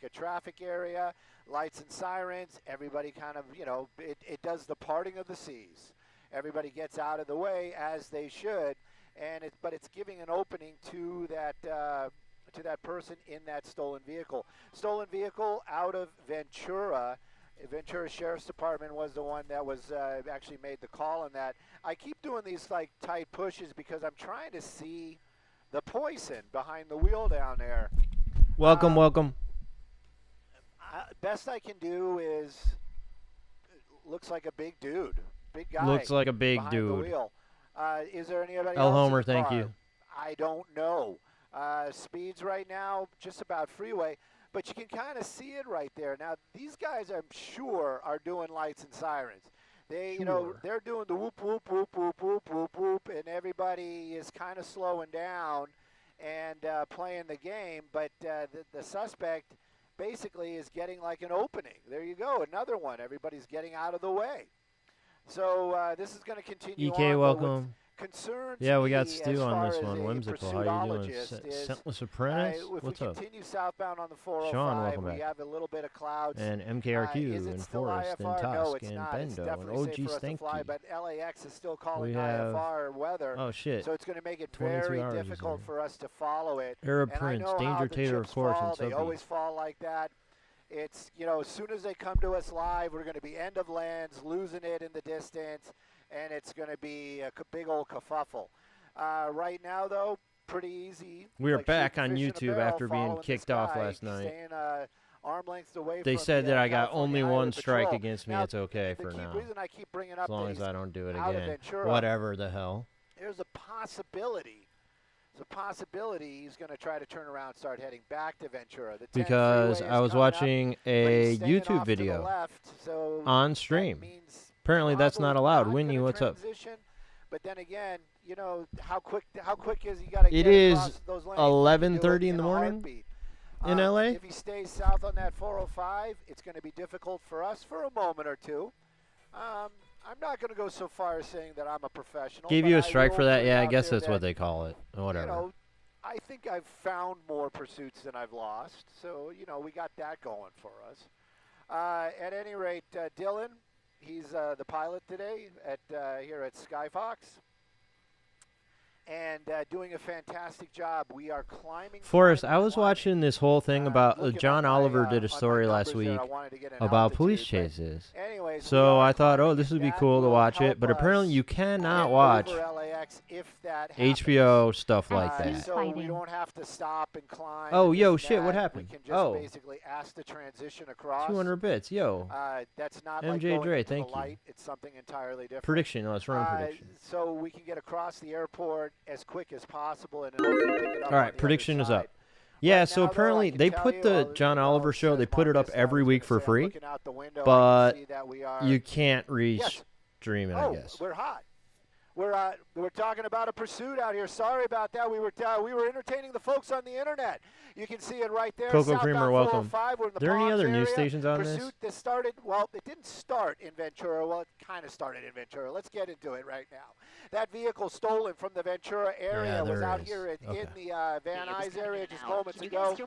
like a traffic area, lights and sirens. Everybody kind of, it does the parting of the seas. Everybody gets out of the way as they should, but it's giving an opening to that person in that stolen vehicle. Stolen vehicle out of Ventura. Ventura Sheriff's Department was the one that was actually made the call on that. I keep doing these like tight pushes because I'm trying to see the poison behind the wheel down there. Welcome. Best I can do is, looks like a big dude, big guy. Looks like a big behind dude. The wheel. Is there anybody L. else Homer, in the thank car? you. I don't know. Speeds right now just about freeway, but you can kind of see it right there. Now these guys, I'm sure, are doing lights and sirens. They, they're doing the whoop whoop whoop whoop whoop whoop whoop, and everybody is kind of slowing down and playing the game. But the suspect basically is getting like an opening. There you go, another one. Everybody's getting out of the way. So this is going to continue EK, on. welcome. Concerns Yeah, we got me Stu as on far this as one. a Whimsical, how you doing? pursuitologist is, Scentless Apprentice, if what's we up? continue southbound on the 405, Sean, welcome we back. have a little bit of clouds. And Is MKRQ, it and still Forrest, and IFR? No, Tusk, it's and not. It's Bendo, and definitely safe OG for us to fly, Stanky. but LAX is still calling We have, IFR weather. oh shit, So it's going to make it 22 very hours is difficult there. for us to follow it. Arab And Prince, I know how Danger the Tater, of chips course, fall. and They Subby. always fall like that. It's, as soon as they come to us live, we're going to be end of lands, losing it in the distance, and it's going to be a big old kerfuffle. Right now, though, pretty easy. We are like back on shooting fish in a YouTube barrel, after being following the kicked off sky, last night. Staying arm lengths away They from said the, that I got California only Highway one strike Patrol. against me. Now, It's okay the for key now. reason I keep bringing up As long these as I don't do it out of again. Ventura, Whatever the hell. there's a possibility. There's a possibility he's going to try to turn around and start heading back to Ventura. The 10 Because freeway I is was coming up, watching but a he's staying YouTube off to the video left, so on that stream. means Apparently that's not probably allowed. not Winnie, gonna what's up? transition. But then again, how quick is he got to It get is across those lanes? 11:30 in in the a morning heartbeat. in LA. If he stays south on that 405, it's going to be difficult for us for a moment or two. I'm not going to go so far as saying that I'm a professional. Gave but you a I strike will for that? put it Yeah, I out guess there that's what that, they call it. Whatever. I think I've found more pursuits than I've lost. So, we got that going for us. At any rate, Dylan, he's the pilot today here at Skyfox. And doing a fantastic job. We are climbing. Forrest, I was watching this whole thing about John Oliver did a on my story numbers last week there, I wanted to get an about altitude, police but chases. anyways, we So are I thought, oh, climbing, this would and be that cool to will watch help it, but apparently us you get cannot watch over LAX if that happens. HBO stuff like I see. that. So we don't have to stop and climb. Oh, and yo, this and shit, what that. happened? We can just Oh. basically ask to transition across. 200 bits, yo. That's not like MJ going Dre, into thank the you. light. It's something entirely different. Prediction, let's run prediction. So we can get across the airport as quick as possible and hopefully pick it up. All on right, the prediction other is side. up. Yeah, Right so now, though, apparently I can they tell put you, the John Oliver show, they put it up every week for free, but you can't reach Yes. stream it, I guess. We're hot. We're talking about a pursuit out here. Sorry about that. We were entertaining the folks on the internet. You can see it right there. Coco Southbound Creamer, welcome. 405, we're in the There any Palms other news area. stations on this? Pursuit that started, well, it didn't start in Ventura. Well, it kind of started in Ventura. Let's get into it right now. That vehicle stolen from the Ventura area was there out is. here in Okay. the Van Nuys area just moments ago.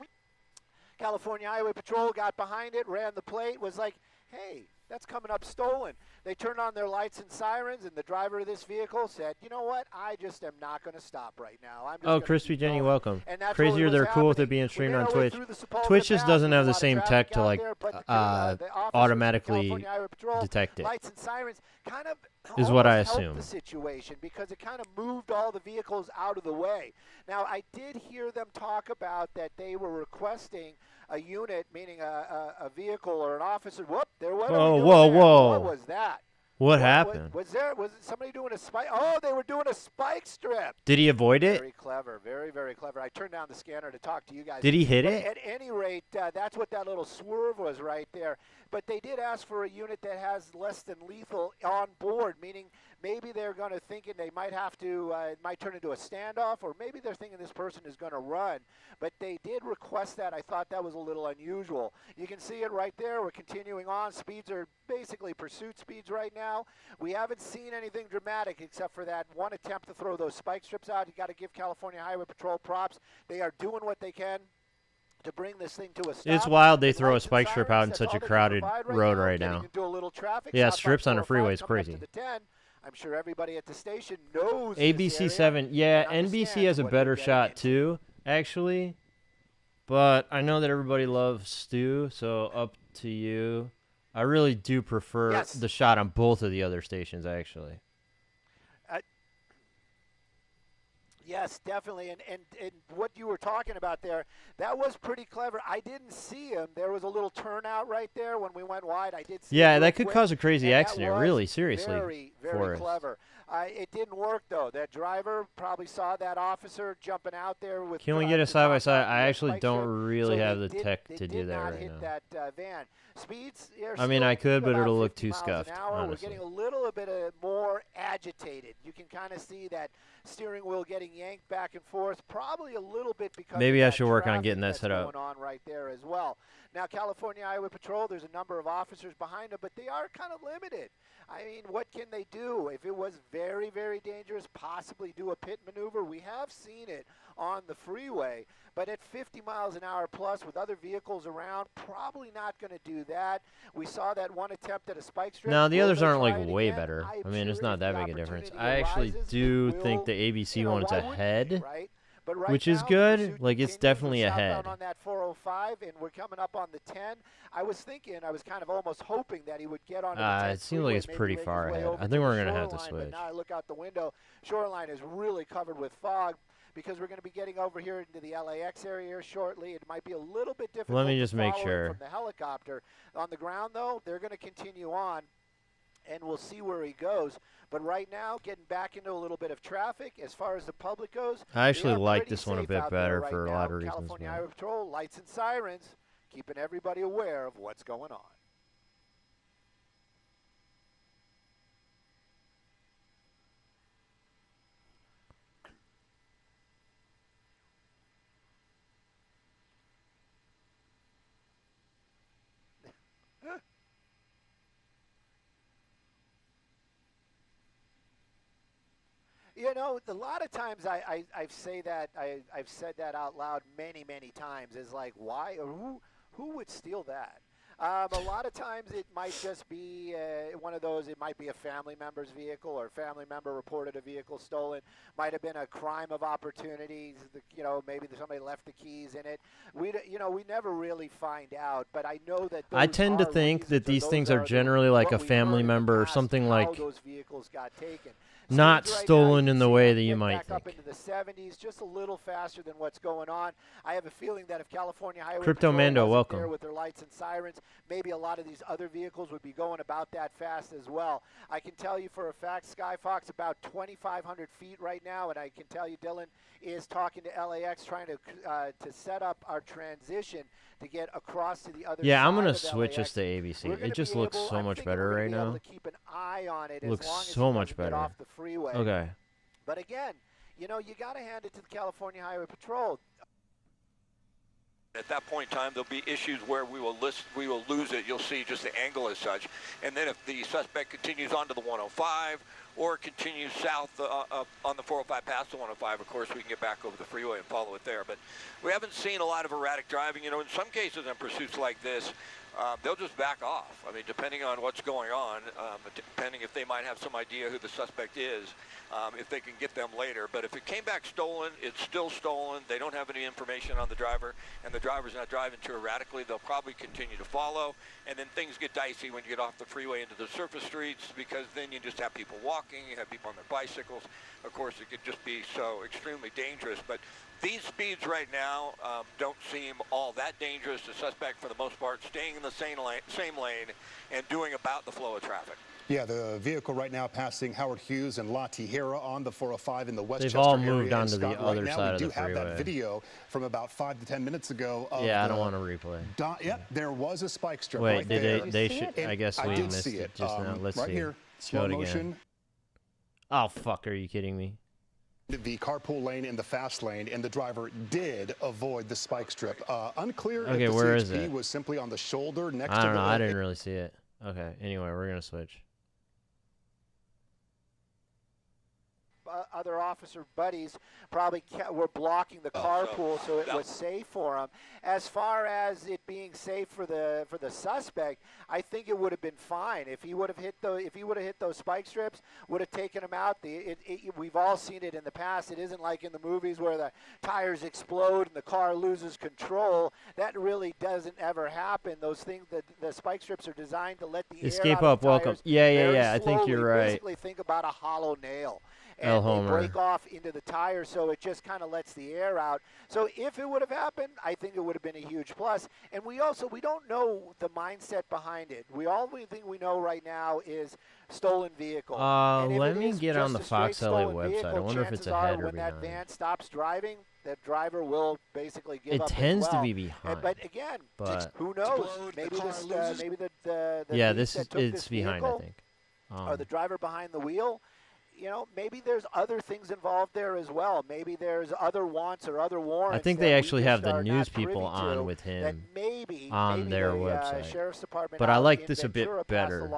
California Highway Patrol got behind it, ran the plate, was like, hey, that's coming up stolen. They turned on their lights and sirens, and the driver of this vehicle said, you know what, I just am not going to stop right now. I'm just Oh, gonna Crispy keep Jenny, going." welcome. And that's Crazier, what they're was cool with it happening. being We streamed made on our way Twitch. through the Sepulveda Twitch just Pass. doesn't There's have a the lot of same traffic tech to out like there, but the officers from automatically California Highway Patrol, detect it. lights and sirens kind of Is what I almost helped assume. the situation because it kind of moved all the vehicles out of the way. Now, I did hear them talk about that they were requesting a unit, meaning a vehicle or an officer. Whoop, there was. Whoa. What was that? What happened? Was it somebody doing a spike? Oh, they were doing a spike strip. Did he avoid it? Very clever, very, very clever. I turned down the scanner to talk to you guys. Did he hit But it? At any rate, that's what that little swerve was right there. But they did ask for a unit that has less than lethal on board, meaning maybe they're going to thinking they might have to, it might turn into a standoff, or maybe they're thinking this person is going to run. But they did request that. I thought that was a little unusual. You can see it right there. We're continuing on. Speeds are basically pursuit speeds right now. We haven't seen anything dramatic except for that one attempt to throw those spike strips out. You got to give California Highway Patrol props. They are doing what they can. to bring this thing to a stop. It's wild they throw a spike strip out in such a crowded road right now. Yeah, strips on a freeway is crazy. I'm sure everybody at the station knows ABC 7, yeah, NBC has a better shot too, actually. But I know that everybody loves Stu, so up to you. I really do prefer the shot on both of the other stations, actually. Yes, definitely. And what you were talking about there, that was pretty clever. I didn't see him. There was a little turnout right there when we went wide. I did see Yeah, that could cause a crazy accident, really, seriously. Very, very clever. It didn't work, though. That driver probably saw that officer jumping out there with... Can we get a side-by-side? I actually don't really have the tech to do that right now. They did not hit that van. Speeds... I mean, I could, but it'll look too scuffed, honestly. We're getting a little bit more agitated. You can kind of see that steering wheel getting yanked back and forth, probably a little bit because maybe I should work on getting that set up. Going on right there as well. Now, California Highway Patrol, there's a number of officers behind them, but they are kind of limited. I mean, what can they do? If it was very, very dangerous, possibly do a pit maneuver. We have seen it on the freeway, but at 50 miles an hour plus with other vehicles around, probably not going to do that. We saw that one attempt at a spike strip. No, the others aren't like way better. I mean, it's not that big a difference. I actually do think the ABC one's ahead. But right which is good. Like, it's definitely ahead. On that 405, and we're coming up on the 10. I was kind of almost hoping that he would get on the 10. It seems like it's pretty far ahead. I think we're going to have to switch. But now I look out the window. Shoreline is really covered with fog because we're going to be getting over here into the LAX area here shortly. It might be a little bit difficult. Let me just make sure. From the helicopter. On the ground, though, they're going to continue on, and we'll see where he goes. But right now, getting back into a little bit of traffic as far as the public goes. I actually like this one a bit better for a lot of reasons. California Highway Patrol, lights and sirens, keeping everybody aware of what's going on. You know, a lot of times I've said that out loud many, many times. Is like, why or who would steal that? A lot of times it might just be one of those. It might be a family member's vehicle, or a family member reported a vehicle stolen. Might have been a crime of opportunities. You know, maybe somebody left the keys in it. We never really find out. But I know that I tend to think that these things are generally like a family member or something like those vehicles got taken. Not stolen in the way that you might think. Up into the 70s, just a little faster than what's going on. I have a feeling that if California Highway Crypto Mando, welcome. There with their lights and sirens, maybe a lot of these other vehicles would be going about that fast as well. I can tell you for a fact, Skyfox about 2,500 feet right now, and I can tell you Dylan is talking to LAX trying to set up our transition to get across to the other side. Yeah, I'm gonna switch this to ABC. It just looks so much better right now. Keep an eye on it. Looks so much better. Off the freeway. Okay. But again, you know, you got to hand it to the California Highway Patrol. At that point in time, there'll be issues where we will lose it. You'll see just the angle as such. And then if the suspect continues onto the 105 or continues south on the 405 past the 105, of course, we can get back over the freeway and follow it there. But we haven't seen a lot of erratic driving. You know, in some cases in pursuits like this, they'll just back off. I mean, depending on what's going on, depending if they might have some idea who the suspect is, if they can get them later. But if it came back stolen, it's still stolen. They don't have any information on the driver, and the driver's not driving too erratically, they'll probably continue to follow. And then things get dicey when you get off the freeway into the surface streets, because then you just have people walking, you have people on their bicycles. Of course, it could just be so extremely dangerous. But these speeds right now don't seem all that dangerous. The suspect, for the most part, staying in the same lane and doing about the flow of traffic. Yeah, the vehicle right now passing Howard Hughes and La Tijera on the 405 in the Westchester area. They've all moved onto the other side of the freeway. We do have that video from about 5 to 10 minutes ago. Yeah, I don't want to replay. Yep, there was a spike strip right there. They should. I guess we missed it just now. Let's right see. Here, show it motion. again. Oh, fuck, are you kidding me? The carpool lane and the fast lane, and the driver did avoid the spike strip. Unclear okay, if the where CHP is it? was simply on the shoulder next to I don't know. I didn't really see it. Okay, anyway, we're going to switch. other officer buddies probably were blocking the carpool, so it was safe for him. As far as it being safe for the suspect, I think it would have been fine if he would have hit those spike strips, would have taken him out. We've all seen it in the past. It isn't like in the movies where the tires explode and the car loses control. That really doesn't ever happen. Those things, the spike strips are designed to let the Escape air out Up, of the welcome. tires Yeah. I think you're right. Basically, think about a hollow nail. El And they Homer. break off into the tire, so it just kind of lets the air out. So if it would have happened, I think it would have been a huge plus. And we don't know the mindset behind it. The only thing we know right now is stolen vehicle. Let me get on the Fox LA website. I wonder if it's ahead or when behind. that van stops driving, that driver will basically give It up. tends as well. to be behind. But again, who knows? Maybe the yeah, thief that took it's this behind, I vehicle, think. or the driver behind the wheel, maybe there's other things involved there as well. Maybe there's other wants or other warrants. I think they actually have the news people on with him on their website. Sheriff's Department but I like this a bit better.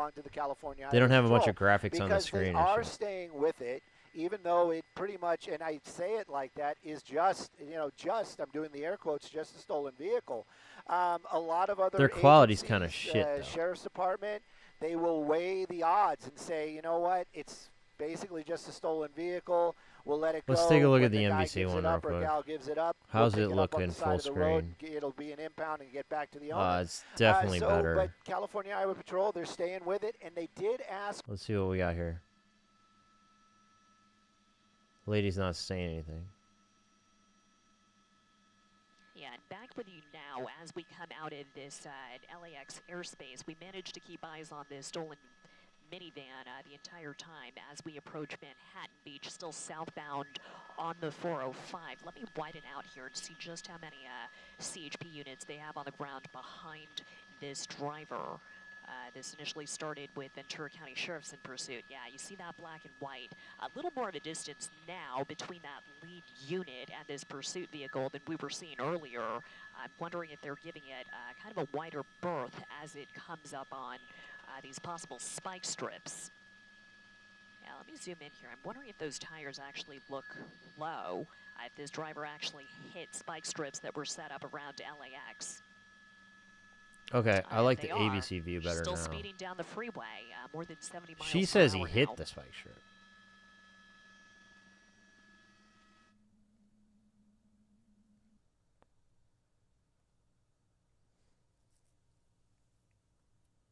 They don't have a bunch of graphics on the screen. They are staying with it, even though it pretty much, and I say it like that, is just, I'm doing the air quotes, just a stolen vehicle. A lot of other their quality's agencies, kind of shit, though. Sheriff's Department, they will weigh the odds and say, you know what, it's basically just a stolen vehicle. We'll let it go. Let's take a look when at the guy NBC gives one it up real or quick. gal gives it up, How's we'll it pick it up on looking the side full of the road. screen? It'll be an impound and get back to the owner. It's definitely better. But California Highway Patrol, they're staying with it, and they did ask. Let's see what we got here. Lady's not saying anything. Yeah, and back with you now as we come out of this LAX airspace. We managed to keep eyes on this stolen minivan the entire time as we approach Manhattan Beach, still southbound on the 405. Let me widen out here and see just how many CHP units they have on the ground behind this driver. This initially started with Ventura County Sheriff's in pursuit. Yeah, you see that black and white. A little more of a distance now between that lead unit and this pursuit vehicle than we were seeing earlier. I'm wondering if they're giving it kind of a wider berth as it comes up on these possible spike strips. Now, let me zoom in here. I'm wondering if those tires actually look low, if this driver actually hit spike strips that were set up around LAX. Okay, I like the ABC view better Still now. speeding down the freeway, more than 70 miles She says per he hour hit now. the spike strip.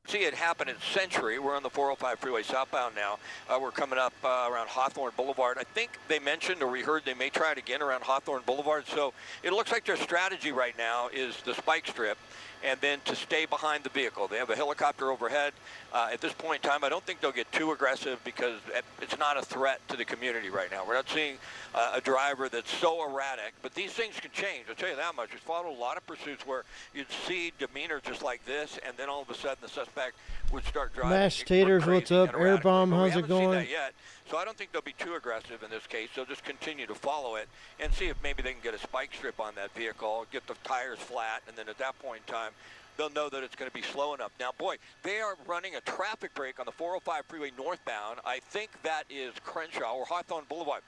See it happen in Century. We're on the 405 freeway southbound now. We're coming up around Hawthorne Boulevard. I think they mentioned, or we heard they may try it again around Hawthorne Boulevard. So it looks like their strategy right now is the spike strip and then to stay behind the vehicle. They have a helicopter overhead. At this point in time, I don't think they'll get too aggressive because it's not a threat to the community right now. We're not seeing a driver that's so erratic, but these things can change. I'll tell you that much. We've followed a lot of pursuits where you'd see demeanor just like this, and then all of a sudden the suspect would start driving. Mashed taters, what's up? Air bomb, how's it going? We haven't seen that yet, so I don't think they'll be too aggressive in this case. They'll just continue to follow it and see if maybe they can get a spike strip on that vehicle, get the tires flat, and then at that point in time, they'll know that it's going to be slow enough. Now, boy, they are running a traffic break on the 405 freeway northbound. I think that is Crenshaw or Hawthorne Boulevard.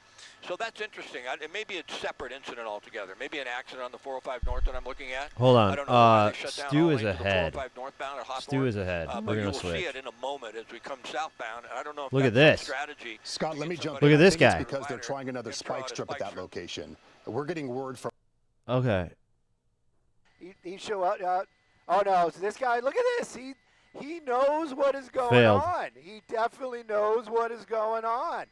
So that's interesting. It may be a separate incident altogether. Maybe an accident on the 405 north that I'm looking at. Hold on. I don't know why they shut down Stu all is lanes of the ahead. 405 northbound at Hawthorne. Stu is ahead. But We're you going will to switch. see it in a moment as we come southbound. And I don't know if Look at that's this. their strategy. Scott, let me jump Look in. at this I think guy. It's because they're trying another spike strip at that location. We're getting word from. Okay. He show up. Oh no! So this guy, look at this. He knows what is going Failed. on. He definitely knows what is going on.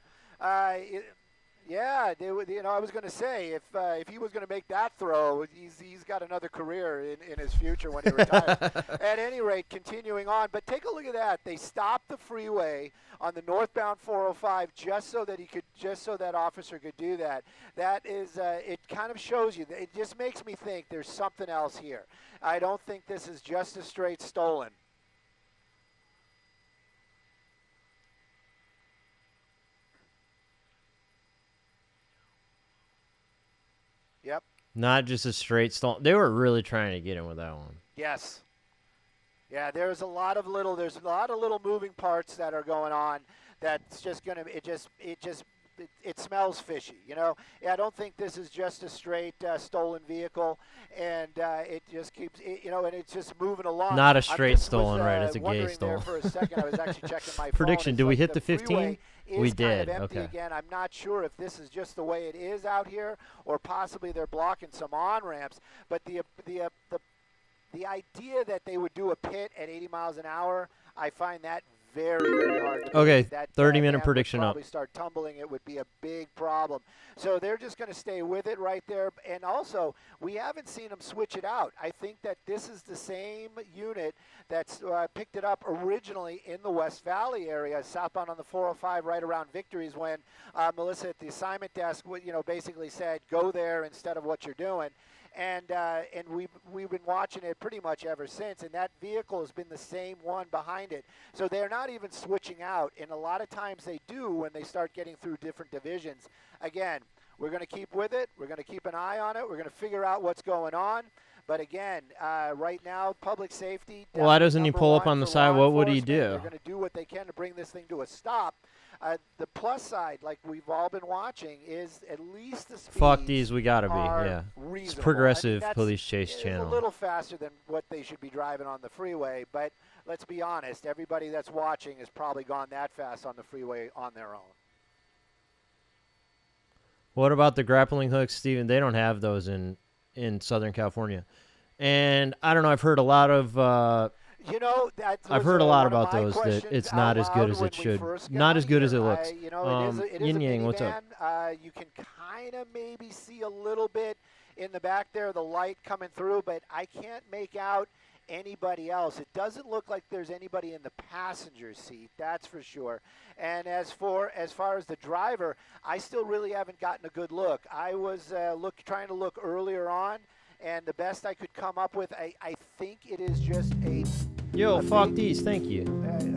Yeah, I was going to say if he was going to make that throw, he's got another career in his future when he retires. At any rate, continuing on. But take a look at that. They stopped the freeway on the northbound 405 just so that officer could do that. That is, it kind of shows you. It just makes me think there's something else here. I don't think this is just a straight stolen. Yep. Not just a straight stall. They were really trying to get him with that one. Yes. Yeah, there's a lot of little moving parts that are going on. That's just gonna it smells fishy. You know, I don't think this is just a straight stolen vehicle, and it just keeps, you know, and it's just moving along. Not a straight stolen, right? It's a gay stolen. For a second, I was actually checking my prediction. phone. Did we like hit the 15? We did. Kind of empty okay. Again, I'm not sure if this is just the way it is out here, or possibly they're blocking some on ramps. But the idea that they would do a pit at 80 miles an hour, I find that very, very hard to okay, that 30-minute prediction would up. Probably start tumbling. It would be a big problem. So they're just going to stay with it right there. And also, we haven't seen them switch it out. I think that this is the same unit that's picked it up originally in the West Valley area, southbound on the 405, right around Victories, when Melissa at the assignment desk, you know, basically said, go there instead of what you're doing. And we've been watching it pretty much ever since, and that vehicle has been the same one behind it. So they're not even switching out, and a lot of times they do when they start getting through different divisions. Again, we're going to keep with it. We're going to keep an eye on it. We're going to figure out what's going on. But again, right now, public safety. Well, why doesn't he pull up on the side? What would he do? They're going to do what they can to bring this thing to a stop. The plus side, like we've all been watching, is at least the speeds. Fuck these, we gotta be, yeah. It's progressive police chase channel. It's a little faster than what they should be driving on the freeway, but let's be honest, everybody that's watching has probably gone that fast on the freeway on their own. What about the grappling hooks, Steven? They don't have those in Southern California. And I don't know, I've heard a lot of you know, I've heard a lot about those that it's not as good as it should. Not as good as it looks. You know, it is Yin a Yang, what's up? You can kind of maybe see a little bit in the back there, the light coming through, but I can't make out anybody else. It doesn't look like there's anybody in the passenger seat, that's for sure. And as far as the driver, I still really haven't gotten a good look. I was trying to look earlier on, and the best I could come up with, I think it is just a fuck these, thank you.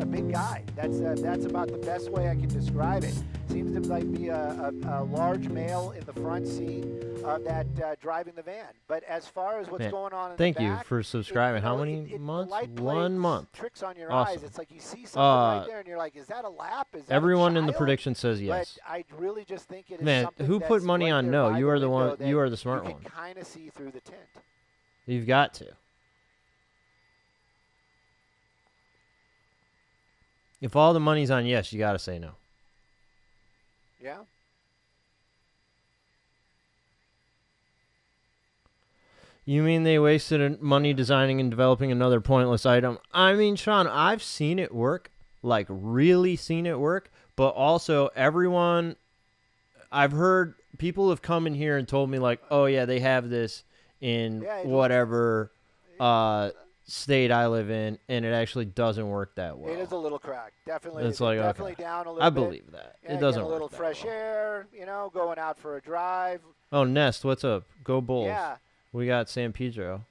A big guy. That's about the best way I can describe it. Seems to like be a large male in the front seat of that driving the van. But as far as what's going on in thank the back, you for subscribing. How many months? 1 month. Tricks on your awesome. eyes. It's like you see something right there, and you're like, is that a lap? Is that everyone a in the child? prediction says yes. But I really just think it is Man, something who put money on no? You are the one. You are the smart one. You can kind of see through the tint. You've got to. If all the money's on yes, you got to say no. Yeah. You mean they wasted money designing and developing another pointless item? I mean, Sean, I've seen it work, like really seen it work, but also everyone, I've heard people have come in here and told me like, oh yeah, they have this in whatever state I live in, and it actually doesn't work that well. It is a little cracked. Definitely. It's like, definitely okay. down a little I bit. believe that. Yeah, it doesn't get a little work fresh air, you know, going out for a drive. Oh, Nest, what's up? Go Bulls. Yeah. We got San Pedro.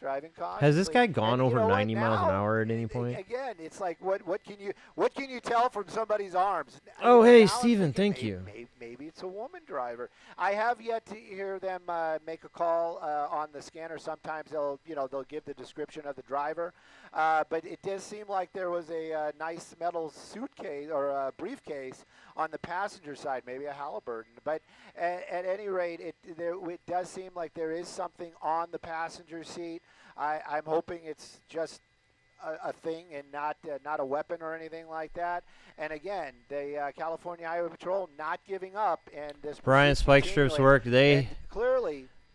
Driving costs. Has this guy gone over 90 now, miles an hour at any point? Again, it's like what can you tell from somebody's arms? Oh, hey, Steven, thank you. Maybe it's a woman driver. I have yet to hear them make a call on the scanner. Sometimes they'll give the description of the driver, but it does seem like there was a nice metal suitcase or a briefcase on the passenger side, maybe a Halliburton. But at any rate, it does seem like there is something on the passenger seat. I'm hoping it's just a thing and not a weapon or anything like that. And again, the California Highway Patrol not giving up. And this Brian, spike strips work. They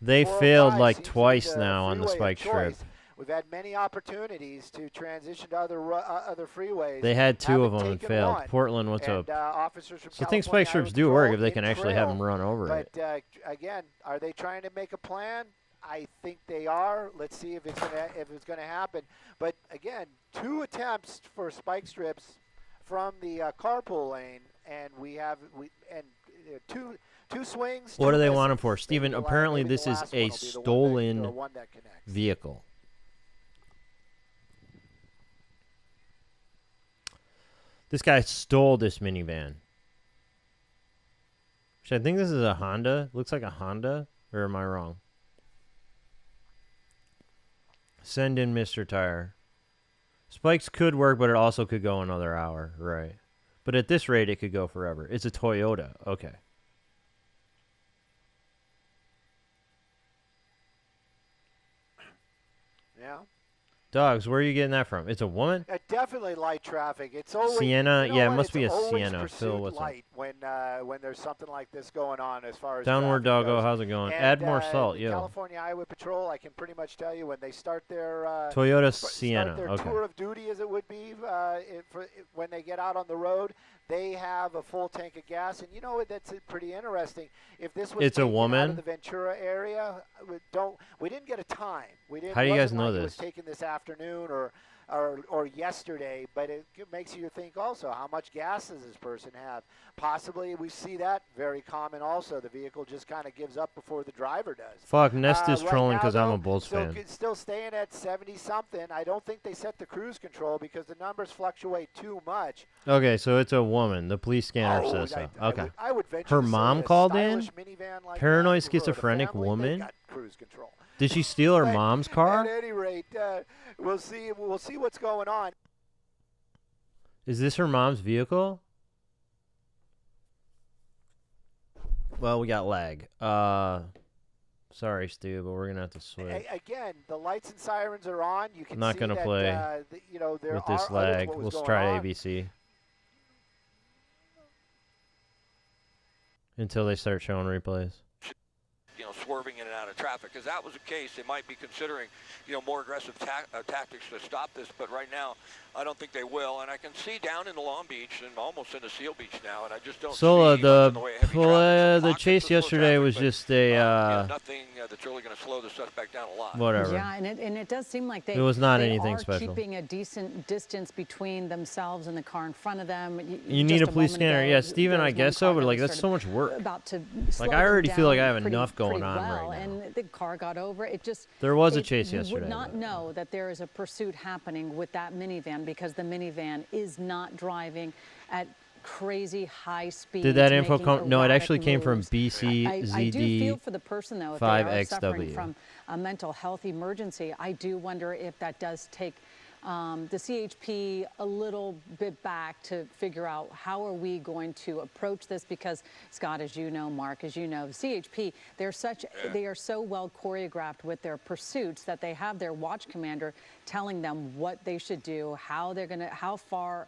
failed like twice now on the spike strip. We've had many opportunities to transition to other freeways. They had two of them and failed. Portland, what's up? Officers from so I think spike strips do work if they can actually have them run over it. But again, are they trying to make a plan? I think they are. Let's see if it's gonna happen. But again, 2 attempts for spike strips from the carpool lane, and two swings. What do they want them for, Steven? Apparently, this is a stolen vehicle. This guy stole this minivan. I think this is a Honda. Looks like a Honda, or am I wrong? Send in Mr. Tire. Spikes could work, but it also could go another hour. Right. But at this rate, it could go forever. It's a Toyota. Okay. Yeah. Dogs, where are you getting that from? It's a woman? Definitely light traffic. It's always Sienna. You know yeah, what? it must It's be a always Sienna. Phil, what's light when there's something like this going on as far as Downward traffic Doggo, goes. how's it going? And, Add more salt, yo. California Highway Patrol, I can pretty much tell you when they start their Toyota start Sienna. their Okay. tour of duty, as it would be, when they get out on the road, they have a full tank of gas. And you know what? That's pretty interesting. If this was It's a taken out woman? of the Ventura area, we didn't get a time. We didn't. How do you guys wasn't know like It was this? taken this afternoon or yesterday, but it makes you think also, how much gas does this person have? Possibly we see that very common also. The vehicle just kind of gives up before the driver does. Fuck, Nest is Right trolling now, because I'm though, a Bulls fan. Still staying at 70-something. I don't think they set the cruise control because the numbers fluctuate too much. Okay, so it's a woman. The police scanner says so. Okay. I would venture Her to say mom a called in? stylish minivan like Paranoid that, for the schizophrenic family, woman? they got cruise control. Did she steal her But mom's car? At any rate, we'll see what's going on. Is this her mom's vehicle? Well, we got lag. Sorry, Stu, but we're gonna have to switch. Again, the lights and sirens are on. You can Not see gonna that, play there with this are lag. others, what We'll was going try on. ABC until they start showing replays. Swerving in and out of traffic. If that was the case, they might be considering, more aggressive tactics to stop this. But right now, I don't think they will. And I can see down in the Long Beach and almost into Seal Beach now, and I just don't Sola, see much in the way of heavy traffic. Some the pockets chase of slow yesterday traffic, was but, just a nothing that's really going to slow the suspect down a lot. whatever. Yeah, and it does seem like It was not they anything are special. keeping a decent distance between themselves and the car in front of them. You need just a police moment scanner. ago, Yeah, Steven, there I was one guess so, car but that like was that's sort so of much work. About to Like, slow I already them feel like I down have enough going pretty on well, right now. and the car got over. It just There was a chase You yesterday, would not but- know that there is a pursuit happening with that minivan because the minivan is not driving at crazy high speed. Did that info come? No, it actually came from I do feel BCZD. for the person though, if they are 5XW. suffering from a mental health emergency. I do wonder if that does take the CHP a little bit back to figure out how are we going to approach this, because Scott, as you know, Mark, as you know, the CHP, they are so well choreographed with their pursuits that they have their watch commander telling them what they should do, how far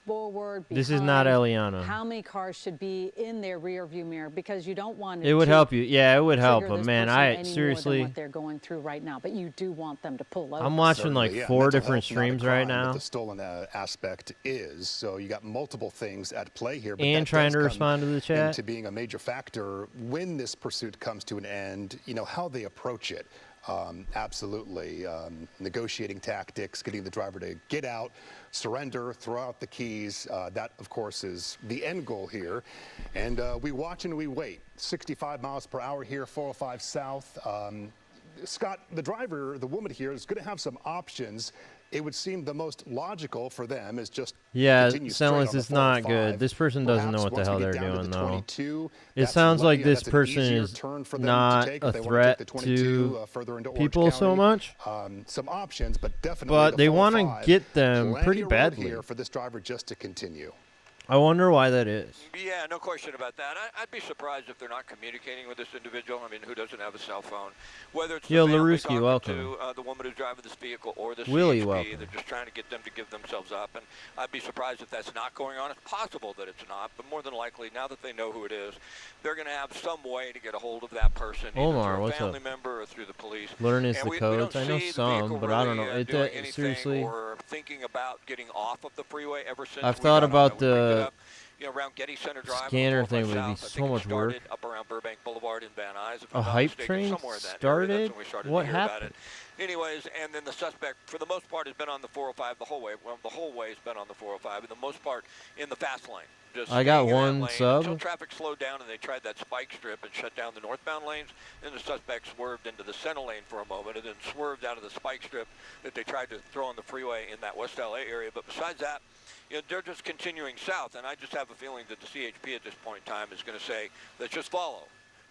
forward, This is not behind, Eliana. how many cars should be in their rear view mirror, because you don't want It would to help you. Yeah, it would help. trigger But this man, person I any more than seriously, what they're going through right now, but you do want them to pull over. I'm watching Certainly, like yeah. 4 Mental different health, not a streams right crime, but now, the stolen aspect is. So you got multiple things at play here. But and that trying does to come respond to the chat. into being a major factor when this pursuit comes to an end, how they approach it. Absolutely. Negotiating tactics, getting the driver to get out, surrender, throw out the keys. That, of course, is the end goal here. And we watch and we wait. 65 miles per hour here, 405 South. Scott, the driver, the woman here, is going to have some options. It would seem the most logical for them is just continue straight on Senless the is not 405. good. This person doesn't know Perhaps what the once hell we they're get down to doing, the though. 22, It that's sounds like that's this an person easier is turn for them to not take a if they want to take threat the 22, to further into Orange people so County. much. Some options, but definitely But the they want to 405. get them Plenty pretty of road badly. here for this driver just to continue. I wonder why that is. Yeah, no question about that. I'd be surprised if they're not communicating with this individual. I mean, who doesn't have a cell phone? Whether it's Yo, the family Laruski, talking welcome. to the woman who's driving this vehicle or the Willie, CHP, welcome. they're just trying to get them to give themselves up. And I'd be surprised if that's not going on. It's possible that it's not, but more than likely, now that they know who it is, they're going to have some way to get a hold of that person, either Omar, through a what's family up? member or through the police. Learn is And the we codes. don't I know see the some, vehicle but I don't really, know. It doing anything seriously. or thinking about getting off of the freeway ever since I've we thought got on about it. We picked it the up, around Getty Center Drive, on scanner 405 thing would be South. I so think it much started work. up around Burbank Boulevard in Van Nuys. If A I'm not hype mistaken, train somewhere in that area. started? That's when we started What to hear about happened? it. Anyways, and then the suspect, for the most part, has been on the 405 the whole way. Well, the whole way has been on the 405, and the most part in the fast lane. Just I got staying in that one lane sub. until traffic slowed down and they tried that spike strip and shut down the northbound lanes. Then the suspect swerved into the center lane for a moment and then swerved out of the spike strip that they tried to throw on the freeway in that West LA area. But besides that, they're just continuing south, and I just have a feeling that the CHP at this point in time is going to say, let's just follow.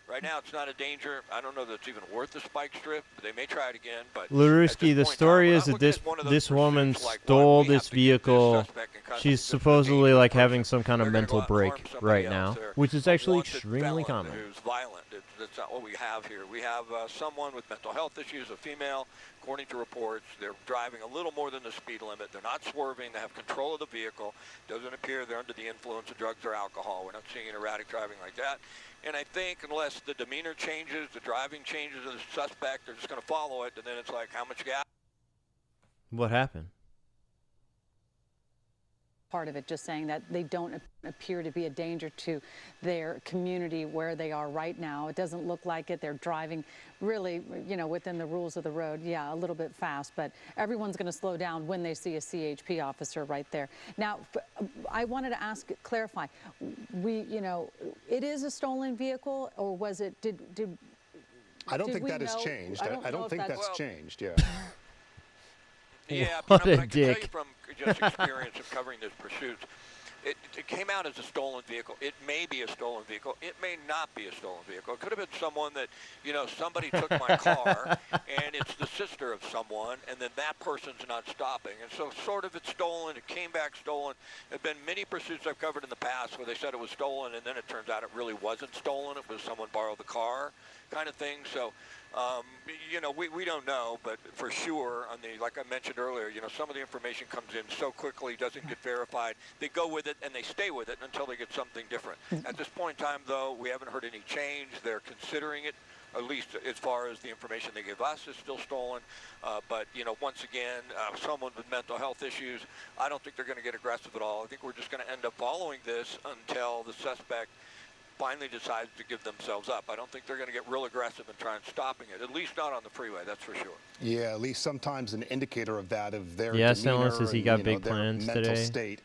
Right now, it's not a danger. I don't know that it's even worth the spike strip. They may try it again, but Luruski, the story is that this woman stole this vehicle. She's supposedly like having some kind of mental break right now, which is actually extremely common. Who's violent. That's not what we have here. We have someone with mental health issues, a female. According to reports, they're driving a little more than the speed limit. They're not swerving. They have control of the vehicle. Doesn't appear they're under the influence of drugs or alcohol. We're not seeing erratic driving like that. And I think unless the demeanor changes, the driving changes of the suspect, they're just going to follow it. And then it's like, how much gas? What happened? Part of it, just saying that they don't appear to be a danger to their community where they are right now. It doesn't look like it. They're driving really, you know, within the rules of the road. Yeah, a little bit fast, but everyone's going to slow down when they see a CHP officer right there. Now, I wanted to clarify, you know, it is a stolen vehicle, or was it, I don't think that has changed. I don't think that's changed, yeah. Yeah, what but a I can dick. tell you from just experience of covering this pursuit, it came out as a stolen vehicle. It may be a stolen vehicle. It may not be a stolen vehicle. It could have been someone that, you know, somebody took my car, and it's the sister of someone, and then that person's not stopping. And so sort of it's stolen. It came back stolen. There have been many pursuits I've covered in the past where they said it was stolen, and then it turns out it really wasn't stolen. It was someone borrowed the car kind of thing. So, you know, we don't know, but for sure, on the, like I mentioned earlier, you know, some of the information comes in so quickly, doesn't get verified. They go with it and they stay with it until they get something different. At this point in time, though, we haven't heard any change. They're considering it, at least as far as the information they give us is still stolen. But, you know, once again, someone with mental health issues, I don't think they're going to get aggressive at all. I think we're just going to end up following this until the suspect finally decides to give themselves up. I don't think they're going to get real aggressive and try and stopping it, at least not on the freeway, that's for sure. Yeah, at least sometimes an indicator of that, of their yeah, demeanor says he got and, big their plans mental today. state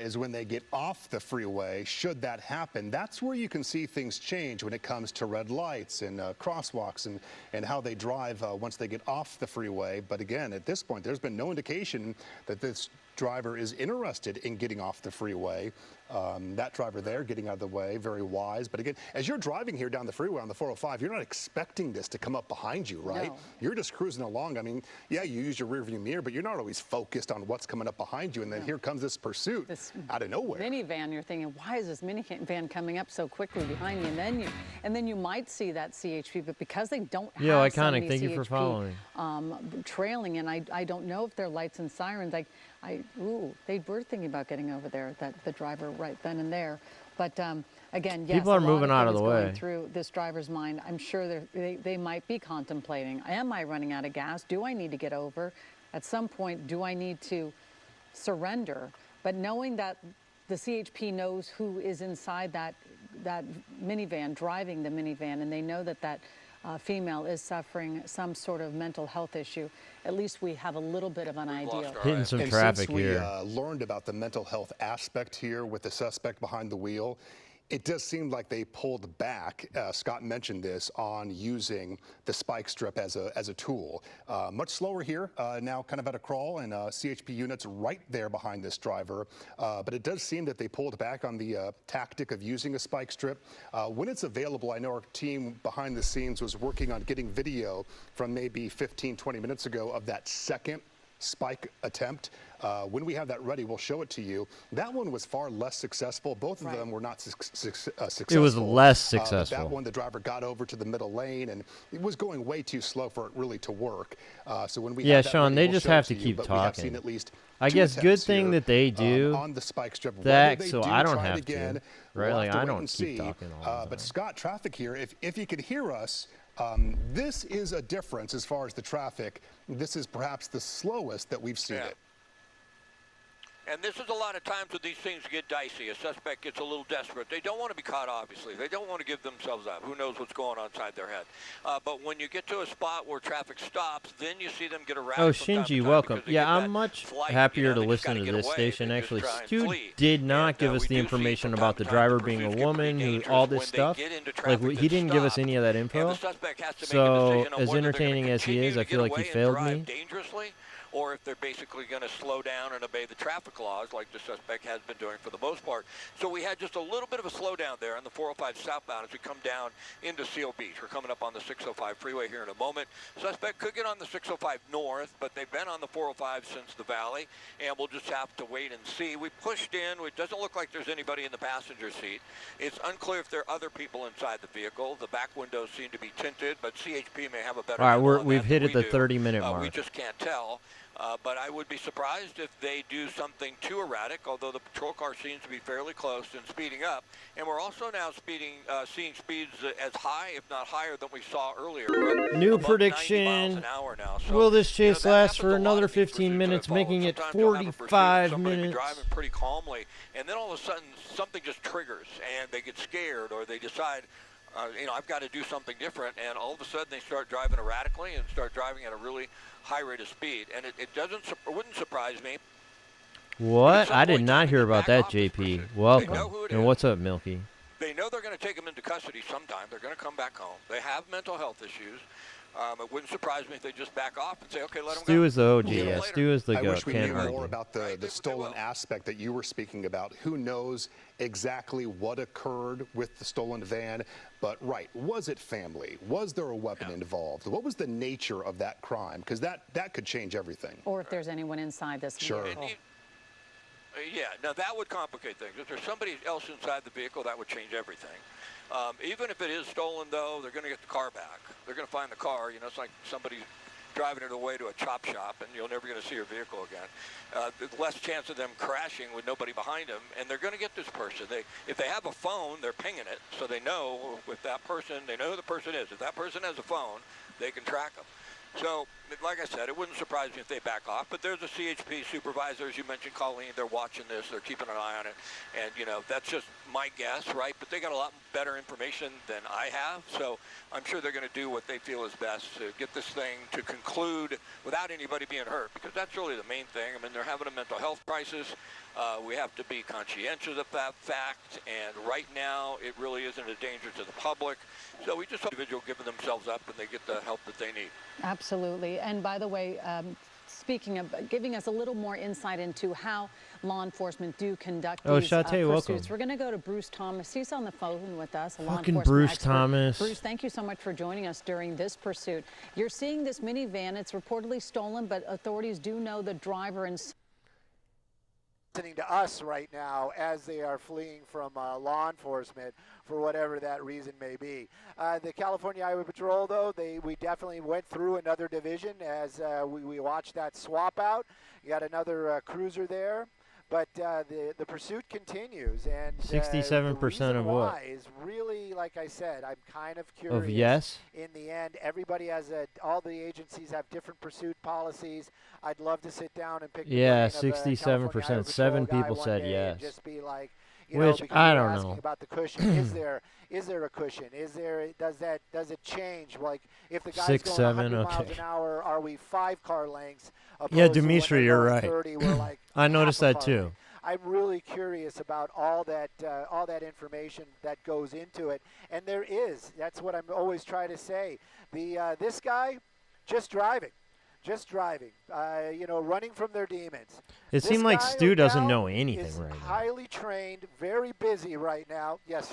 is when they get off the freeway. Should that happen, that's where you can see things change when it comes to red lights and crosswalks and how they drive once they get off the freeway. But again, at this point, there's been no indication that this driver is interested in getting off the freeway. That driver there getting out of the way, very wise. But again, as you're driving here down the freeway on the 405, you're not expecting this to come up behind you, right? No. You're just cruising along. I mean, yeah, you use your rearview mirror, but you're not always focused on what's coming up behind you. And then here comes this pursuit out of nowhere. Minivan, you're thinking, why is this minivan coming up so quickly behind me? And then you might see that CHP, but because they don't have Iconic. so many Thank CHP you for following. Trailing, and I don't know if they're lights and sirens. They were thinking about getting over there, the driver right then and there. But again, yes, people are moving out of the way. Going through this driver's mind. I'm sure they might be contemplating, am I running out of gas? Do I need to get over? At some point, do I need to surrender? But knowing that the CHP knows who is inside that minivan, driving the minivan, and they know that female is suffering some sort of mental health issue, at least we have a little bit of an idea. Hitting some and traffic since we here. learned about the mental health aspect here with the suspect behind the wheel, it does seem like they pulled back, Scott mentioned this, on using the spike strip as a tool. Much slower here, now kind of at a crawl, and CHP units right there behind this driver. But it does seem that they pulled back on the tactic of using a spike strip. When it's available, I know our team behind the scenes was working on getting video from maybe 15, 20 minutes ago of that second spike attempt. When we have that ready, we'll show it to you. That one was far less successful. Both of them were not successful. It was less successful. That one, the driver got over to the middle lane, and it was going way too slow for it really to work. So when we have that Sean, ready, they we'll just show have it to you, keep but we have talking. seen at least I two guess good attempts thing here, that they do on the spike strip. that, Whether they so do I don't try it have again, to. we'll Right? have Like to I wait don't and keep see. talking all the time. But Scott, traffic here, if you could hear us, this is a difference as far as the traffic. This is perhaps the slowest that we've seen it. And this is a lot of times when these things get dicey. A suspect gets a little desperate. They don't want to be caught, obviously. They don't want to give themselves up. Who knows what's going on inside their head. But when you get to a spot where traffic stops, then you see them get around. Oh, Shinji, welcome. Yeah, I'm much happier to listen to this station. Actually, Stu did not give us the information about the driver being a woman, who all this stuff. Like, he didn't give us any of that info. So, as entertaining as he is, I feel like he failed me. or if they're basically going to slow down and obey the traffic laws like the suspect has been doing for the most part. So we had just a little bit of a slowdown there on the 405 southbound as we come down into Seal Beach. We're coming up on the 605 freeway here in a moment. Suspect could get on the 605 north, but they've been on the 405 since the valley, and we'll just have to wait and see. We pushed in. It doesn't look like there's anybody in the passenger seat. It's unclear if there are other people inside the vehicle. The back windows seem to be tinted, but CHP may have a better. All right, we've hit at the 30-minute mark. We just can't tell. But I would be surprised if they do something too erratic, although the patrol car seems to be fairly close and speeding up. And we're also now seeing speeds as high, if not higher, than we saw earlier. New prediction. 90 miles an hour now. So, will this chase last for another 15 minutes, making it 45 minutes? Driving pretty calmly, and then all of a sudden something just triggers, and they get scared, or they decide, I've got to do something different, and all of a sudden they start driving erratically and start driving at a really high rate of speed, and it wouldn't surprise me. What? I did not hear about that, JP. Welcome. And what's up, Milky? They know they're going to take him into custody sometime. They're going to come back home. They have mental health issues. It wouldn't surprise me if they just back off and say, okay, let him go. Stu is the OG. Yeah, Stu is the goat. I wish we knew more argue. about the stolen aspect that you were speaking about. Who knows exactly what occurred with the stolen van? But, right, was it family? Was there a weapon involved? What was the nature of that crime? Because that could change everything. Or if there's anyone inside this vehicle. Yeah, now that would complicate things. If there's somebody else inside the vehicle, that would change everything. Even if it is stolen, though, they're going to get the car back. They're going to find the car. It's like somebody driving it away to a chop shop, and you're never going to see your vehicle again. There's less chance of them crashing with nobody behind them, and they're going to get this person. If they have a phone, they're pinging it, so they know with that person, they know who the person is. If that person has a phone, they can track them. So, like I said, it wouldn't surprise me if they back off. But there's a CHP supervisor, as you mentioned, Colleen. They're watching this. They're keeping an eye on it. And, that's just my guess, right? But they got a lot better information than I have. So I'm sure they're going to do what they feel is best to get this thing to conclude without anybody being hurt. Because that's really the main thing. I mean, they're having a mental health crisis. We have to be conscientious of that fact. And right now, it really isn't a danger to the public. So we just hope individuals giving themselves up and they get the help that they need. Absolutely. And by the way, speaking of giving us a little more insight into how law enforcement do conduct these pursuits, welcome. We're going to go to Bruce Thomas. He's on the phone with us, a law Fucking enforcement Bruce expert. Thomas. Bruce, thank you so much for joining us during this pursuit. You're seeing this minivan. It's reportedly stolen, but authorities do know the driver and listening to us right now as they are fleeing from law enforcement for whatever that reason may be. The California Highway Patrol, though, we definitely went through another division as we watched that swap out. You got another cruiser there. But the pursuit continues, and 67% of what? Is really, like I said, I'm kind of curious. Of yes? In the end, everybody has all the agencies have different pursuit policies. I'd love to sit down and pick. Yeah, the brain of the 67%. 7 people said yes. And just be like, which I don't know about the cushion. Is there a cushion? Does it change? Like if the guy's 6, going 7, 100 miles an hour, are we 5 car lengths? Yeah, Dimitri, you're right. 30, we're like I noticed that too. Length. I'm really curious about all that information that goes into it, and there is. That's what I'm always trying to say. This guy, just driving, running from their demons. It seemed like Stu doesn't know anything right now. Highly trained, very busy right now. Yes,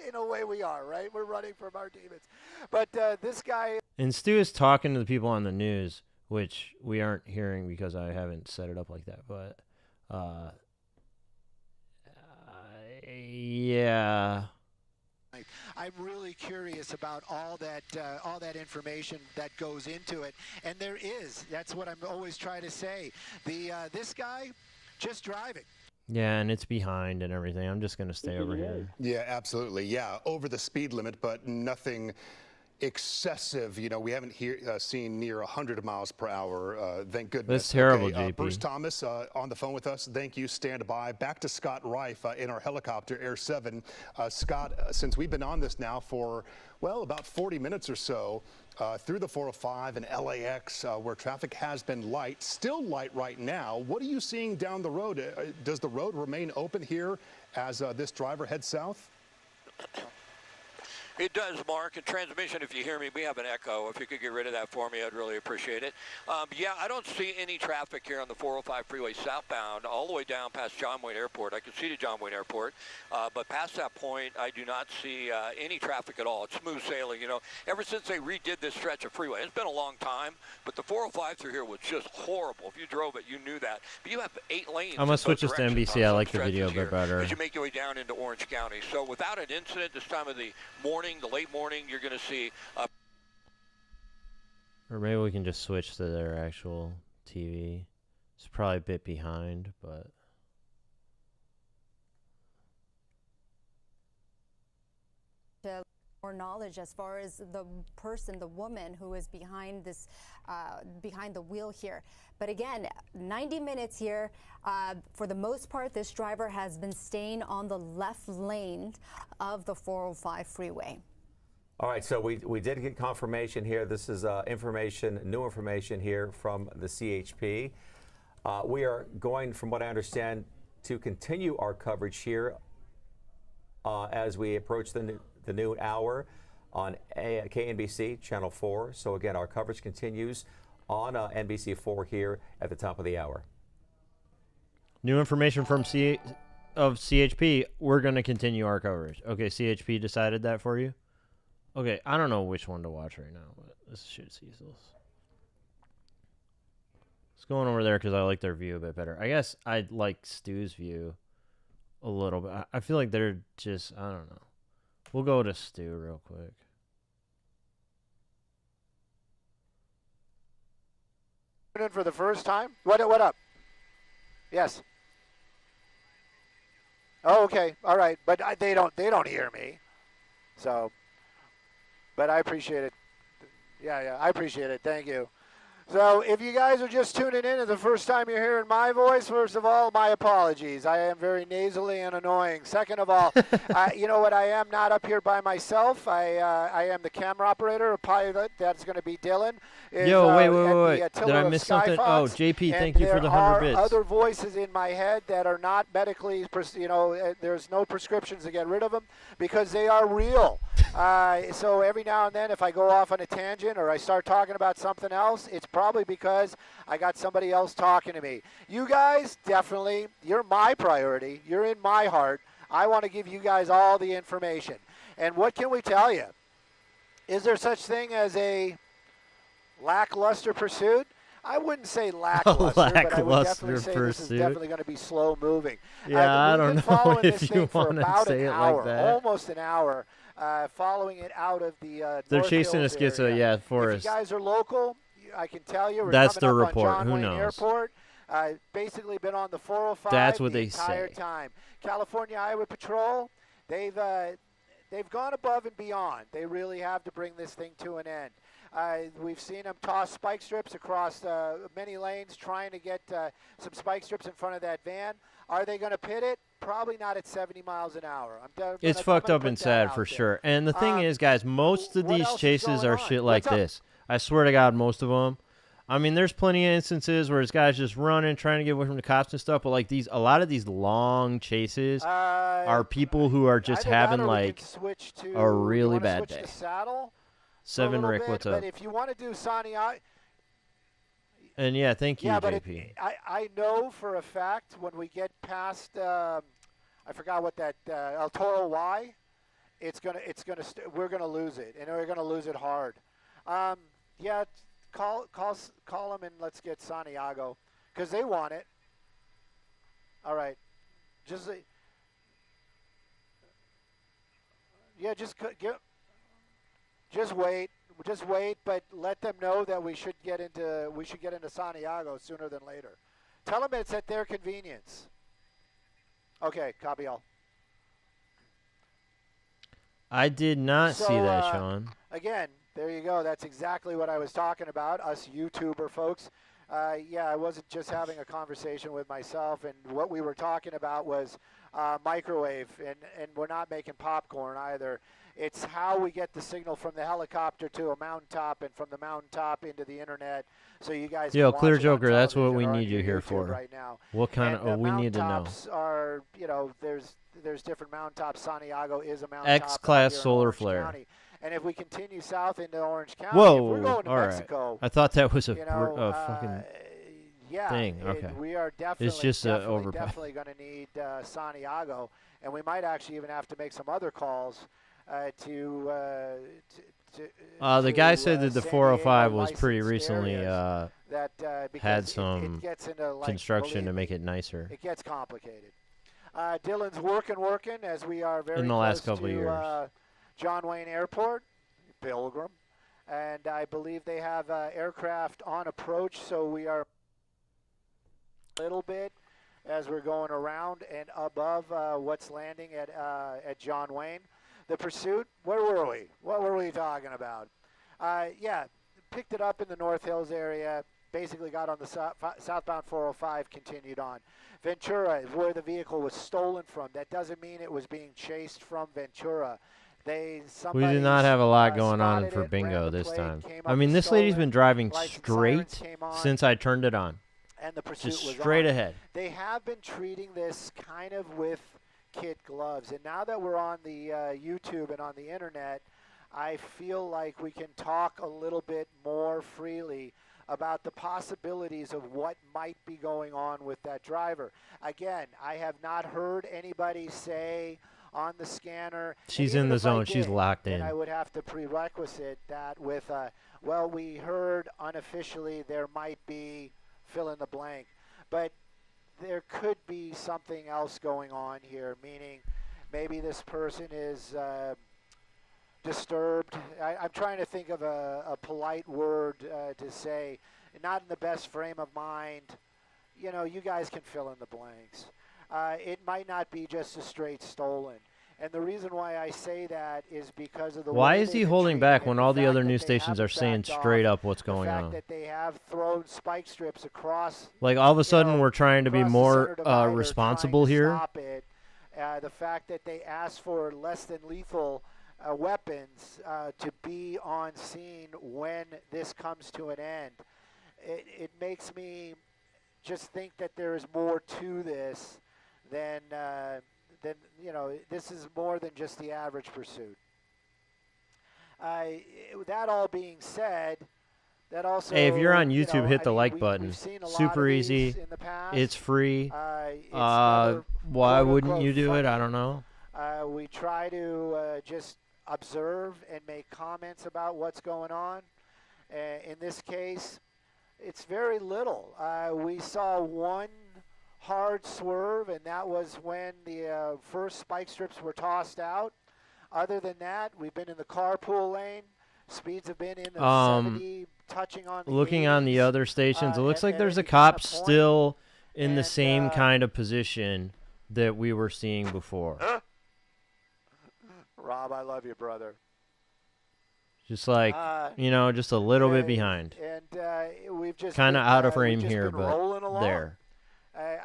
in a way we are, right? We're running from our demons. But this guy. And Stu is talking to the people on the news, which we aren't hearing because I haven't set it up like that. But, yeah. I'm really curious about all that information that goes into it, and there is. That's what I'm always trying to say. This guy, just driving. Yeah, and it's behind and everything. I'm just going to stay over here. Yeah, absolutely. Yeah, over the speed limit, but nothing excessive. We haven't seen near 100 miles per hour. Thank goodness. That's terrible, JP. Bruce Thomas on the phone with us. Thank you. Stand by. Back to Scott Reif in our helicopter, Air 7. Scott, since we've been on this now for, about 40 minutes or so, through the 405 and LAX, where traffic has been light, still light right now. What are you seeing down the road? Does the road remain open here as this driver heads south? It does, Mark. And transmission, if you hear me, we have an echo. If you could get rid of that for me, I'd really appreciate it. Yeah, I don't see any traffic here on the 405 freeway southbound all the way down past John Wayne Airport. I can see to John Wayne Airport, but past that point, I do not see any traffic at all. It's smooth sailing. You know, ever since they redid this stretch of freeway, it's been a long time, but the 405 through here was just horrible. If you drove it, you knew that. But you have 8 lanes. I'm going to switch this to NBC. I like the video a bit better. As you make your way down into Orange County. So without an incident this time of the morning, the late morning, you're going to see or maybe we can just switch to their actual TV. It's probably a bit behind, but more knowledge as far as the person, the woman who is behind this, behind the wheel here. But again, 90 minutes here. For the most part, this driver has been staying on the left lane of the 405 freeway. All right, so we did get confirmation here. This is new information here from the CHP. We are going, from what I understand, to continue our coverage here as we approach the noon hour on KNBC Channel 4. So again, our coverage continues on NBC4 here at the top of the hour. New information from CHP. We're going to continue our coverage. Okay, CHP decided that for you? Okay, I don't know which one to watch right now, but this shit's useless. It's going over there because I like their view a bit better. I guess I like Stu's view a little bit. I feel like they're just, I don't know. We'll go to Stu real quick. In for the first time? What up? Yes. Oh, okay. All right. But they don't hear me. So, but I appreciate it. Yeah, I appreciate it. Thank you. So if you guys are just tuning in and the first time you're hearing my voice, first of all, my apologies. I am very nasally and annoying. Second of all, you know what? I am not up here by myself. I am the camera operator, a pilot. That's going to be Dylan. Yo, wait. Did I miss something? Oh, JP, thank you for the 100 bits. There are other voices in my head that are not medically, there's no prescriptions to get rid of them because they are real. So every now and then if I go off on a tangent or I start talking about something else, it's probably because I got somebody else talking to me. You guys, definitely, you're my priority. You're in my heart. I want to give you guys all the information. And what can we tell you? Is there such thing as a lackluster pursuit? I wouldn't say lackluster, but I would definitely say this is definitely going to be slow moving. Yeah, I don't know if you want to say it like that. Almost an hour, following it out of the They're chasing a schizo, Forrest. If you guys are local, I can tell you, we're that's coming the up report. On John Who Wayne knows? Airport. Basically been on the 405 that's what the they entire say. time. California Highway Patrol, they've gone above and beyond. They really have to bring this thing to an end. We've seen them toss spike strips across many lanes trying to get some spike strips in front of that van. Are they going to pit it? Probably not at 70 miles an hour. It's fucked up and sad for sure. And the thing is, guys, most of these chases are shit like this. I swear to God, most of them. I mean, there's plenty of instances where it's guys just running, trying to get away from the cops and stuff. But like a lot of these long chases are people who are just having like a really bad day. Seven Rick, what's up? But if you want to do Santiago, and yeah, thank you, but JP. I know for a fact when we get past, I forgot what that El Toro Y, we're gonna lose it, and we're gonna lose it hard. Yeah, call them and let's get Santiago because they want it. All right, just wait, but let them know that we should get into Santiago sooner than later. Tell them it's at their convenience. Okay, copy all. I did not see that, Sean. Again, there you go. That's exactly what I was talking about, us YouTuber folks. Yeah, I wasn't just having a conversation with myself, and what we were talking about was microwave, and we're not making popcorn either. It's how we get the signal from the helicopter to a mountaintop and from the mountaintop into the internet. So you guys can watch Clear it on Joker, that's what television we or on need you here YouTube for. right now. What kind And of? We need to know. mountaintops are, there's different mountaintops. Santiago is a mountaintop. X-class here in solar Orange flare. County. And if we continue south into Orange County, Whoa! if we're going to all Mexico, right. I thought that was a fucking yeah, thing. Okay. we are definitely, It's just definitely going to need Santiago, and we might actually even have to make some other calls the guy said that the 405 was pretty recently had some construction to make it nicer. It gets complicated. Dylan's working as we are very in the last close couple to of years. John Wayne Airport, Pilgrim, and I believe they have aircraft on approach, so we are a little bit as we're going around and above what's landing at John Wayne. The pursuit, where were we? What were we talking about? Yeah, picked it up in the North Hills area, basically got on the southbound 405, continued on. Ventura is where the vehicle was stolen from. That doesn't mean it was being chased from Ventura. We did not have a lot going on for bingo this time. I mean, this lady's been driving straight since I turned it on. And the pursuit just was straight on. ahead. They have been treating this kind of with kid gloves. And now that we're on the YouTube and on the internet, I feel like we can talk a little bit more freely about the possibilities of what might be going on with that driver. Again, I have not heard anybody say on the scanner. She's in the zone. She's locked in. I would have to prerequisite that with, well, we heard unofficially there might be fill in the blank. But there could be something else going on here, meaning maybe this person is disturbed. I'm trying to think of a polite word to say, not in the best frame of mind. You know, you guys can fill in the blanks. It might not be just a straight stolen. And the reason why I say that is because of the Why way is he holding back when all the other news stations are saying straight up what's going on? The fact that they have thrown spike strips across. Like all of a sudden we're trying to be more divider, responsible here. Stop it. The fact that they asked for less than lethal weapons to be on scene when this comes to an end. It makes me just think that there is more to this than you know, this is more than just the average pursuit. That all being said, that also. Hey, if you're on YouTube, you know, hit the like button. Super easy. It's free. Why wouldn't you do it? I don't know. We try to just observe and make comments about what's going on. In this case, it's very little. We saw one hard swerve, and that was when the first spike strips were tossed out. Other than that, we've been in the carpool lane. Speeds have been in the 70, touching on the looking 80s. On the other stations, it looks like there's a cop still in the same kind of position that we were seeing before. Rob, I love you, brother. Just like, you know, just a little bit behind. And we've just kind of out of frame here, but there.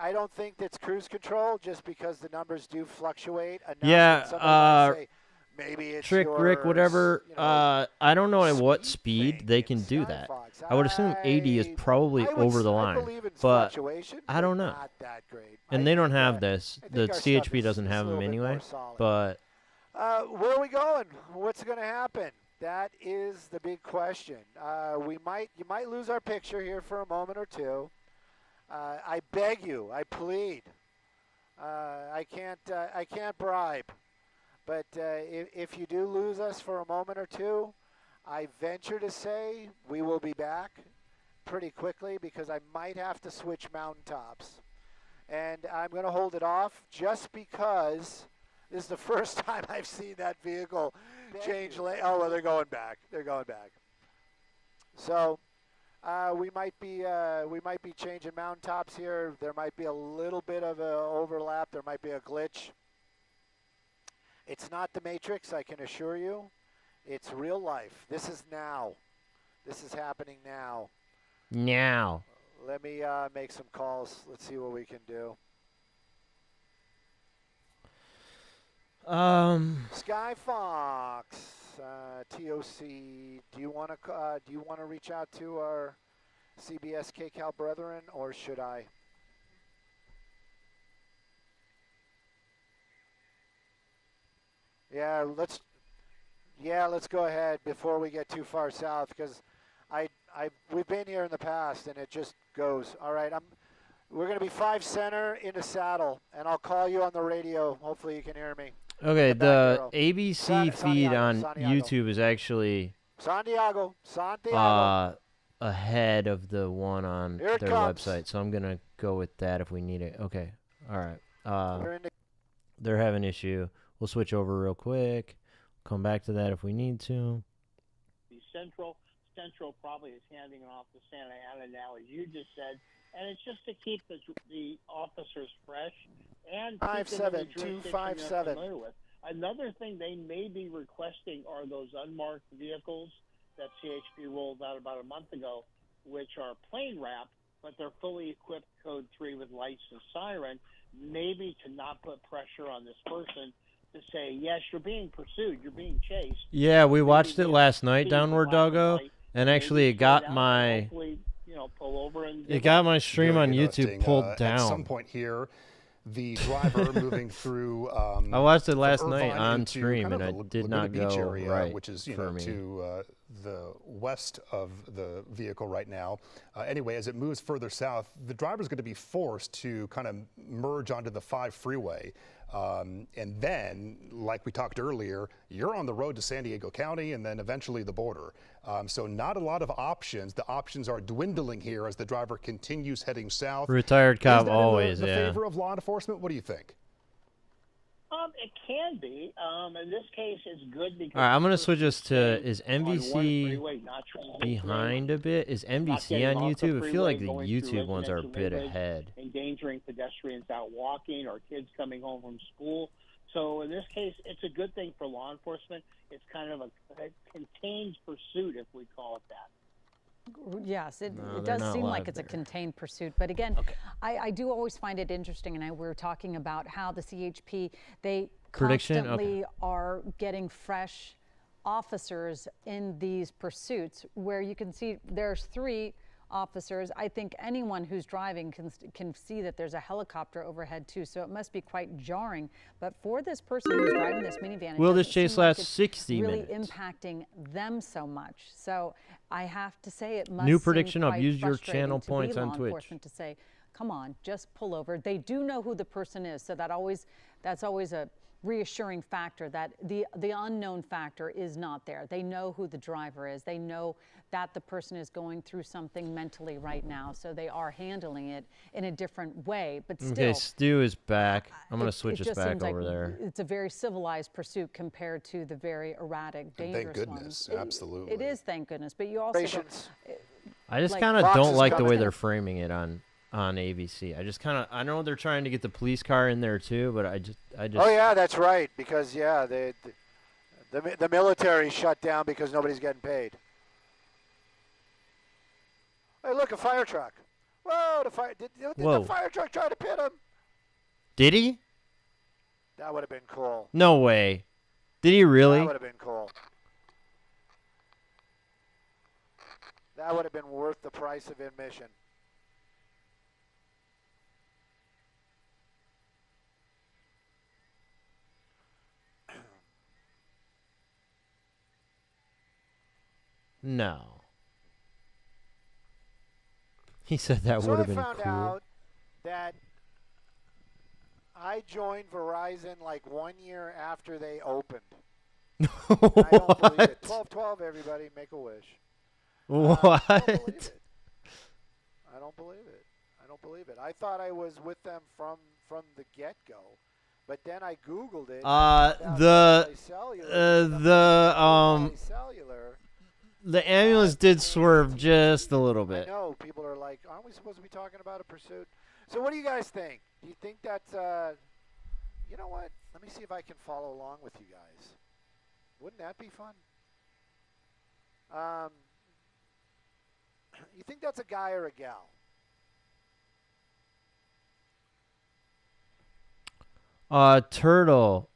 I don't think that's cruise control, just because the numbers do fluctuate enough. Yeah, maybe it's Trick, Rick, whatever. You know, I don't know at what speed they can do that. I would assume 80 is probably over the line, but I don't know. Not that great. And they don't have this. The CHP doesn't have them anyway. But where are we going? What's going to happen? That is the big question. You might lose our picture here for a moment or two. I beg you, I plead. I can't bribe. But if you do lose us for a moment or two, I venture to say we will be back pretty quickly, because I might have to switch mountaintops. And I'm going to hold it off just because this is the first time I've seen that vehicle change lane. Oh, well, they're going back. They're going back. So we might be changing mountaintops here. There might be a little bit of an overlap. There might be a glitch. It's not the Matrix, I can assure you. It's real life. This is now. This is happening now. Now. Let me make some calls. Let's see what we can do. Sky Fox, TOC. Do you want to reach out to our CBS KCAL brethren, or should I? Yeah, let's go ahead before we get too far south, because we've been here in the past and it just goes. All right, we're going to be 5 center into saddle, and I'll call you on the radio. Hopefully you can hear me. Okay, the ABC feed on YouTube is actually Santiago. Ahead of the one on their website, so I'm gonna go with that if we need it. Okay, all right. They're having an issue. We'll switch over real quick. Come back to that if we need to. The Central probably is handing off to Santa Ana now, as you just said, and it's just to keep the officers fresh and 57257. Another thing they may be requesting are those unmarked vehicles that CHP rolled out about a month ago, which are plane wrapped, but they're fully equipped Code 3 with lights and siren, maybe to not put pressure on this person to say, yes, you're being pursued, you're being chased. Yeah, we watched it last night, Downward Doggo, and actually it got my stream on YouTube pulled down. At some point here, the driver moving through. I watched it last night on stream, and it did not go area, right which is for me. To the west of the vehicle right now. Anyway, as it moves further south, the driver's going to be forced to kind of merge onto the 5 freeway. And then, like we talked earlier, you're on the road to San Diego County and then eventually the border. So not a lot of options. The options are dwindling here as the driver continues heading south. Retired cop always, in the favor of law enforcement? What do you think? It can be. In this case, it's good because. All right, I'm going to switch us to, is NBC behind a bit? Is NBC on YouTube? I feel like the YouTube ones are a bit ahead. Endangering pedestrians out walking or kids coming home from school. So in this case, it's a good thing for law enforcement. It's kind of a contained pursuit, if we call it that. Yes, it does seem like it's a contained pursuit. But again, I do always find it interesting, and we're talking about how the CHP, they constantly are getting fresh officers in these pursuits, where you can see there's 3 officers. I think anyone who's driving can see that there's a helicopter overhead too, so it must be quite jarring. But for this person who's driving this minivan, will this chase last 60 really minutes? Impacting them so much. So I have to say it must New prediction seem of quite use your frustrating channel to points be on law Twitch. enforcement to say, come on, just pull over. They do know who the person is, so that's always a reassuring factor, that the unknown factor is not there. They know who the driver is. They know that the person is going through something mentally right now, so they are handling it in a different way. But still, okay, Stu is back. I'm going to switch us back over there. It's a very civilized pursuit compared to the very erratic, dangerous ones. Thank goodness, absolutely. It is, thank goodness. But you also I just kind of don't like the way they're framing it on ABC. I know they're trying to get the police car in there too, but I just. Oh yeah, that's right. Because the military shut down because nobody's getting paid. Hey, look, a fire truck. Whoa, the fire truck try to pit him? Did he? That would have been cool. No way. Did he really? That would have been cool. That would have been worth the price of admission. No. He said that would have been cool. So I found out that I joined Verizon like 1 year after they opened. I don't believe it. 12-12, everybody, make a wish. What? I don't believe it. I thought I was with them from the get-go. But then I Googled it. The ambulance did swerve just a little bit. I know. People are like, aren't we supposed to be talking about a pursuit? So what do you guys think? Do you think that's, you know what? Let me see if I can follow along with you guys. Wouldn't that be fun? You think that's a guy or a gal? Turtle.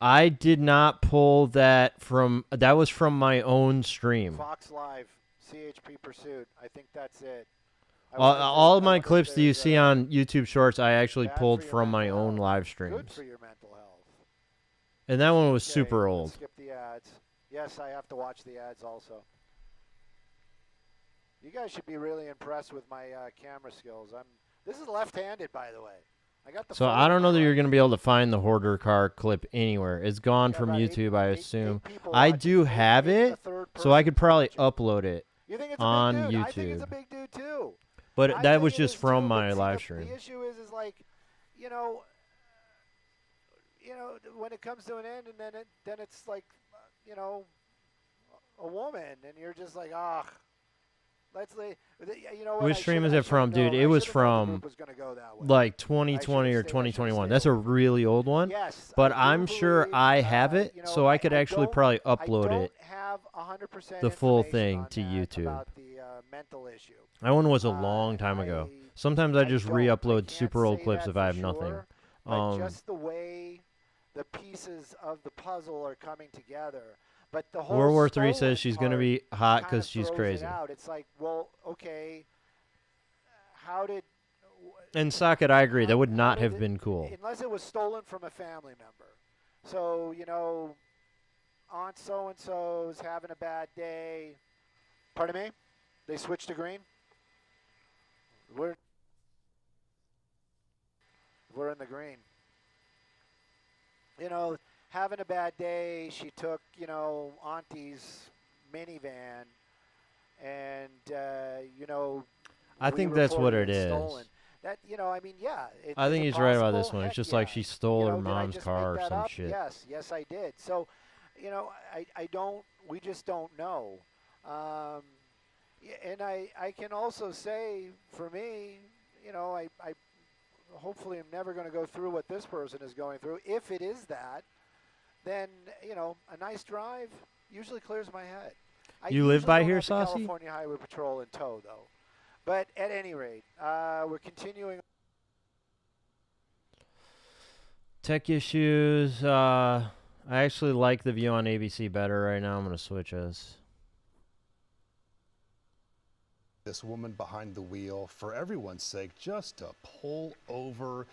I did not pull that from. That was from my own stream. Fox Live, CHP Pursuit. I think that's it. All of my clips that you see on YouTube Shorts, I actually pulled from my own live streams. Good for your mental health. And that one was Okay, super let's old. skip the ads. Yes, I have to watch the ads also. You guys should be really impressed with my camera skills. This is left-handed, by the way. I got the. So I don't know that you're going to be able to find the hoarder car clip anywhere. It's gone from YouTube, I assume. I do have it, so I could probably upload it on YouTube. I think it's a big dude too. But that was just from my live stream. The issue is like, you know, when it comes to an end, and then it's like, you know, a woman, and you're just like, ah. Which stream is it from, dude? It was from like 2020 or 2021. That's a really old one. Yes, but I'm sure I have it, so I could actually probably upload it, the full thing, to YouTube. That one was a long time ago. Sometimes I just re-upload super old clips if I have nothing. Just the way the pieces of the puzzle are coming together. But the whole World War III says she's going to be hot because she's crazy. It's like, well, okay, how did... And Socket, I agree. That would not have been cool. Unless it was stolen from a family member. So, you know, Aunt so-and-so's having a bad day. Pardon me? They switched to green? We're in the green. You know... Having a bad day, she took, you know, Auntie's minivan, and, you know, I think that's what it is. Stolen. That, you know, I mean, yeah. I think he's right about this one. It's just like she stole her did I mom's just car make or that some up? shit. Yes, I did. So, you know, we just don't know. And I can also say, for me, you know, I hopefully am never going to go through what this person is going through. If it is that, then, you know, a nice drive usually clears my head. You live by here, Saucy? Saucy? California Highway Patrol in tow, though. But at any rate, we're continuing. Tech issues. I actually like the view on ABC better right now. I'm going to switch us. This woman behind the wheel, for everyone's sake, just to pull over,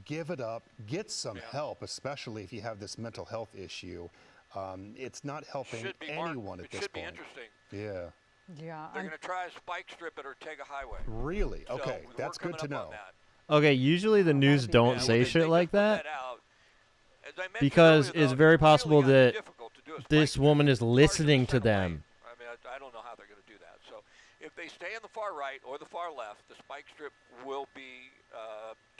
give it up, get some help, especially if you have this mental health issue. It's not helping anyone at this point. It should be interesting. Yeah. Yeah. They're going to try a spike strip at Ortega Highway. Really? So okay, that's good to know. Okay, usually the news don't say shit like that because it's very possible that this woman is listening to them. I mean, I don't know how they're going to do that. So if they stay on the far right or the far left, the spike strip will be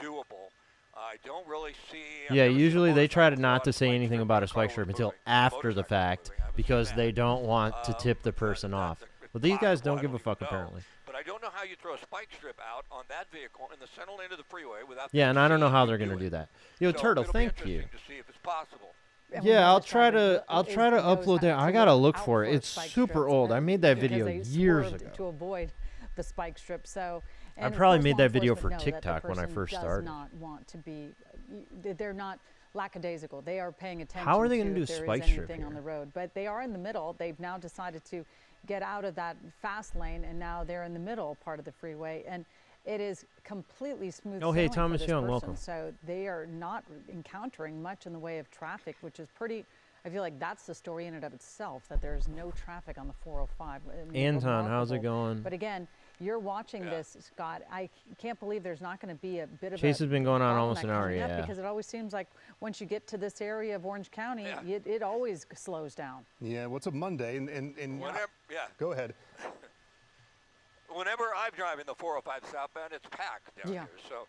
doable. I don't really see... Yeah, usually they try not to say anything about a spike strip until after the fact because they don't want to tip the person off. But these guys don't give a fuck, apparently. But I don't know how you throw a spike strip out on that vehicle in the center lane of the freeway without... Yeah, and I don't know how they're going to do that. Yo, Turtle, thank you. To see if it's possible. Yeah, I'll try to upload that. I gotta look for it. It's super old. I made that video years ago. To avoid the spike strip, so... I probably made that video for TikTok when I first started. Does not want to be, they're not lackadaisical. They are paying attention. How are they going to do if there spike is strip anything here? on the road? But they are in the middle. They've now decided to get out of that fast lane, and now they're in the middle part of the freeway, and it is completely smooth. Oh, hey, sailing Thomas for this Young, person. welcome. So they are not encountering much in the way of traffic, which is pretty. I feel like that's the story in and of itself, that there's no traffic on the 405. Anton, how's it going? But again, you're watching this, Scott. I can't believe there's not going to be a bit of Chase has been going on almost an hour, yeah. Because it always seems like once you get to this area of Orange County, it always slows down. Yeah, what's a Monday? And whenever, go ahead. Whenever I'm driving the 405 southbound, it's packed down here. So,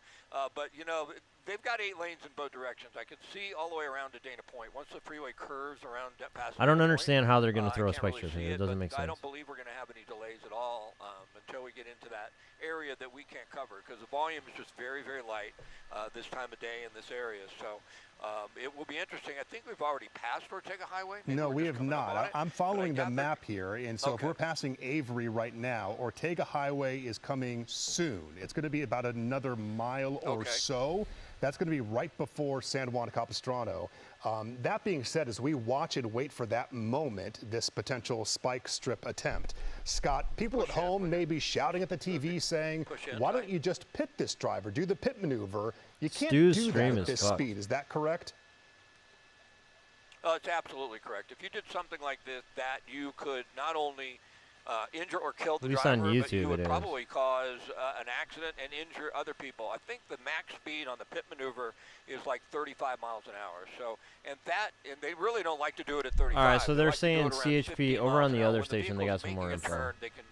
but you know, they've got 8 lanes in both directions. I can see all the way around to Dana Point. Once the freeway curves around past I don't understand how they're going to throw a spike strip here. It doesn't make sense. I don't believe we're going to have any delays at all until we get into that area that we can't cover because the volume is just very, very light this time of day in this area. So it will be interesting. I think we've already passed Ortega Highway. Maybe no, we have not. I'm following the map here, and so if we're passing Avery right now, Ortega Highway is coming soon. It's going to be about another mile or so. That's going to be right before San Juan Capistrano. That being said, as we watch and wait for that moment, this potential spike strip attempt, Scott, people at home may be shouting at the TV saying, why don't you just pit this driver, do the pit maneuver? You can't do that at this speed. Is that correct? It's absolutely correct. If you did something like this, that you could not only injure or kill the driver, but you would probably cause an accident and injure other people. I think the max speed on the pit maneuver is like 35 miles an hour. So, and they really don't like to do it at 35. All right, so they're like saying CHP over on the other station. They got some more info. They can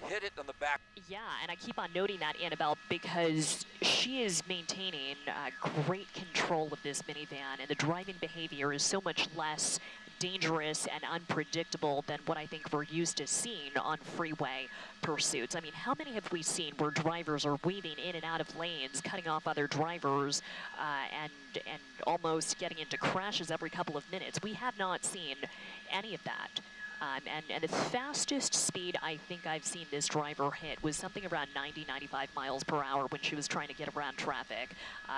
hit it on the back. Yeah, and I keep on noting that, Annabelle, because she is maintaining great control of this minivan, and the driving behavior is so much less dangerous and unpredictable than what I think we're used to seeing on freeway pursuits. I mean, how many have we seen where drivers are weaving in and out of lanes, cutting off other drivers, and almost getting into crashes every couple of minutes? We have not seen any of that. And the fastest speed I think I've seen this driver hit was something around 90, 95 miles per hour when she was trying to get around traffic.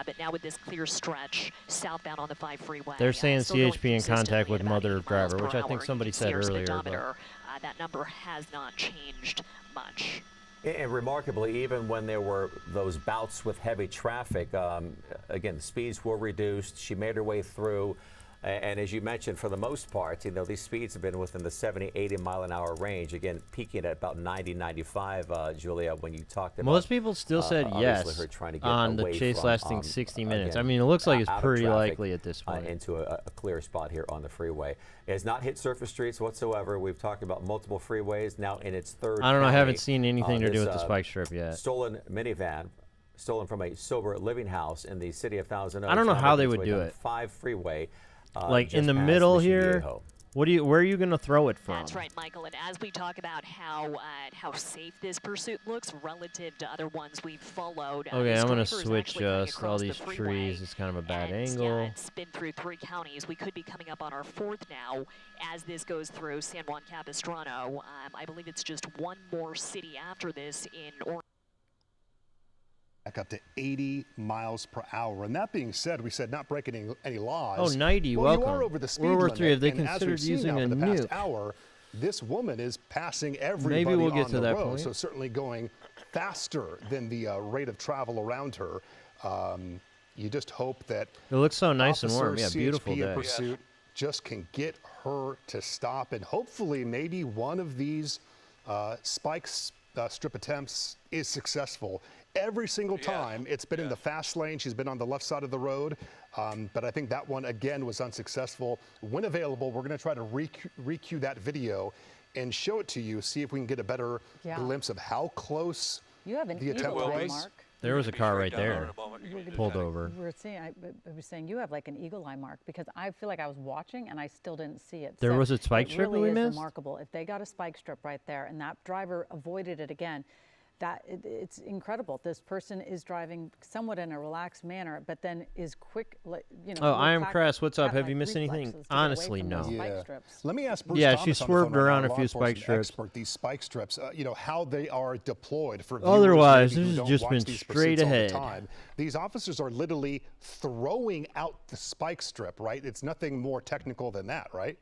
But now with this clear stretch southbound on the 5 freeway. They're saying CHP in contact with mother driver, which I think somebody said earlier. That number has not changed much. And remarkably, even when there were those bouts with heavy traffic, again, the speeds were reduced. She made her way through. And as you mentioned, for the most part, you know, these speeds have been within the 70, 80 mile an hour range. Again, peaking at about 90, 95, Julia, when you talked about. Most people still said yes on the chase lasting 60 minutes. Again, I mean, it looks like it's pretty likely at this point. Into a clear spot here on the freeway. It has not hit surface streets whatsoever. We've talked about multiple freeways now in its third. I don't know. I haven't seen anything to do with the spike strip yet. Stolen minivan. Stolen from a sober living house in the city of Thousand Oaks. I don't know how they would do it. 5 freeway. Like in the middle here, where are you going to throw it from? That's right, Michael. And as we talk about how safe this pursuit looks relative to other ones we've followed. Okay, I'm going to switch all these trees. It's kind of a bad angle. Yeah, it's been through 3 counties. We could be coming up on our 4th now as this goes through San Juan Capistrano. I believe it's just one more city after this in Orange. Back up to 80 miles per hour. And that being said, we said not breaking any laws. Oh, 90, well, welcome. You are over the speed World War limit, III, have they and considered as we've using seen a now for the past nuke? hour, this woman is passing everybody Maybe we'll get on to the that road, point. so certainly going faster than the rate of travel around her. You just hope that it looks so nice and warm. Yeah, CHP beautiful day. Pursuit just can get her to stop, and hopefully maybe one of these spike strip attempts is successful. Every single time it's been in the fast lane. She's been on the left side of the road. But I think that one, again, was unsuccessful. When available, we're going to try to recue that video and show it to you, see if we can get a better glimpse of how close the attempt was. Mark. There was a car right there, pulled over. I was saying you have like an eagle eye mark, because I feel like I was watching and I still didn't see it. There was a spike strip that we missed? It really is remarkable. If they got a spike strip right there and that driver avoided it again, it's incredible. This person is driving somewhat in a relaxed manner, but then is quick, you know. Oh, I am Cress. What's up? Have you missed anything? Honestly, no. Let me ask Bruce Thomas, she swerved around a few spike strips. Expert, these spike strips, you know, how they are deployed for otherwise, this has just been straight ahead. These officers are literally throwing out the spike strip, right? It's nothing more technical than that, right?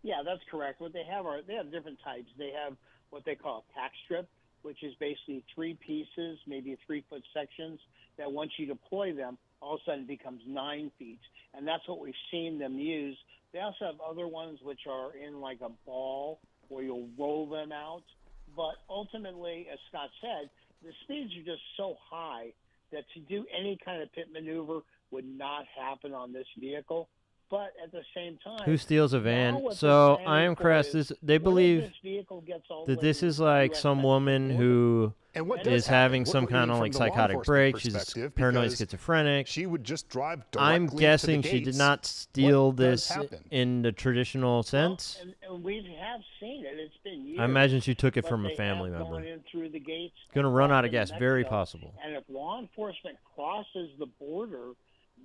Yeah, that's correct. What they have different types. They have what they call a tack strip, which is basically 3 pieces, maybe 3-foot sections, that once you deploy them, all of a sudden it becomes 9 feet. And that's what we've seen them use. They also have other ones which are in like a ball where you'll roll them out. But ultimately, as Scott said, the speeds are just so high that to do any kind of pit maneuver would not happen on this vehicle. But at the same time, who steals a van? So I am Crest. They believe that this is like some woman who is having some kind of like psychotic break. She's paranoid schizophrenic. She would just drive directly I'm guessing to the she did not steal this in the traditional sense. Well, and we have seen it. It's been years. I imagine she took it from a family member. Gone in through the gates. Going to run out of gas. Very possible. And if law enforcement crosses the border,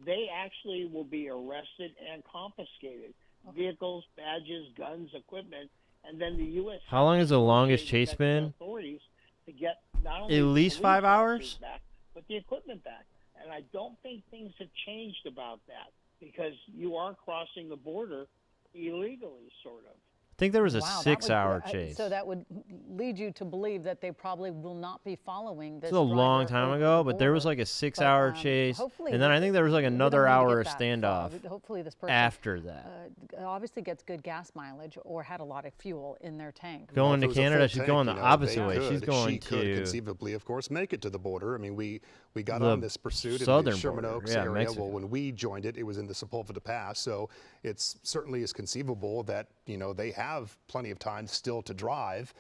they actually will be arrested and confiscated. Vehicles, badges, guns, equipment, and then the U.S. How long is the longest chase been? Authorities to get not only at least 5 hours, back, but the equipment back. And I don't think things have changed about that. because you are crossing the border illegally, sort of. I think there was a Wow, 6-hour chase. So that would lead you to believe that they probably will not be following this. It's a long driver time over ago, the but there was border. like a 6-hour But, chase, hopefully and then I think there was like we don't another need to hour get that standoff far. Hopefully this person after that. obviously gets good gas mileage or had a lot of fuel in their tank. Going to If it was a Canada, full she's tank, going the you know, opposite they way. could- She's going she could to conceivably, of course, make it to the border. I mean, we got the on this pursuit in the southern Sherman border. Oaks Yeah, area. Mexico. Well, when we joined it, it was in the Sepulveda Pass, so it's certainly is conceivable that they have plenty of time still to drive.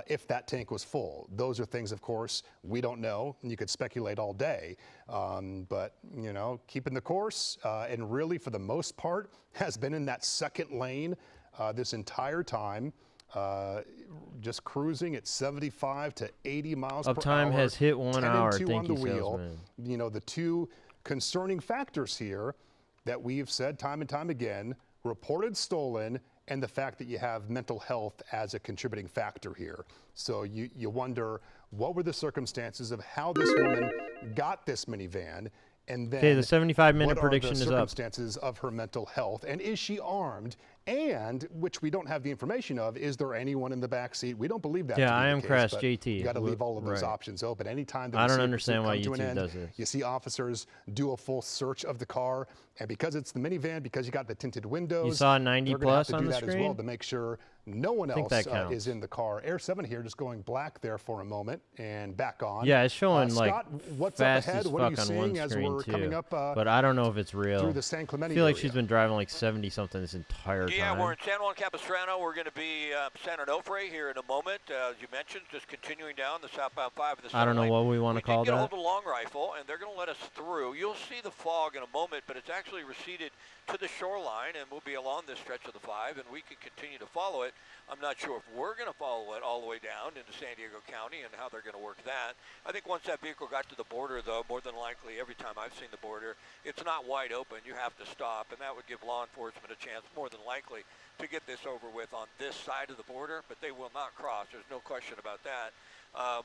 If that tank was full. Those are things, of course, we don't know, and you could speculate all day. But, keeping the course, and really, for the most part, has been in that second lane this entire time, just cruising at 75 to 80 miles per hour. Uptime has hit 1 10 hour. and 2 Thank on the you, wheel. salesman. The two concerning factors here that we've said time and time again, reported stolen, and the fact that you have mental health as a contributing factor here. So you wonder, what were the circumstances of how this woman got this minivan? And then the 75-minute what prediction are the is up. circumstances of her mental health? And is she armed? And, which we don't have the information of, is there anyone in the back seat? We don't believe that. Yeah, to be I the am case, Crash but JT. You got to leave all of those Right. options open. Anytime that I we don't see a understand pursuit why come to an YouTube end, does this. you see officers do a full search of the car, and because it's the minivan, because you got the tinted windows, You saw 90 they're gonna have plus to on do the that as well screen? to make sure no one I think else that counts. is in the car. Air 7 here just going black there for a moment and back on. Yeah, it's showing Scott, like what's fast up ahead? as What are fuck you on one seeing as screen we're too. coming up But I don't know if it's real. through the San Clemente I feel like area? she's been driving like 70 something this entire Yeah, time. we're in San Juan Capistrano. We're going to be San Onofre here in a moment. As you mentioned, just continuing down the southbound 5 of the I don't know lane. what we want to call We did get a that. hold of Long Rifle, and they're going to let us through. You'll see the fog in a moment, but it's actually receded to the shoreline, and we'll be along this stretch of the 5, and we can continue to follow it. I'm not sure if we're going to follow it all the way down into San Diego County and how they're going to work that. I think once that vehicle got to the border, though, more than likely, every time I've seen the border, it's not wide open. You have to stop, and that would give law enforcement a chance, more than likely, to get this over with on this side of the border, but they will not cross. There's no question about that.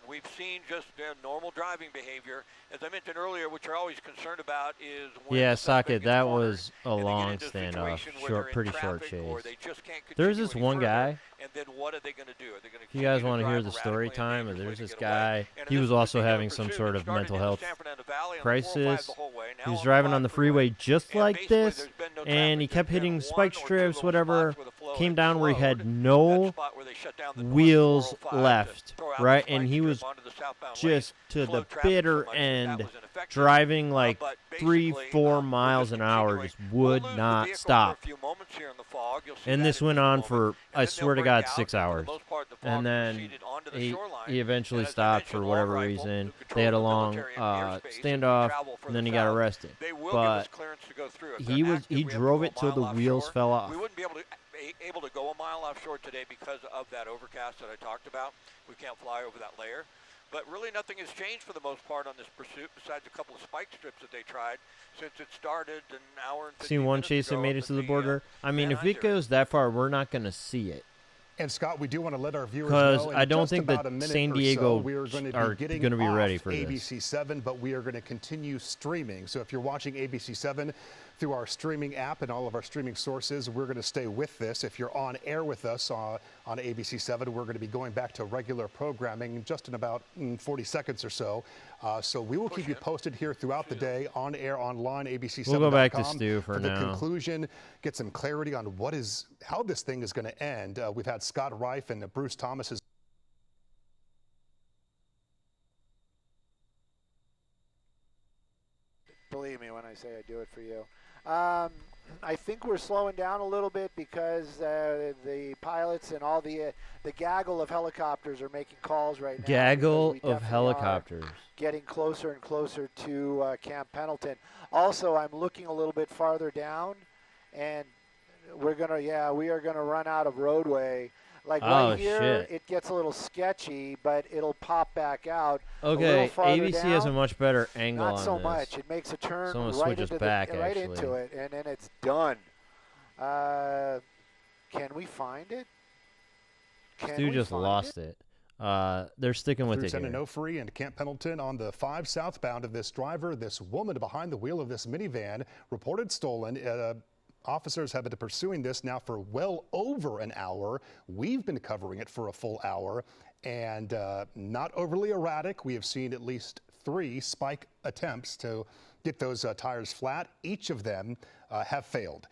We've seen just normal driving behavior. As I mentioned earlier, what you're always concerned about is when Yeah, the suspect Socket, gets that cornered was a and they get long into a standoff. situation where they're in Pretty short traffic or chase. they just can't There's continue this any one further, guy. and then what are they going to do? Are they going to If you guys want to hear the story time, and there's dangerously this get away? guy. And He in was this also particular having some pursuit, sort it of started mental in the health San Fernando Valley on the 405 crisis. the whole way. Now He was on the driving 5 on the freeway. freeway just And like basically this, there's been no and traffic. he kept There's been hitting one spike or two strips, little whatever. spots where the flow Came had down where he slowed. had no That spot where they shut down the north wheels 405 to left, throw out the right? spike And he strip was onto the southbound just lane. to the Slowed traffic so bitter much that that end, was ineffective. driving like But 3-4 we're miles just an hour, continuing. just We'll would lose the not vehicle stop. For a few moments here in the fog. You'll see And that this in went just a on moment. for, And I then swear to they'll God, break out, 6 and for the hours. most part, the fog And has then receded onto the he shoreline. eventually And as I stopped for mentioned, whatever Long Rifle, reason. who They had a controls the long military airspace, if we standoff, travel and then he further got south, arrested. they will give But us clearance to go through. If he they're was active, he we have to drove go it a till the mile wheels offshore. fell off. We wouldn't be able to go a mile offshore today because of that overcast that I talked about. We can't fly over that layer. But really nothing has changed for the most part on this pursuit besides a couple of spike strips that they tried since it started an hour and 15 Seen one minutes chase that ago made up it to in the border. I mean, Van if it Nuys area. goes that far, we're not going to see it. And Scott, we do want to let our viewers Because know in I don't just think about that a minute San or so, Diego we are going to are be getting gonna be off ready for this. ABC7, but we are going to continue streaming. So if you're watching ABC7 through our streaming app and all of our streaming sources, we're going to stay with this. If you're on air with us on ABC7, we're going to be going back to regular programming just in about 40 seconds or so. So we will keep you posted here throughout the day, on air, online, ABC7.com. We'll go back to Stu for the now. conclusion, get some clarity on how this thing is going to end. We've had Scott Reif and Bruce Thomas. Believe me when I say I do it for you. I think we're slowing down a little bit because the pilots and all the gaggle of helicopters are making calls right now. Gaggle because we of definitely helicopters. are getting closer and closer to Camp Pendleton. Also, I'm looking a little bit farther down, and we are gonna run out of roadway. Like right here, shit. it gets a little sketchy, but it'll pop back out. Okay, a little farther ABC down, has a much better angle not on so this. much. It makes a turn Someone right switches into back, right actually. into it, and then it's done. Can we find it? Stu just lost it. they're sticking with it Through here. Onofre and Camp Pendleton on the 5 southbound of this driver. This woman behind the wheel of this minivan reported stolen. Officers have been pursuing this now for well over an hour. We've been covering it for a full hour, and not overly erratic. We have seen at least 3 spike attempts to get those tires flat. Each of them have failed.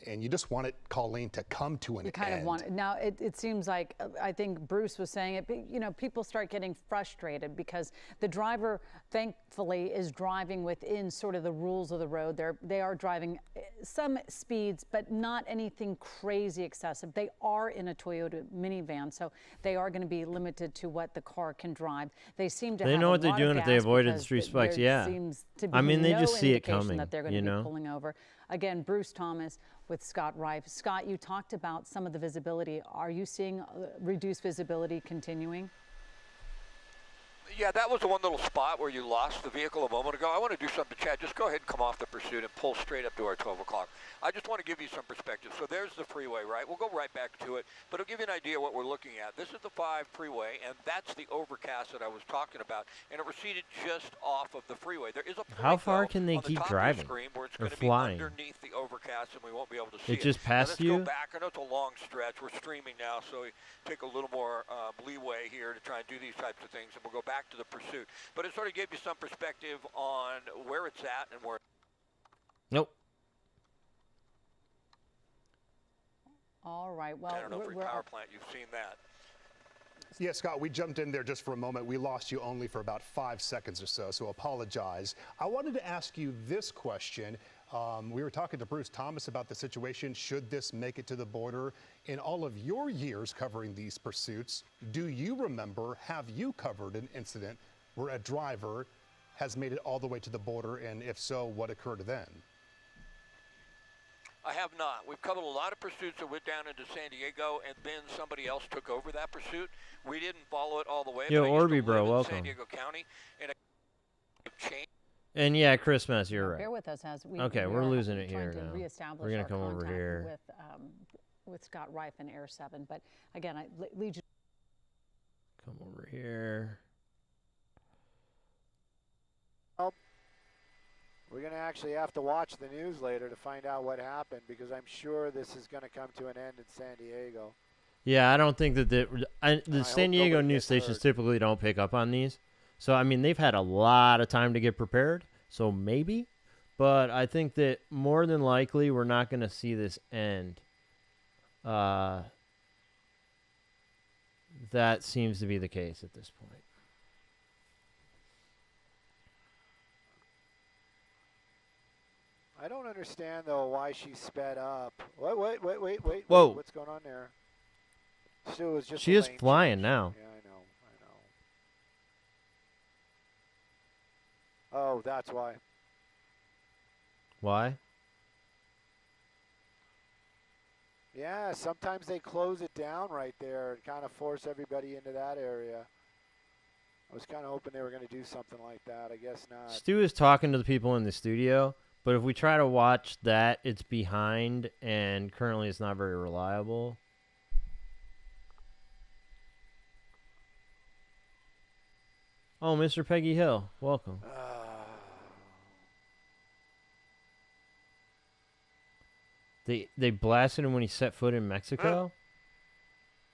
And you just want it, Colleen, to come to an end. You kind of want it. Now, it seems like, I think Bruce was saying it, you know, people start getting frustrated because the driver, thankfully, is driving within sort of the rules of the road. They are driving some speeds, but not anything crazy excessive. They are in a Toyota minivan, so they are going to be limited to what the car can drive. They seem to They have know a what they're lot doing of if they gas avoided the because street spikes, there yeah. seems to be I mean, they no just see it indication coming, that they're going you to be know? pulling over. Again, Bruce Thomas with Scott Reif. Scott, you talked about some of the visibility. Are you seeing reduced visibility continuing? Yeah, that was the one little spot where you lost the vehicle a moment ago. I want to do something, Chad. Just go ahead and come off the pursuit and pull straight up to our 12 o'clock. I just want to give you some perspective. So there's the freeway, right? We'll go right back to it, but it'll give you an idea what we're looking at. This is the 5 freeway, and that's the overcast that I was talking about, and it receded just off of the freeway. There is a point, How far though, can they on the keep top driving of the screen where it's or going to be flying? underneath the overcast, and we won't be able to see it. It just passed now, you? let's go back. I know it's a long stretch. We're streaming now, so we take a little more leeway here to try and do these types of things, and we'll go back to the pursuit. But it sort of gave you some perspective on where it's at and where. Nope. All right. Well, Every power plant, you've seen that. Yeah, Scott, we jumped in there just for a moment. We lost you only for about 5 seconds or so apologize. I wanted to ask you this question. We were talking to Bruce Thomas about the situation. Should this make it to the border? In all of your years covering these pursuits, do you remember, have you covered an incident where a driver has made it all the way to the border? And if so, what occurred then? I have not. We've covered a lot of pursuits that went down into San Diego, and then somebody else took over that pursuit. We didn't follow it all the way. Yo, but I used to Orby, bro, live in welcome. San Diego County, and changed. And yeah, Christmas, you're right. Bear with us as we. Okay, we're losing it here trying to now. reestablish We're gonna our come over contact here. with Scott Reif and Air 7. But again, I lead you. Come over here. We're going to actually have to watch the news later to find out what happened, because I'm sure this is going to come to an end in San Diego. Yeah, I don't think that the San hope Diego nobody news gets stations hurt. typically don't pick up on these. So, I mean, they've had a lot of time to get prepared. So maybe. But I think that more than likely we're not going to see this end. That seems to be the case at this point. I don't understand, though, why she sped up. Wait. Whoa. What's going on there? Stu was just She a is lane flying change. now. Yeah, I know. Oh, that's why. Why? Yeah, sometimes they close it down right there and kind of force everybody into that area. I was kind of hoping they were going to do something like that. I guess not. Stu is talking to the people in the studio, but if we try to watch that, it's behind, and currently it's not very reliable. Oh, Mr. Peggy Hill, welcome. They blasted him when he set foot in Mexico?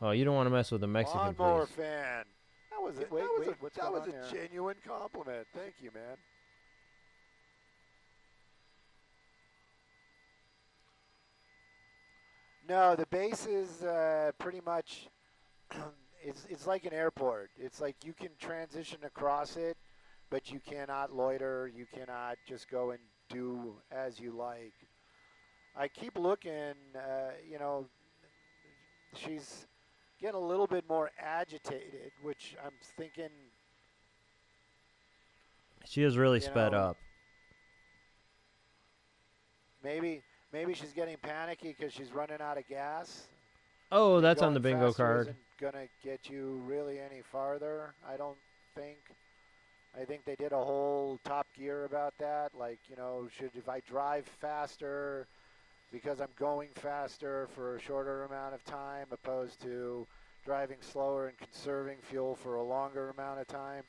Oh, you don't want to mess with the Mexican Lawnmower police. fan. That was it. Wait, what's that was a genuine compliment. Thank you, man. No, the base is pretty much, it's like an airport. It's like you can transition across it, but you cannot loiter. You cannot just go and do as you like. I keep looking, you know, she's getting a little bit more agitated, which I'm thinking. She has really sped up. Maybe she's getting panicky because she's running out of gas. Oh, that's on Going the bingo faster card. isn't gonna get you really any farther, I don't think. I think they did a whole Top Gear about that. Like, you know, if I drive faster because I'm going faster for a shorter amount of time, opposed to driving slower and conserving fuel for a longer amount of time.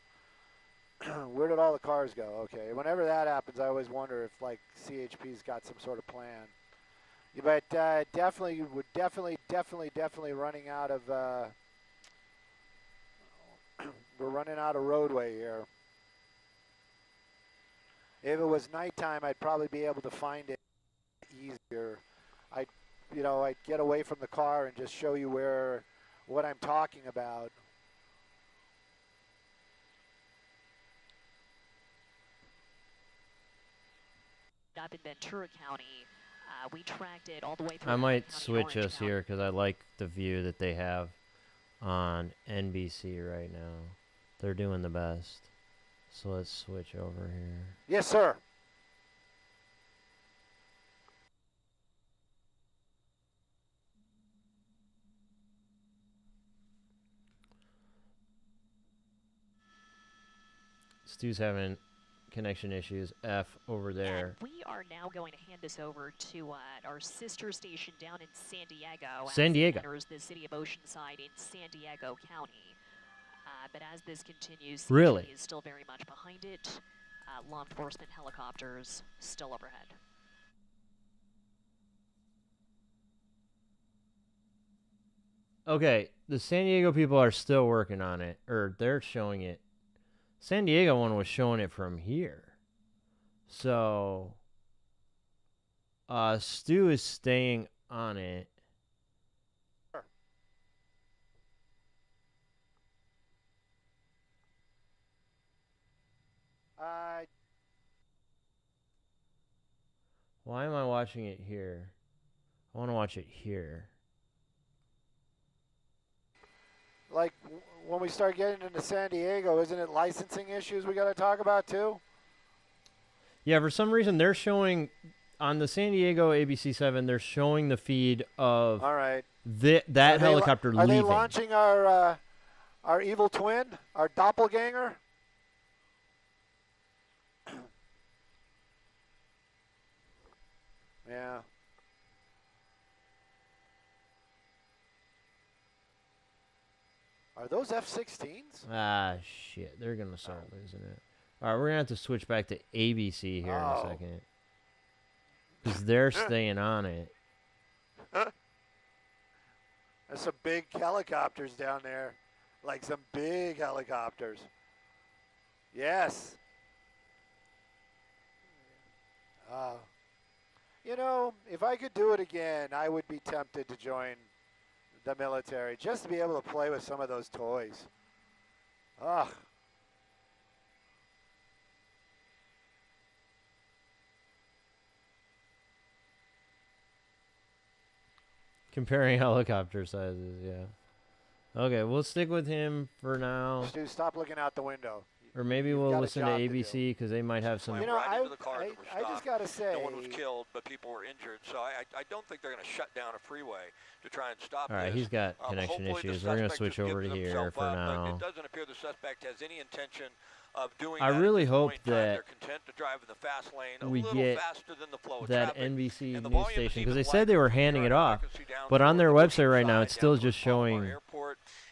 Where did all the cars go? Okay, whenever that happens, I always wonder if like CHP's got some sort of plan. Yeah, but definitely running out of. We're running out of roadway here. If it was nighttime, I'd probably be able to find it easier. I'd get away from the car and just show you what I'm talking about. Up in Ventura County, we tracked it all the way through. I might switch us here because I like the view that they have on NBC right now. They're doing the best. So let's switch over here. Yes, sir. Stu's having connection issues. F over there. And we are now going to hand this over to our sister station down in San Diego. San Diego. As it enters the city of Oceanside in San Diego County. But as this continues, really? CHP is still very much behind it. Law enforcement helicopters still overhead. Okay, the San Diego people are still working on it, or they're showing it. San Diego one was showing it from here. So, Stu is staying on it. Why am I watching it here? I want to watch it here. Like, when we start getting into San Diego, isn't it licensing issues we got to talk about too? Yeah, for some reason they're showing on the San Diego ABC7. They're showing the feed of all right that helicopter leaving. Are they launching our evil twin, our doppelganger? Yeah. Are those F-16s? Ah, shit. They're going to start losing it. All right, we're going to have to switch back to ABC here in a second. Because they're staying on it. There's some big helicopters down there. Like some big helicopters. Yes. You know, if I could do it again, I would be tempted to join the military just to be able to play with some of those toys. Ugh. Comparing helicopter sizes, yeah. Okay, we'll stick with him for now. Stu, stop looking out the window. Or maybe we'll listen to ABC because they might have some. You know, I just got to say. No one was killed, but people were injured. So I don't think they're going to shut down a freeway to try and stop All right, this. he's got connection issues. We're going to switch over to here for now. It doesn't appear the suspect has any intention of doing I that really at this hope point in time. that They're content to drive in the fast lane we a little get faster than the flow of that traffic. NBC And the news volume is station because even they said they were handing it off, but on their website right now it's still just showing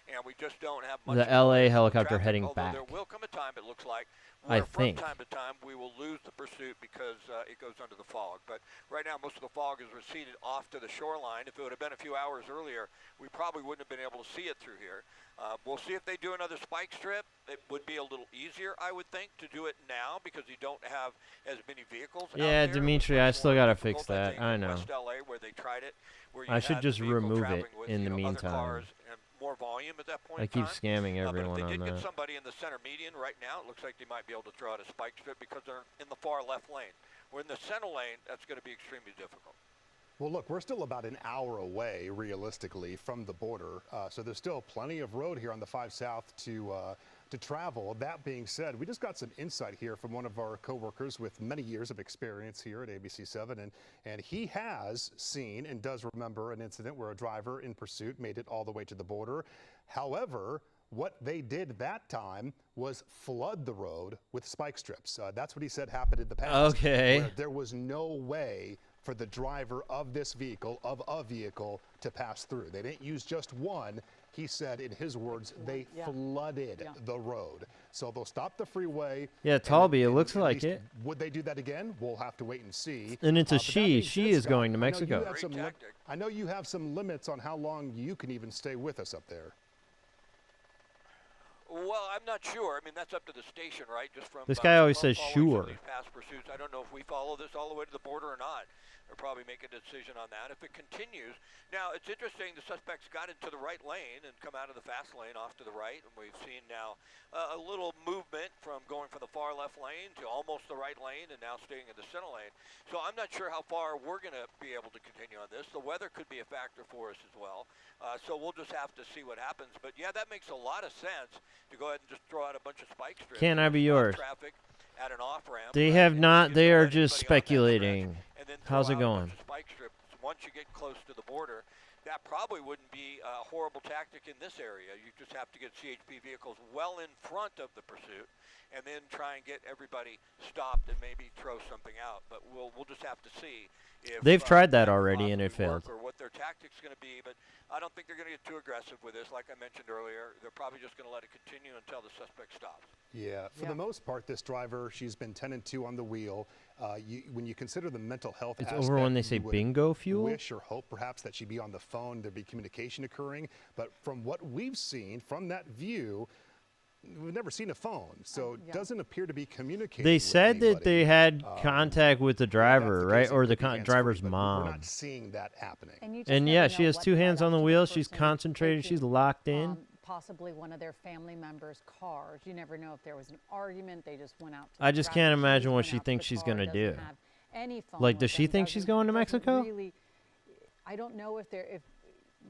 and we just don't have much the LA helicopter traffic, heading although back. There will come a time, it looks like, I where think. from time to time we will lose the pursuit because it goes under the fog. But right now most of the fog is receded off to the shoreline. If it would have been a few hours earlier, we probably wouldn't have been able to see it through here. We'll see if they do another spike strip. It would be a little easier, I would think, to do it now because you don't have as many vehicles out Yeah, there. Dimitri, I still got to fix that. I know. West LA where they tried it, where you I should had just vehicle remove traveling it with, in the other meantime. cars and more volume at that point I in keep time. scamming everyone but if they on did get that. somebody in the center median right now, it looks like they might be able to throw out a spike strip because they're in the far left lane. We're in the center lane, that's going to be extremely difficult. Well, look, we're still about an hour away, realistically, from the border. So there's still plenty of road here on the 5 South to travel. That being said, we just got some insight here from one of our coworkers with many years of experience here at ABC7, and he has seen and does remember an incident where a driver in pursuit made it all the way to the border. However, what they did that time was flood the road with spike strips. That's what he said happened in the past. Okay. Where there was no way for the driver of this vehicle, of a vehicle, to pass through. They didn't use just one. He said, in his words, they flooded the road. So they'll stop the freeway. Yeah, Talby, it looks like it. Would they do that again? We'll have to wait and see. And it's a she. She is going to Mexico. I know you have some limits on how long you can even stay with us up there. Well, I'm not sure. I mean, that's up to the station, right? Just from this guy always says sure. Past pursuits. I don't know if we follow this all the way to the border or not. They'll probably make a decision on that if it continues. Now, it's interesting. The suspects got into the right lane and come out of the fast lane off to the right, and we've seen now a little movement from going from the far left lane to almost the right lane and now staying in the center lane. So I'm not sure how far we're going to be able to continue on this. The weather could be a factor for us as well. So we'll just have to see what happens. But yeah, that makes a lot of sense to go ahead and just throw out a bunch of spike strips. Can I be yours? Traffic at an off-ramp. They have not. They are just speculating. How's it going? Spike strips. Once you get close to the border, that probably wouldn't be a horrible tactic in this area. You just have to get CHP vehicles well in front of the pursuit, and then try and get everybody stopped and maybe throw something out. But we'll just have to see if they've tried that already and it failed. Or what their tactic's going to be, but I don't think they're going to get too aggressive with this. Like I mentioned earlier, they're probably just going to let it continue until the suspect stops. Yeah, for the most part, this driver, she's been 10 and 2 on the wheel. When you consider the mental health it's aspect, over when they say bingo fuel. Wish or hope perhaps that she'd be on the phone, there'd be communication occurring. But from what we've seen from that view, we've never seen a phone, so it doesn't appear to be communicating. They said that they had contact with the driver, right, or the driver's mom. We're not seeing that happening. And yeah, she has two hands on the wheel. She's concentrated. She's locked in. Possibly one of their family members' cars. You never know if there was an argument. They just went out. I just can't imagine what she thinks she's going to do. Like, does she think she's going to Mexico? Really, I don't know if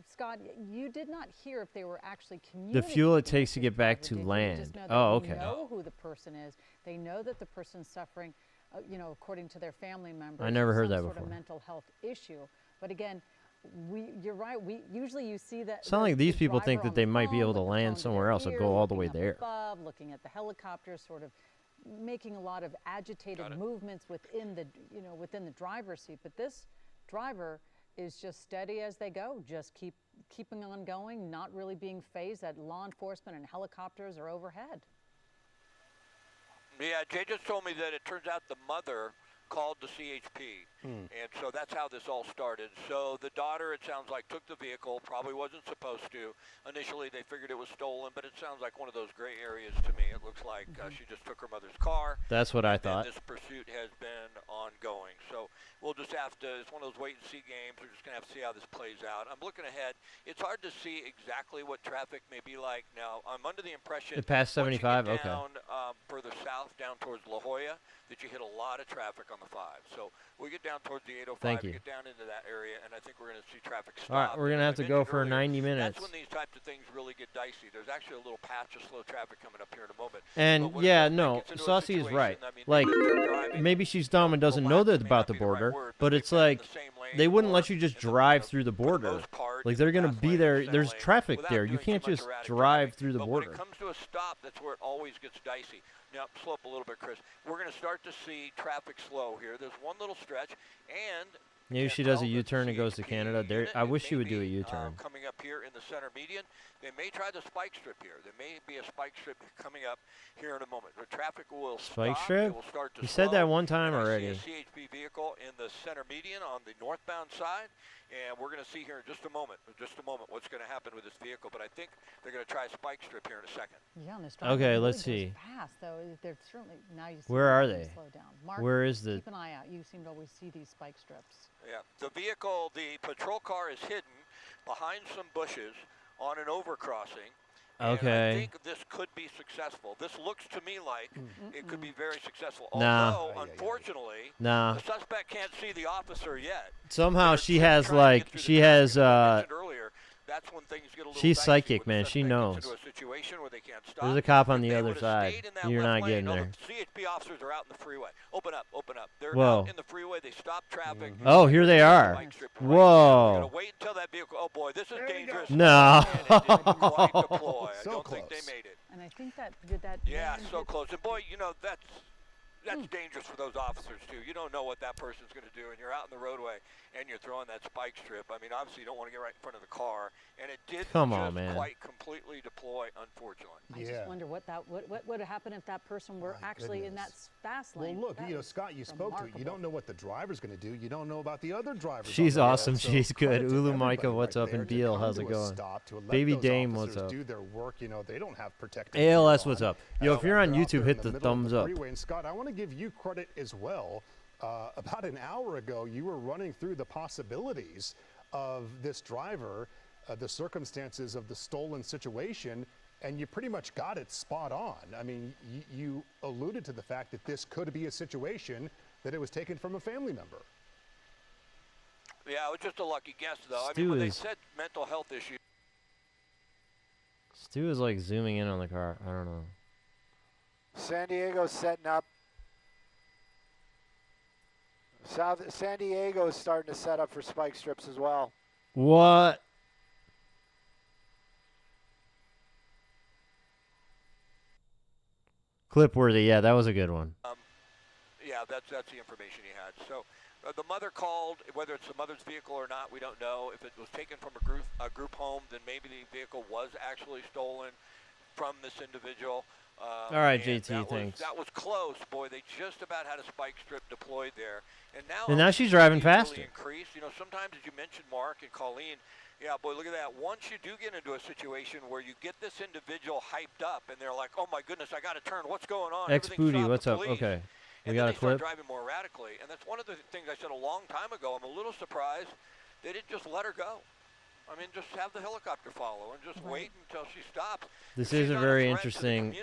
Scott, you did not hear if they were actually communicating. The fuel it takes to get back to land. Oh, okay. They know who the person is. They know that the person's suffering, according to their family members. I never heard that some before. Sort of mental health issue. But again, you're right. Usually you see that. It's not like these people think that they might be able to land somewhere else or go all the way there. Above, looking at the helicopters, sort of making a lot of agitated movements within the driver's seat. But this driver is just steady as they go, just keeping on going, not really being phased that law enforcement and helicopters are overhead. Yeah, Jay just told me that it turns out the mother called the CHP, and so that's how this all started. So the daughter, it sounds like, took the vehicle, probably wasn't supposed to. Initially, they figured it was stolen, but it sounds like one of those gray areas to me. It looks like she just took her mother's car. That's what I thought. This pursuit has been ongoing. So we'll just have to, it's one of those wait-and-see games. We're just going to have to see how this plays out. I'm looking ahead. It's hard to see exactly what traffic may be like now. I'm under the impression it passed 75, once you get down, further south, down towards La Jolla, that you hit a lot of traffic on the 5. So we get down towards the 805, we get down into that area, and I think we're going to see traffic stop. All right, we're going to have to go for 90 minutes. That's when these types of things really get dicey. There's actually a little patch of slow traffic coming up here in a moment. And yeah, no, Saucy is right. I mean, like, maybe she's dumb and doesn't know that about the border, but it's like they wouldn't let you just drive through the border. Like, they're going to be there. There's traffic there. You can't just drive through the border. When it comes to a stop, that's where it always gets dicey. Now, slow up a little bit, Chris. We're going to start to see traffic slow here. There's one little stretch, and maybe she does a U-turn and goes to Canada. There, I wish she would do a U-turn. Coming up here in the center median, they may try the spike strip here. There may be a spike strip coming up here in a moment. The traffic will spike stop. strip. It will start to you said that one time already. I see a CHP vehicle in the center median on the northbound side, and we're going to see here in just a moment what's going to happen with this vehicle. But I think they're going to try a spike strip here in a second. Yeah, okay, let's see. Fast though. They're certainly now you see. Where are they? Slow down. Mark, where is the? Keep an eye out. You seem to always see these spike strips. Yeah, the vehicle, the patrol car is hidden behind some bushes on an overcrossing. Okay. And I think this could be successful. This looks to me like it could be very successful. Nah. Although, unfortunately, nah. the suspect can't see the officer yet. Somehow she has like earlier. That's when things get a little she's dicey psychic, man. She knows. Into a situation where they can't stop. There's a cop on the other side. You're not getting there. The CHP officers are out in the freeway. Open up, open up. They're Whoa. out in the freeway. They stop traffic. Oh, here they are. Whoa. We're gonna wait until that vehicle. Oh boy, this is dangerous. No. And it didn't quite deploy. So I don't close. think they made it. And I think that did that. Yeah, so close. And boy, you know, that's that's dangerous for those officers too. You don't know what that person's going to do, and you're out in the roadway and you're throwing that spike strip. I mean, obviously you don't want to get right in front of the car, and it did quite completely deploy, unfortunately. I just wonder what would happen if that person were actually in that fast lane. Well, look, Scott, you spoke to it. You don't know what the driver's going to do. You don't know about the other drivers. She's awesome. She's good. Ulu Micah, what's up? And Beal, how's it going? Baby Dame, what's up? Do their work. They don't have protective. ALS, what's up? Yo, if you're on YouTube, hit the thumbs up. And Scott, I want to give you credit as well. About an hour ago, you were running through the possibilities of this driver, the circumstances of the stolen situation, and you pretty much got it spot on. I mean, you alluded to the fact that this could be a situation that it was taken from a family member. Yeah, it was just a lucky guess, though. I mean, when they said mental health issues. Stu is like zooming in on the car. I don't know. San Diego's setting up. San Diego is starting to set up for spike strips as well. What? Clip worthy, yeah, that was a good one. Yeah, that's the information he had. So the mother called, whether it's the mother's vehicle or not, we don't know. If it was taken from a group home, then maybe the vehicle was actually stolen from this individual. All right, JT, thanks. That was close, boy. They just about had a spike strip deployed there, and now she's driving faster. Really increased. Sometimes, as you mentioned, Mark and Colleen. Yeah, boy, look at that. Once you do get into a situation where you get this individual hyped up, and they're like, "Oh my goodness, I got to turn. What's going on?" X Booty, what's up? Okay, we got a clip. Start driving more erratically, and that's one of the things I said a long time ago. I'm a little surprised they didn't just let her go. I mean, just have the helicopter follow and just wait until she stops. This is a very interesting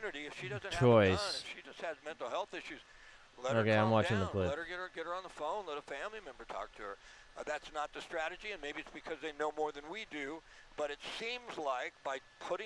choice. If she just has mental health issues, let her I'm watching down. the clip. Let her get her on the phone. Let a family member talk to her. That's not the strategy, and maybe it's because they know more than we do. But it seems like by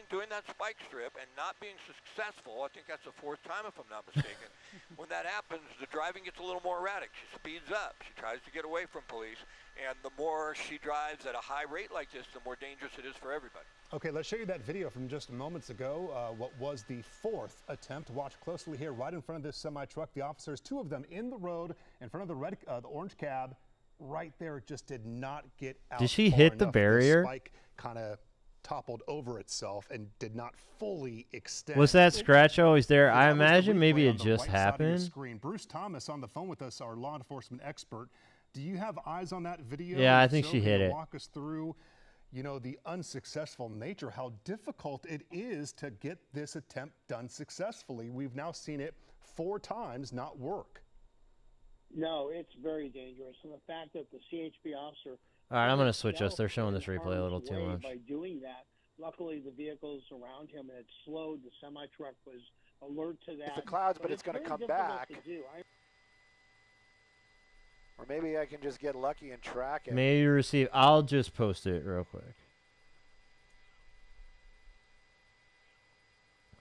doing that spike strip and not being successful, I think that's the fourth time if I'm not mistaken, when that happens, the driving gets a little more erratic. She speeds up. She tries to get away from police. And the more she drives at a high rate like this, the more dangerous it is for everybody. Okay, let's show you that video from just moments ago. What was the fourth attempt? Watch closely here, right in front of this semi-truck. The officers, two of them in the road, in front of the orange cab, right there. Just did not get out. Did she hit the barrier? The spike kind of toppled over itself and did not fully extend. Was that scratch always there? I imagine maybe it just happened. Bruce Thomas on the phone with us, our law enforcement expert. Do you have eyes on that video? Yeah, I think she hit it. Walk us through, the unsuccessful nature, how difficult it is to get this attempt done successfully. We've now seen it 4 times not work. No, it's very dangerous. And the fact that the CHP officer... All right, I'm going to switch us. They're showing this replay a little too much. By doing that, luckily the vehicles around him had slowed. The semi-truck was alert to that. It's the clouds, but it's going to come back. Or maybe I can just get lucky and track it. Maybe receive. I'll just post it real quick.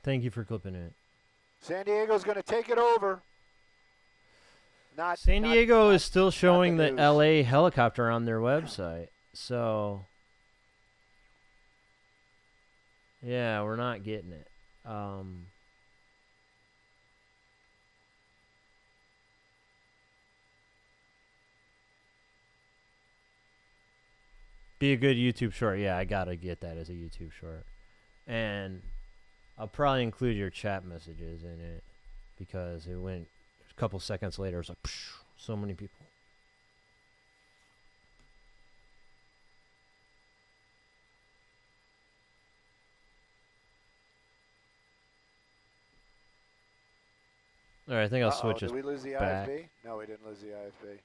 Thank you for clipping it. San Diego's going to take it over. San Diego is still showing the LA helicopter on their website. So, yeah, we're not getting it. Be a good YouTube short. Yeah, I gotta get that as a YouTube short. And I'll probably include your chat messages in it because it went a couple seconds later. It was like, psh, so many people. All right, I think I'll switch us back. Did we lose the back. IFB? No, we didn't lose the IFB.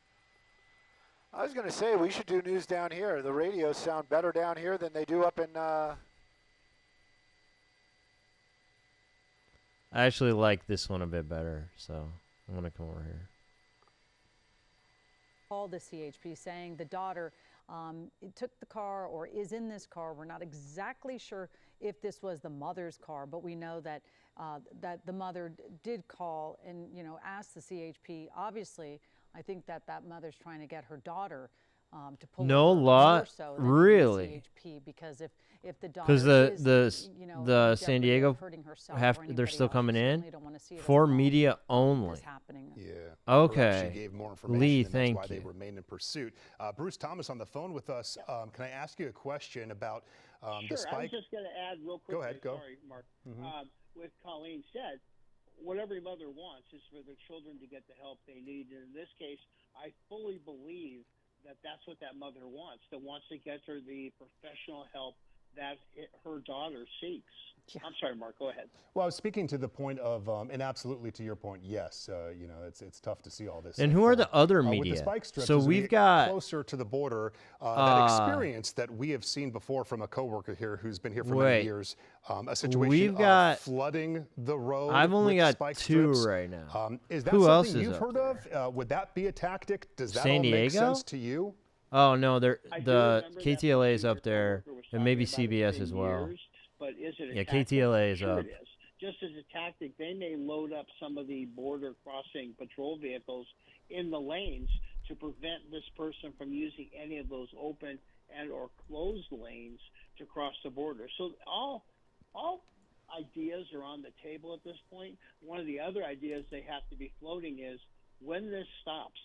I was going to say we should do news down here. The radios sound better down here than they do up in... I actually like this one a bit better, so I'm going to come over here. Called the CHP saying the daughter took the car or is in this car. We're not exactly sure if this was the mother's car, but we know that that the mother did call and ask the CHP. Obviously, I think that mother's trying to get her daughter to pull No over law? more so than Really? the CHP, because if the daughter Because is, you know, the in San jeopardy of Diego hurting herself or they're anybody still else, coming you in certainly don't wanna see it as for a mom media only. this happening. Yeah. Okay. She gave more information. Lee, and that's thank why they you. remain in pursuit. Bruce Thomas on the phone with us. Can I ask you a question about the Sure. spike? I was just going to add real quickly. Go ahead. Go. Sorry, Mark. With Colleen said, what every mother wants is for their children to get the help they need. And in this case, I fully believe that that's what that mother wants, that wants to get her the professional help that her daughter seeks. Yeah. I'm sorry, Mark, go ahead. Well, I was speaking to the point of, and absolutely to your point, yes, you know, it's tough to see all this. And who are the other With media? the spike strips, So as we we've get got closer to the border, that experience that we have seen before from a coworker here who's been here for many years, a situation we've got, of flooding the road. I've only with got spike 2 strips. right now. Is that Who else something is you've up heard of? Would that be a tactic? Does that San all make Diego? sense to you? Oh no, the remember KTLA is that up there, coworker was and maybe talking about it CBS for as well. years, but is it a Yeah, tactic? KTLA is Sure up. it is. Just as a tactic, they may load up some of the border crossing patrol vehicles in the lanes to prevent this person from using any of those open and or closed lanes to cross the border. So all ideas are on the table at this point. One of the other ideas they have to be floating is, when this stops,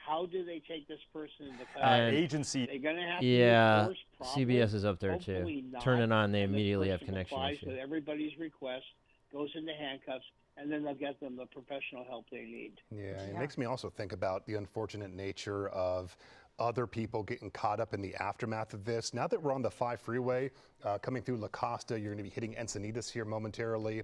how do they take this person into custody? Agency. They're going to have to Yeah, use force, probably. CBS is up there too. Hopefully not. Turn it on, they And this immediately have person connection complies issue. with everybody's request, goes into handcuffs, and then they'll get them the professional help they need. Yeah, it makes me also think about the unfortunate nature of other people getting caught up in the aftermath of this. Now that we're on the 5 freeway, coming through La Costa, you're going to be hitting Encinitas here momentarily.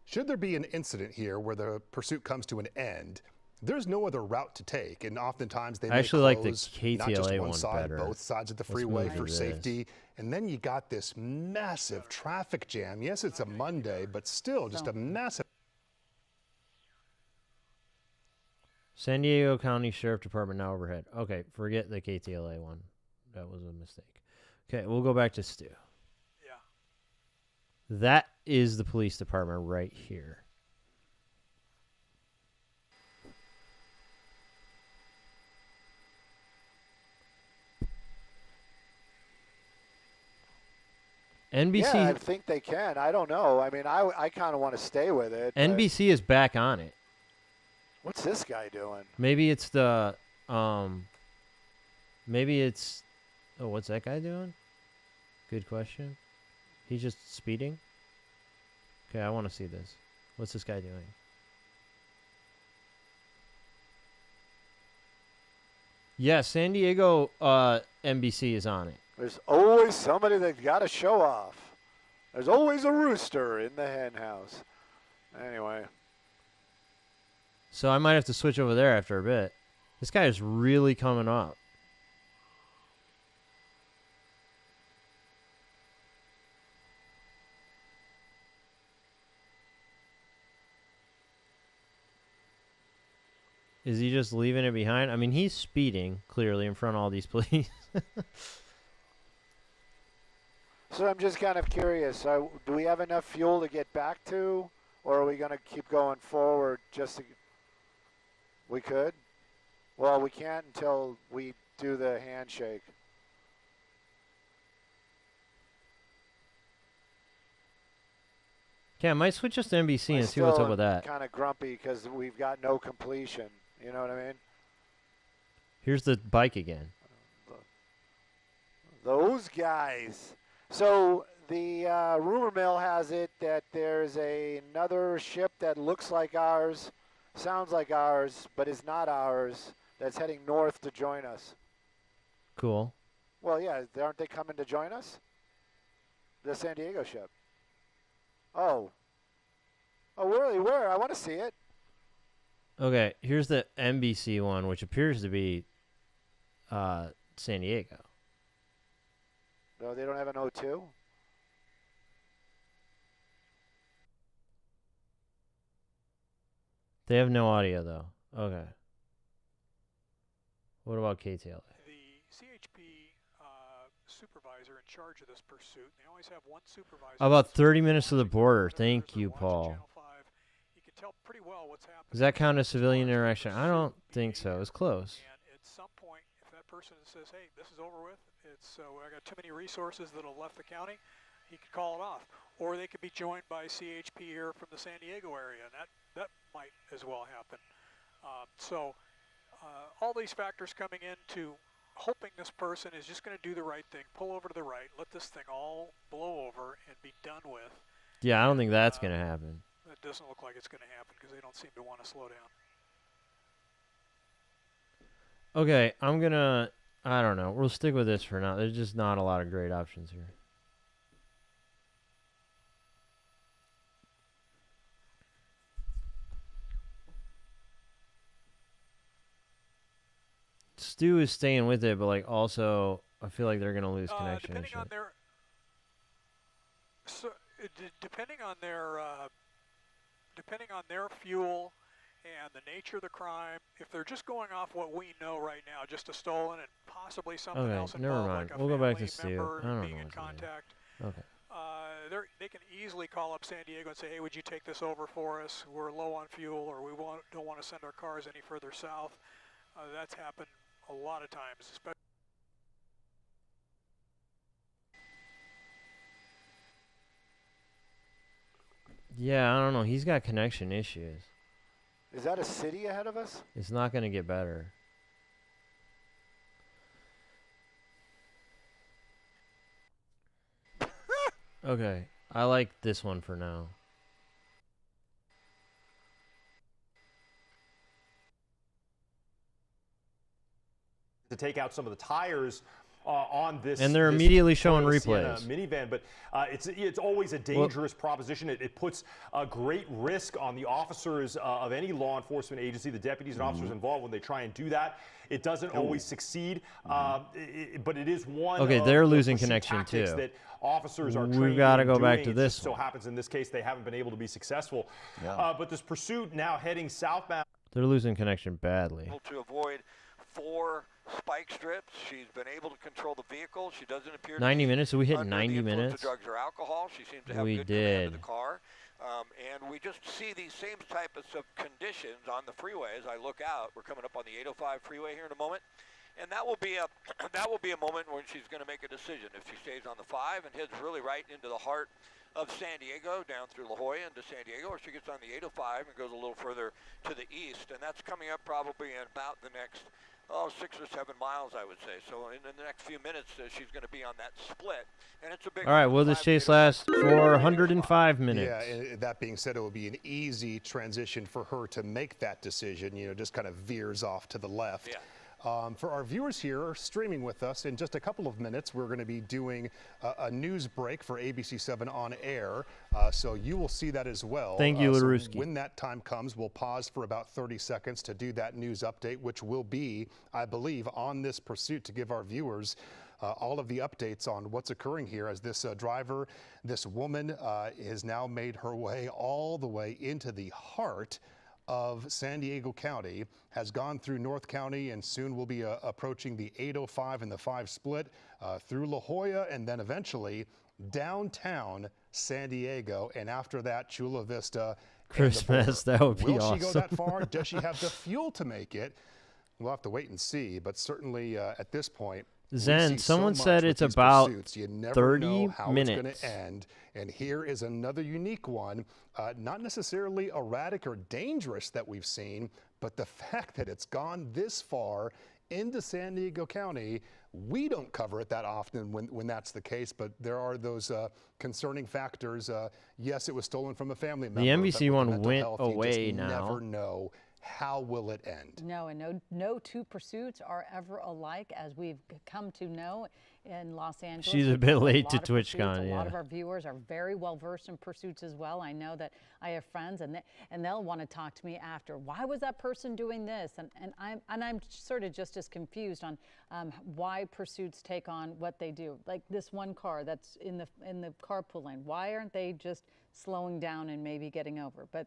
Should there be an incident here where the pursuit comes to an end, there's no other route to take, and oftentimes they I may actually like the close not just KTLA one one side, better. both sides of the Let's freeway move to for this. safety, and then you got this massive traffic jam. Yes, it's a Monday, but still just a massive. San Diego County Sheriff Department now overhead. Okay, forget the KTLA one. That was a mistake. Okay, we'll go back to Stu. Yeah. That is the police department right here. NBC. Yeah, I think they can. I don't know. I mean, I kind of want to stay with it. but NBC is back on it. What's this guy doing? Maybe it's the maybe it's oh, what's that guy doing? Good question. He's just speeding? Okay, I want to see this. What's this guy doing? Yeah, San Diego NBC is on it. There's always somebody that's got to show off. There's always a rooster in the hen house. Anyway. So I might have to switch over there after a bit. This guy is really coming up. Is he just leaving it behind? I mean, he's speeding, clearly, in front of all these police. So I'm just kind of curious. Do we have enough fuel to get back to, or are we going to keep going forward just to... We could? Well, we can't until we do the handshake. Okay, I might switch just to NBC and see what's up with that. Kind of grumpy because we've got no completion. You know what I mean? Here's the bike again. Those guys. So the rumor mill has it that there's another ship that looks like ours, sounds like ours, but is not ours, that's heading north to join us. Cool. Well, yeah, aren't they coming to join us? The San Diego ship. Oh. Oh, really? Where? I want to see it. Okay, here's the NBC one, which appears to be San Diego. No, they don't have an O2? They have no audio, though. Okay. What about KTLA? The CHP supervisor in charge of this pursuit, they always have one supervisor. About 30 minutes to the border. Thank you, Paul. You can tell pretty well what's happening. Does that count as civilian interaction? I don't think so. It's close. And at some point, if that person says, hey, this is over with. It's I got too many resources that have left the county. He could call it off. Or they could be joined by CHP here from the San Diego area, and that might as well happen. All these factors coming into hoping this person is just going to do the right thing, pull over to the right, let this thing all blow over and be done with. Yeah, I don't think that's going to happen. It doesn't look like it's going to happen because they don't seem to want to slow down. Okay, I don't know. We'll stick with this for now. There's just not a lot of great options here. Stu is staying with it, but like also, I feel like they're gonna lose connection. Depending on their, depending on their fuel and the nature of the crime, if they're just going off what we know right now, just a stolen and possibly something else involved, like a we'll go back to family member being in contact. Okay. They can easily call up San Diego and say, hey, would you take this over for us? We're low on fuel, or we don't want to send our cars any further south. That's happened a lot of times, especially. Yeah, I don't know. He's got connection issues. Is that a city ahead of us? It's not going to get better. Okay, I like this one for now. To take out some of the tires on this, and they're immediately showing Sienna replays. Minivan, but it's always a dangerous proposition. It puts a great risk on the officers of any law enforcement agency, the deputies and officers involved when they try and do that. It doesn't always succeed, but it is one. Okay, of they're the losing connection tactics too. That officers are We've got to go back to it this just so one. happens in this case they haven't been able to be successful. But this pursuit now heading southbound. They're losing connection badly. To avoid 4 spike strips, she's been able to control the vehicle. She doesn't appear 90 minutes? Did we hit under 90 the influence minutes? of drugs or alcohol. She seems to have We good command of did. the car. And we just see these same types of conditions on the freeway as I look out. We're coming up on the 805 freeway here in a moment. And that will be a moment when she's going to make a decision. If she stays on the 5 and heads really right into the heart of San Diego, down through La Jolla into San Diego, or she gets on the 805 and goes a little further to the east. And that's coming up probably in about the next 6 or 7 miles, I would say. So in the next few minutes, she's going to be on that split, and it's a big. All right, will this chase last for 105 minutes? Yeah, and that being said, it will be an easy transition for her to make that decision. You know, just kind of veers off to the left. Yeah. For our viewers here streaming with us, in just a couple of minutes, we're going to be doing a news break for ABC7 on air. So you will see that as well. Thank you, so Laruski. when that time comes, we'll pause for about 30 seconds to do that news update, which will be, I believe, on this pursuit to give our viewers all of the updates on what's occurring here as this driver, this woman, has now made her way all the way into the heart of San Diego County, has gone through North County, and soon will be approaching the 805 and the 5 split through La Jolla, and then eventually downtown San Diego, and after that Chula Vista. Christmas, that would be awesome. Will she go that far? Does she have the fuel to make it? We'll have to wait and see, but certainly at this point, Zen, someone said it's about you never 30 know how minutes. It's going to end. And here is another unique one, not necessarily erratic or dangerous that we've seen, but the fact that it's gone this far into San Diego County, we don't cover it that often when that's the case, but there are those concerning factors. Yes, it was stolen from a family member. The NBC but with one mental went health, away you just now. never know. How will it end? No, and no two pursuits are ever alike, as we've come to know in Los Angeles. She's a bit late to TwitchCon, A yeah. lot of our viewers are very well versed in pursuits as well. I know that I have friends, and they'll want to talk to me after. Why was that person doing this? And I'm sort of just as confused on why pursuits take on what they do. Like this one car that's in the carpool lane. Why aren't they just slowing down and maybe getting over? But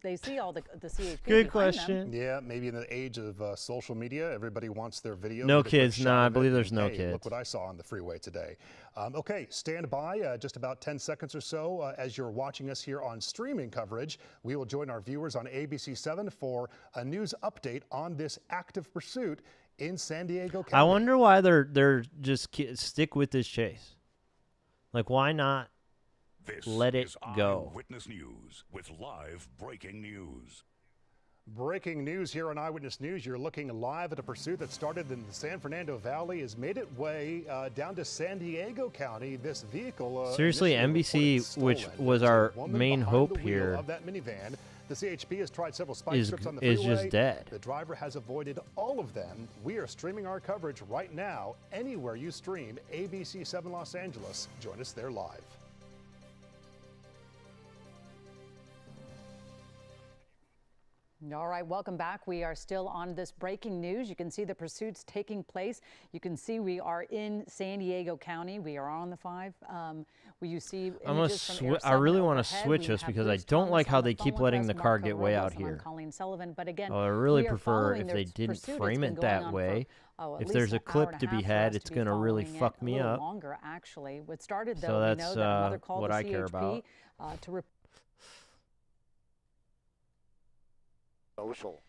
they see all the CHP. Good question. Yeah, maybe in the age of social media, everybody wants their video. No get a quick kids, shot no, I of it, believe there's and, no hey, kids. Look what I saw on the freeway today. Okay, stand by just about 10 seconds or so as you're watching us here on streaming coverage. We will join our viewers on ABC7 for a news update on this active pursuit in San Diego County. I wonder why they're just stick with this chase. Like, why not let it go? Eyewitness News with live breaking news. Breaking news here on Eyewitness News. You're looking live at a pursuit that started in the San Fernando Valley, has made its way down to San Diego County. This vehicle, seriously, NBC, which was our main hope here, of that minivan. The CHP has tried several spike strips on the is freeway. just dead. The driver has avoided all of them. We are streaming our coverage right now anywhere you stream ABC 7 Los Angeles. Join us there live. All right, welcome back. We are still on this breaking news. You can see the pursuits taking place. You can see we are in San Diego County. We are on the 5. Will you see images from Air 7 I really want to overhead. switch We us have because I Liz don't Thomas like how on the they phone keep with letting us, the Marco car get way Robles, out and I'm here. Colleen Sullivan. But again, I really we are prefer following if their they didn't pursuit. It's frame been it going that on way. for, at If least there's a an hour clip and to be half for had, us it's to be going to really following fuck it. me A little up. longer, actually. What started, though, So we that's know that a mother called what the I care CHP about. to report. Social.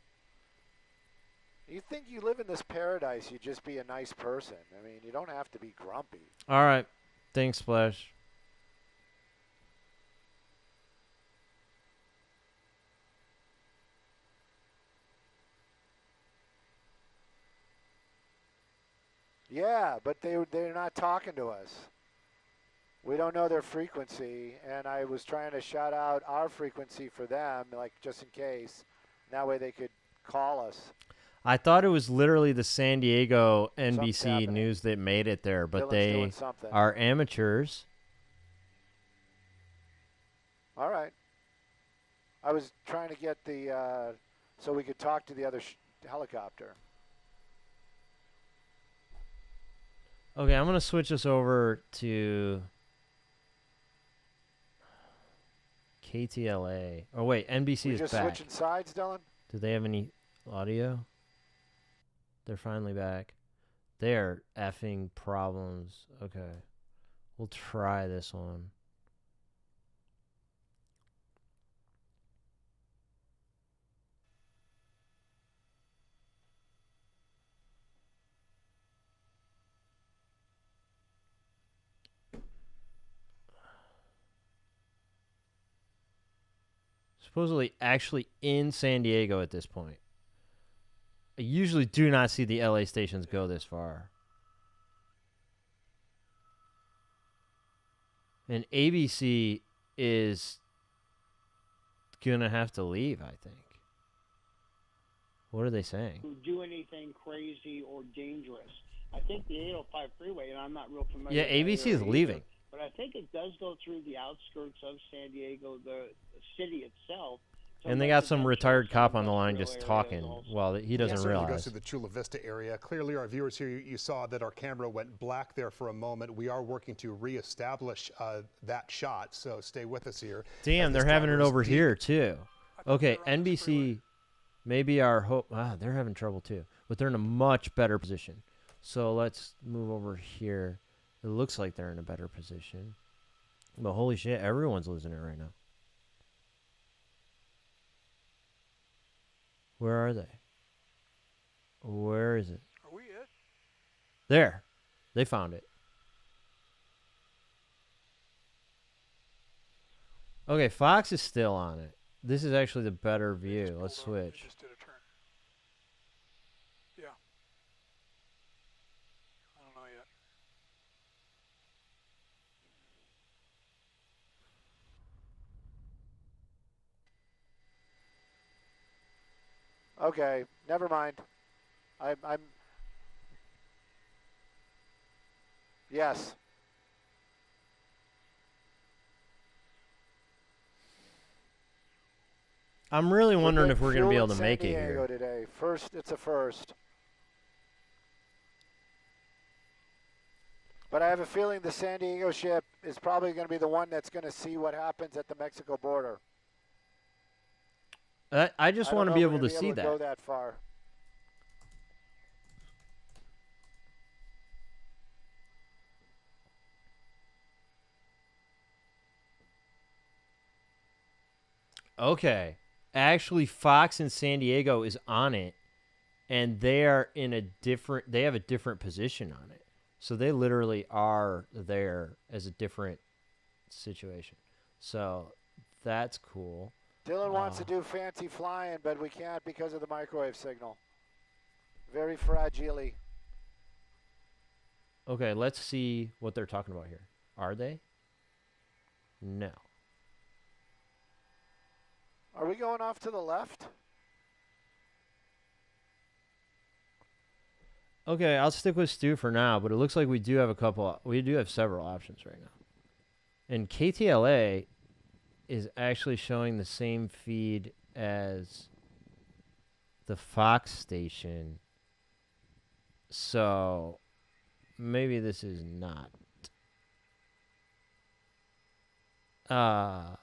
You think you live in this paradise, you just be a nice person. I mean, you don't have to be grumpy. All right. Thanks, Splash. Yeah, but they're not talking to us. We don't know their frequency, and I was trying to shout out our frequency for them, like just in case. That way they could call us. I thought it was literally the San Diego NBC News that made it there, but they are amateurs. All right. I was trying to get the so we could talk to the other helicopter. Okay, I'm going to switch us over to KTLA. Oh, wait, NBC is just back. Switching sides, Dylan? Do they have any audio? They're finally back. They are effing problems. Okay. We'll try this one. Supposedly actually in San Diego at this point. I usually do not see the LA stations go this far. And ABC is going to have to leave, I think. What are they saying? Do anything crazy or dangerous. I think the 805 freeway, and I'm not real familiar. Yeah, ABC is leaving. But I think it does go through the outskirts of San Diego, the city itself. And they got some retired cop on the line just talking while he doesn't realize. It goes to the Chula Vista area. Clearly, our viewers here, you saw that our camera went black there for a moment. We are working to reestablish that shot, so stay with us here. Damn, they're having it over here, too. Okay, NBC, maybe our hope. They're having trouble, too. But they're in a much better position. So let's move over here. It looks like they're in a better position. But holy shit, everyone's losing it right now. Where are they? Where is it? Are we it? There. They found it. Okay, Fox is still on it. This is actually the better view. Let's switch. Just did a turn. Yeah. I don't know yet. Okay, never mind. I'm. Yes. I'm really wondering if we're going to be able to make it here. Today. First, it's a first. But I have a feeling the San Diego ship is probably going to be the one that's going to see what happens at the Mexico border. I just want to be able to see that. Go that far. Okay. Actually, Fox in San Diego is on it. and they are in a different. They have a different position on it, so they literally are there as a different situation. So that's cool. Dylan wants to do fancy flying, but we can't because of the microwave signal. Very fragile. Okay, let's see what they're talking about here. Are they? No. Are we going off to the left? Okay, I'll stick with Stu for now, but it looks like we do have several options right now. And KTLA is actually showing the same feed as the Fox station. So maybe this is not. I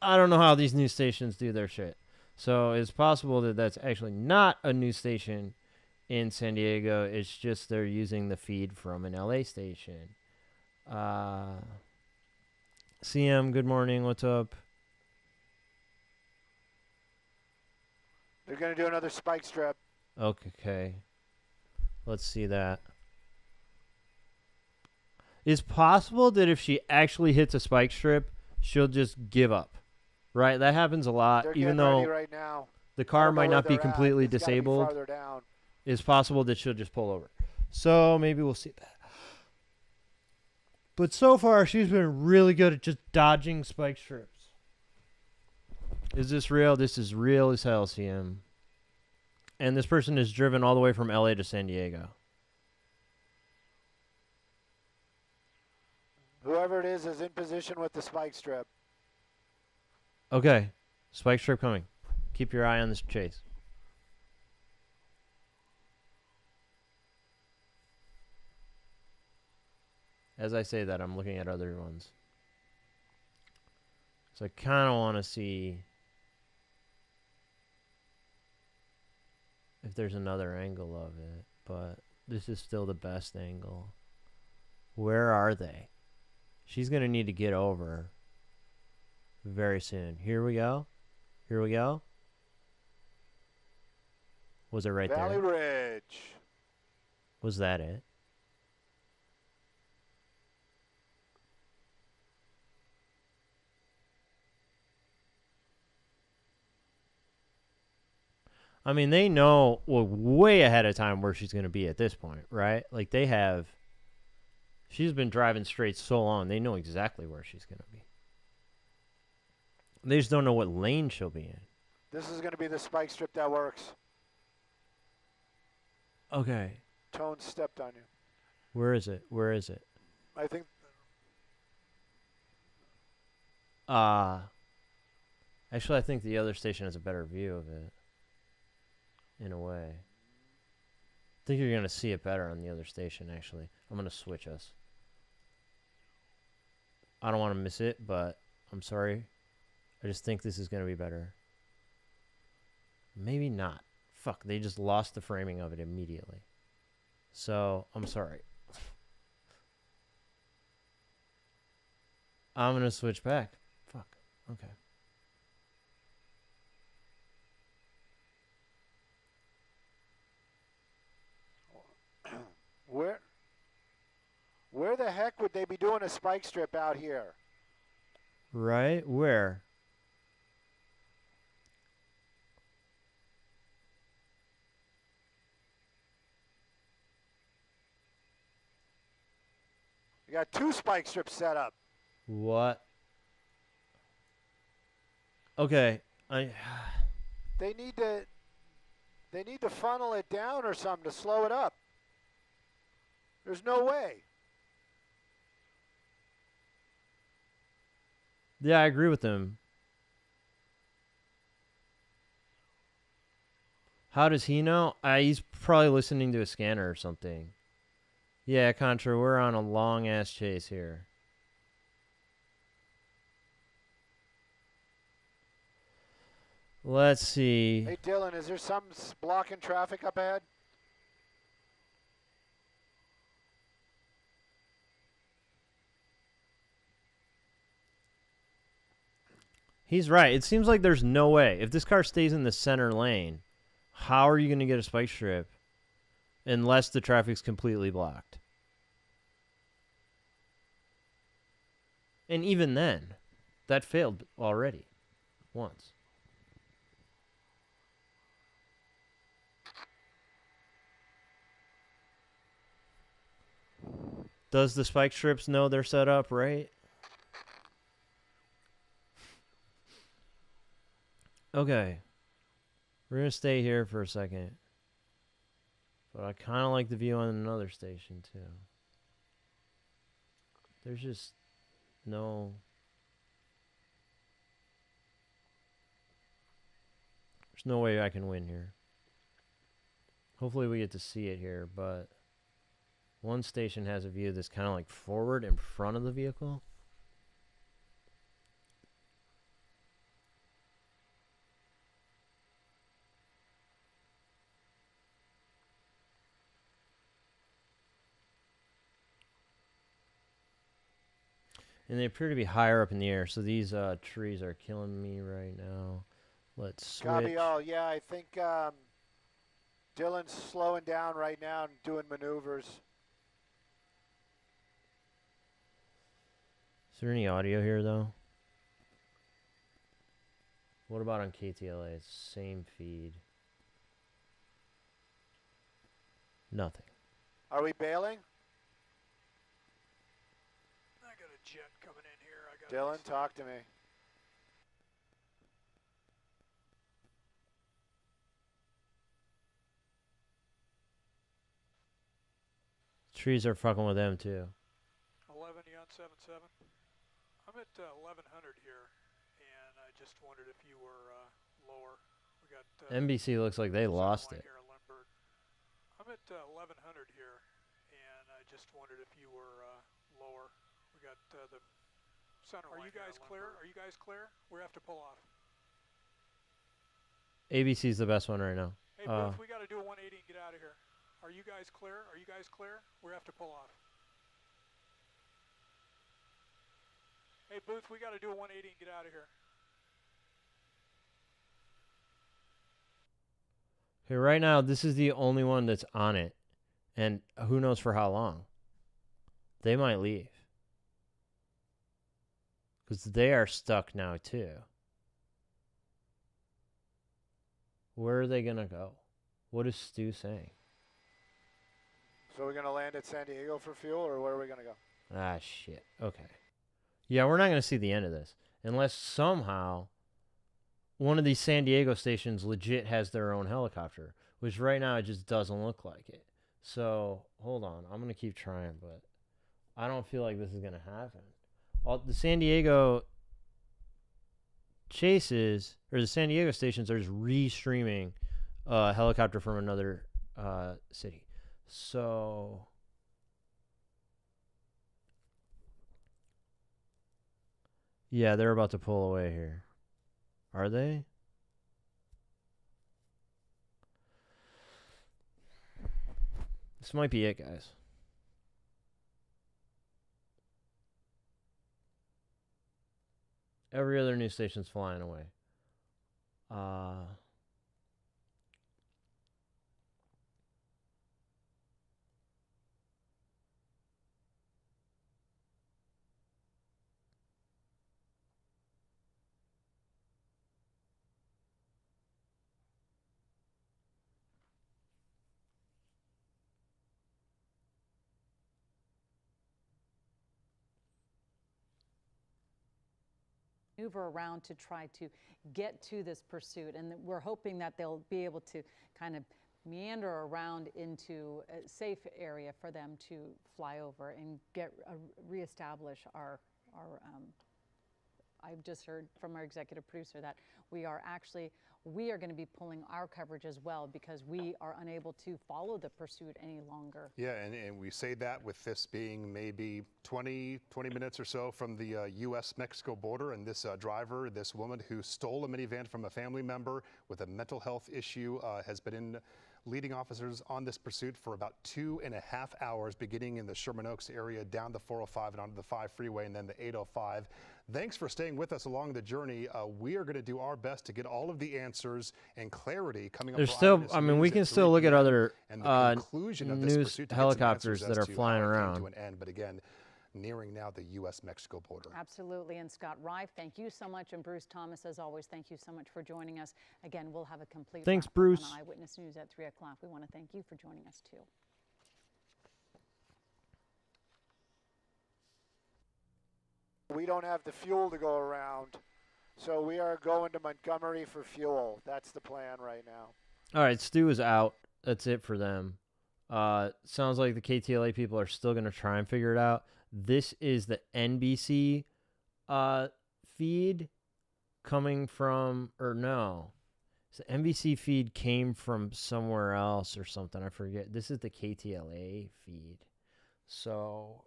don't know how these news stations do their shit. So it's possible that that's actually not a news station in San Diego. It's just they're using the feed from an LA station. CM, good morning. What's up? They're going to do another spike strip. Okay. Let's see that. It's possible that if she actually hits a spike strip, she'll just give up. Right? That happens a lot. They're even getting though ready right now. the car might not be It's completely gotta be disabled, farther down. it's possible that she'll just pull over. So maybe we'll see that. But so far, she's been really good at just dodging spike strips. Is this real? This is real as hell, CM. And this person is driven all the way from LA to San Diego. Whoever it is in position with the spike strip. Okay. Spike strip coming. Keep your eye on this chase. As I say that, I'm looking at other ones. So I kind of want to see if there's another angle of it, but this is still the best angle. Where are they? She's going to need to get over very soon. Here we go. Here we go. Was it right Valley there? Ridge. Was that it? I mean, they know way ahead of time where she's going to be at this point, right? Like, they have... She's been driving straight so long, they know exactly where she's going to be. They just don't know what lane she'll be in. This is going to be the spike strip that works. Okay. Tone stepped on you. Where is it? Where is it? I think... Actually, I think the other station has a better view of it. In a way. I think you're going to see it better on the other station, actually. I'm going to switch us. I don't want to miss it, but I'm sorry. I just think this is going to be better. Maybe not. Fuck, they just lost the framing of it immediately. So, I'm sorry. I'm going to switch back. Fuck. Okay. Where the heck would they be doing a spike strip out here? Right? Where? You got 2 spike strips set up. What? Okay. They need to funnel it down or something to slow it up. There's no way. Yeah, I agree with him. How does he know? He's probably listening to a scanner or something. Yeah, Contra, we're on a long-ass chase here. Let's see. Hey, Dylan, is there something blocking traffic up ahead? He's right. It seems like there's no way. If this car stays in the center lane, How are you going to get a spike strip unless the traffic's completely blocked? And even then, that failed already once. Does the spike strips know they're set up right? Okay. We're going to stay here for a second. But I kind of like the view on another station, too. There's just no... There's no way I can win here. Hopefully we get to see it here, but... One station has a view that's kind of like forward in front of the vehicle. And they appear to be higher up in the air, so these trees are killing me right now. Let's switch. Copy all. Yeah, I think Dylan's slowing down right now and doing maneuvers. Is there any audio here, though? What about on KTLA? It's same feed. Nothing. Are we bailing? I got a jet coming in here. Dylan, talk to me. Trees are fucking with them, too. 11 Yon 77. I'm at 1100 here, and I just wondered if you were lower. We got NBC looks like they lost it. I'm at 1100 here, and I just wondered if you were lower. We got the center. Are you guys clear? Are you guys clear? We have to pull off. ABC's the best one right now. Hey, Booth, we got to do a 180 and get out of here. Are you guys clear? Are you guys clear? We have to pull off. Hey, Booth, we got to do a 180 and get out of here. Okay, right now, this is the only one that's on it. And who knows for how long. They might leave. Because they are stuck now, too. Where are they going to go? What is Stu saying? So we're going to land at San Diego for fuel, or where are we going to go? Ah, shit. Okay. Yeah, we're not going to see the end of this. Unless somehow one of these San Diego stations legit has their own helicopter. Which right now it just doesn't look like it. So, hold on. I'm going to keep trying, but I don't feel like this is going to happen. The San Diego chases, or the San Diego stations are just re-streaming a helicopter from another city. So... Yeah, they're about to pull away here. Are they? This might be it, guys. Every other news station's flying away. Maneuver around to try to get to this pursuit, and we're hoping that they'll be able to kind of meander around into a safe area for them to fly over and get reestablish our I've just heard from our executive producer that we are going to be pulling our coverage as well because we are unable to follow the pursuit any longer. Yeah, and we say that with this being maybe 20 minutes or so from the U.S.-Mexico border, and this driver, this woman who stole a minivan from a family member with a mental health issue has been leading officers on this pursuit for about 2.5 hours, beginning in the Sherman Oaks area, down the 405 and onto the 5 freeway, and then the 805. Thanks for staying with us along the journey. We are going to do our best to get all of the answers and clarity coming up. There's still, I mean, we can still look at other news helicopters that are flying around. But again, nearing now the U.S.-Mexico border. Absolutely. And Scott Reif, thank you so much. And Bruce Thomas, as always, thank you so much for joining us. Again, we'll have a complete Thanks, wrap-up Bruce. on Eyewitness News at 3 o'clock. We want to thank you for joining us, too. We don't have the fuel to go around, so we are going to Montgomery for fuel. That's the plan right now. All right, Stu is out. That's it for them. Sounds like the KTLA people are still going to try and figure it out. This is the NBC feed coming from, or no. The NBC feed came from somewhere else or something. I forget. This is the KTLA feed. So,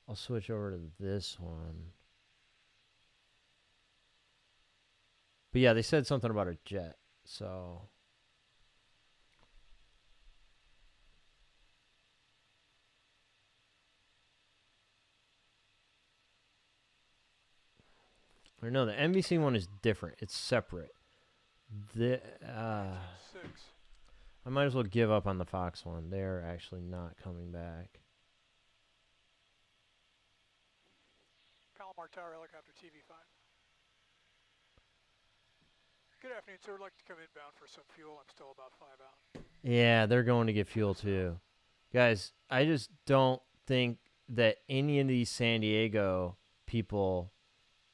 I'll switch over to this one. But yeah, they said something about a jet, so. Or no, the NBC one is different. It's separate. I might as well give up on the Fox one. They're actually not coming back. Palomar Tower Helicopter TV5. Good afternoon, sir. I'd like to come inbound for some fuel. I'm still about 5 out. Yeah, they're going to get fuel too. Guys, I just don't think that any of these San Diego people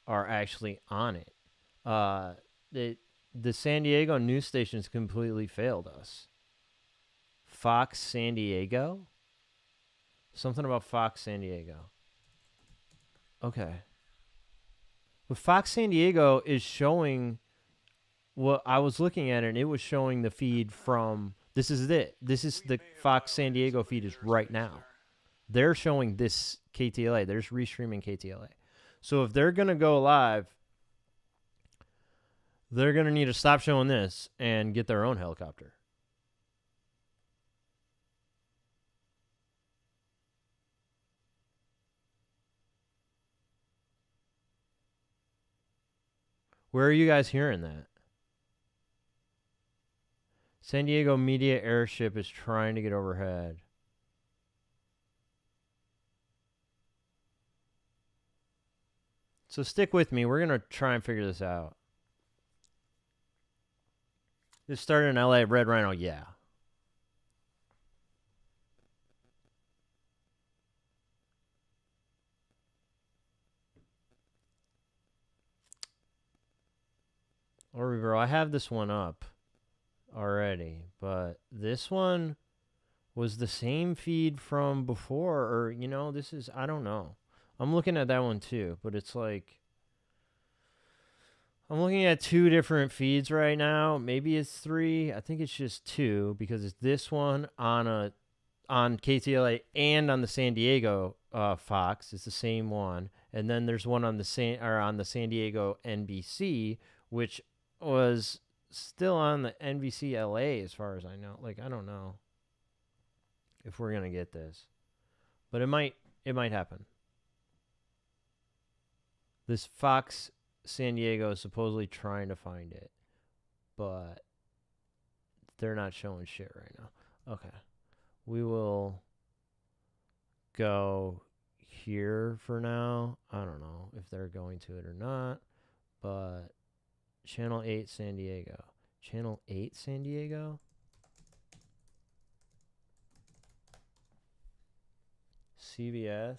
are actually on it. The San Diego news stations completely failed us. Fox San Diego? Something about Fox San Diego. Okay. But Fox San Diego is showing what I was looking at, and it was showing the feed from, this is it. This is the Fox San Diego feed is right now. They're showing this KTLA. They're just restreaming KTLA. So if they're going to go live, they're going to need to stop showing this and get their own helicopter. Where are you guys hearing that? San Diego Media Airship is trying to get overhead. So stick with me. We're going to try and figure this out. This started in LA. Red Rhino, yeah. Or bro, I have this one up already, but this one was the same feed from before, or, you know, this is, I don't know. I'm looking at that one too, but it's like, I'm looking at two different feeds right now. Maybe it's three. I think it's just two, because it's this one on KTLA and on the San Diego Fox. It's the same one, and then there's one on the San Diego NBC, which was still on the NBC LA as far as I know. Like, I don't know if we're gonna get this, but it might happen. This Fox San Diego is supposedly trying to find it, but they're not showing shit right now. Okay. We will go here for now. I don't know if they're going to it or not, but Channel 8 San Diego. Channel 8 San Diego? CBS?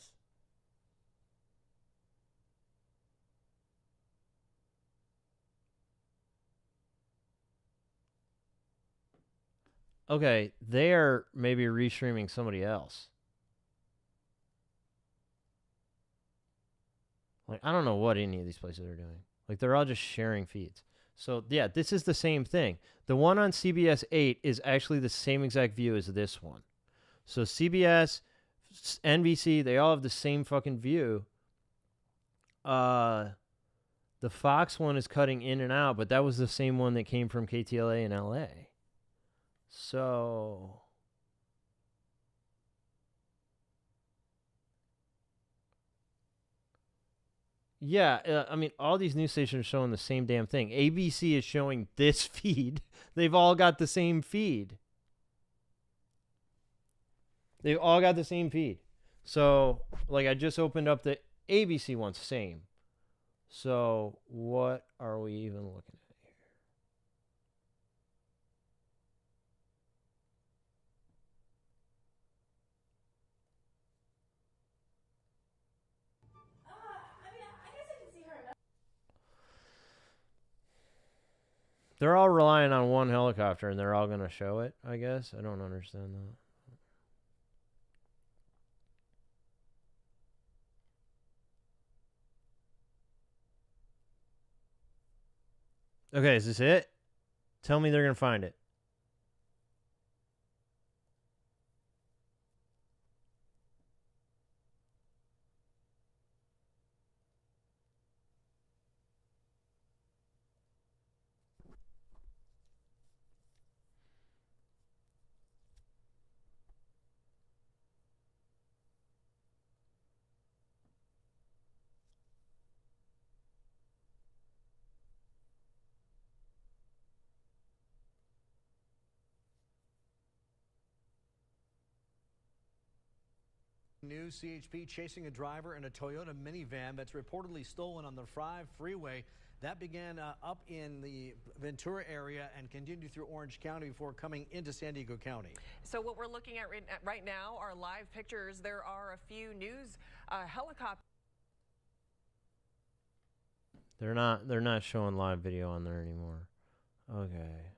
Okay, they are maybe restreaming somebody else. Like, I don't know what any of these places are doing. Like, they're all just sharing feeds. So, yeah, this is the same thing. The one on CBS 8 is actually the same exact view as this one. So, CBS, NBC, they all have the same fucking view. The Fox one is cutting in and out, but that was the same one that came from KTLA in LA. So, Yeah, I mean, all these news stations are showing the same damn thing. ABC is showing this feed. They've all got the same feed. They've all got the same feed. So, like, I just opened up the ABC one, same. So, what are we even looking at here? They're all relying on one helicopter, and they're all going to show it, I guess. I don't understand that. Okay, is this it? Tell me they're going to find it. News, CHP chasing a driver in a Toyota minivan that's reportedly stolen on the 5 freeway. That began up in the Ventura area and continued through Orange County before coming into San Diego County. So what we're looking at right now are live pictures. There are a few news helicopters. They're not showing live video on there anymore. Okay.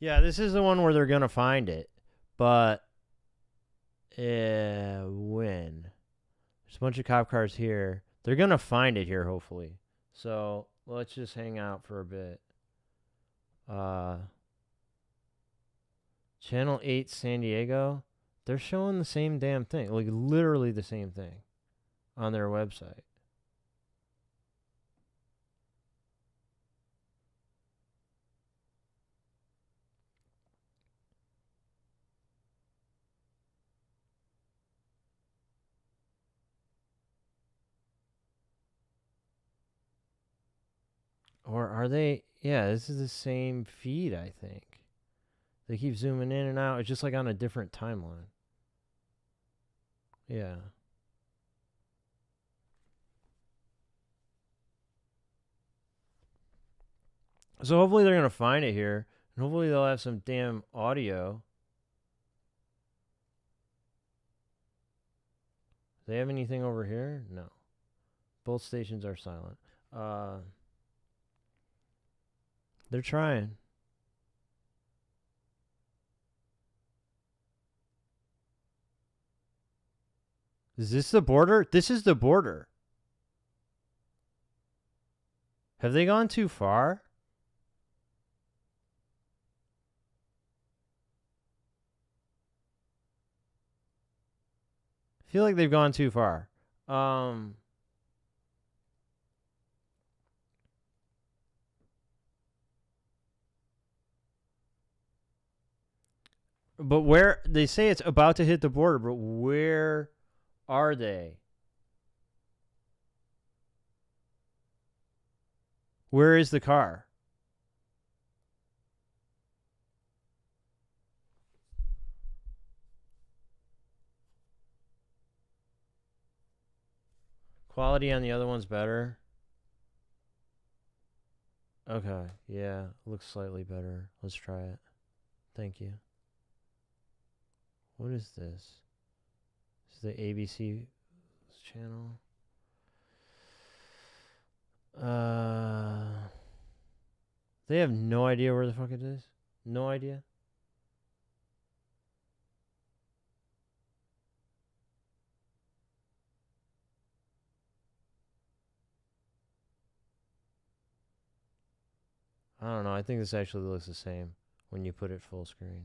Yeah, this is the one where they're gonna find it, but when there's a bunch of cop cars here, they're gonna find it here hopefully. So let's just hang out for a bit. Channel 8 San Diego, they're showing the same damn thing, like literally the same thing on their website. Or are they? Yeah, this is the same feed, I think. They keep zooming in and out. It's just like on a different timeline. Yeah. So hopefully they're going to find it here. And hopefully they'll have some damn audio. Do they have anything over here? No. Both stations are silent. They're trying. Is this the border? This is the border. Have they gone too far? I feel like they've gone too far. But where they say it's about to hit the border, but where are they? Where is the car? Quality on the other one's better. Okay, yeah, looks slightly better. Let's try it. Thank you. What is this? This is the ABC channel. They have no idea where the fuck it is? No idea? I don't know. I think this actually looks the same when you put it full screen.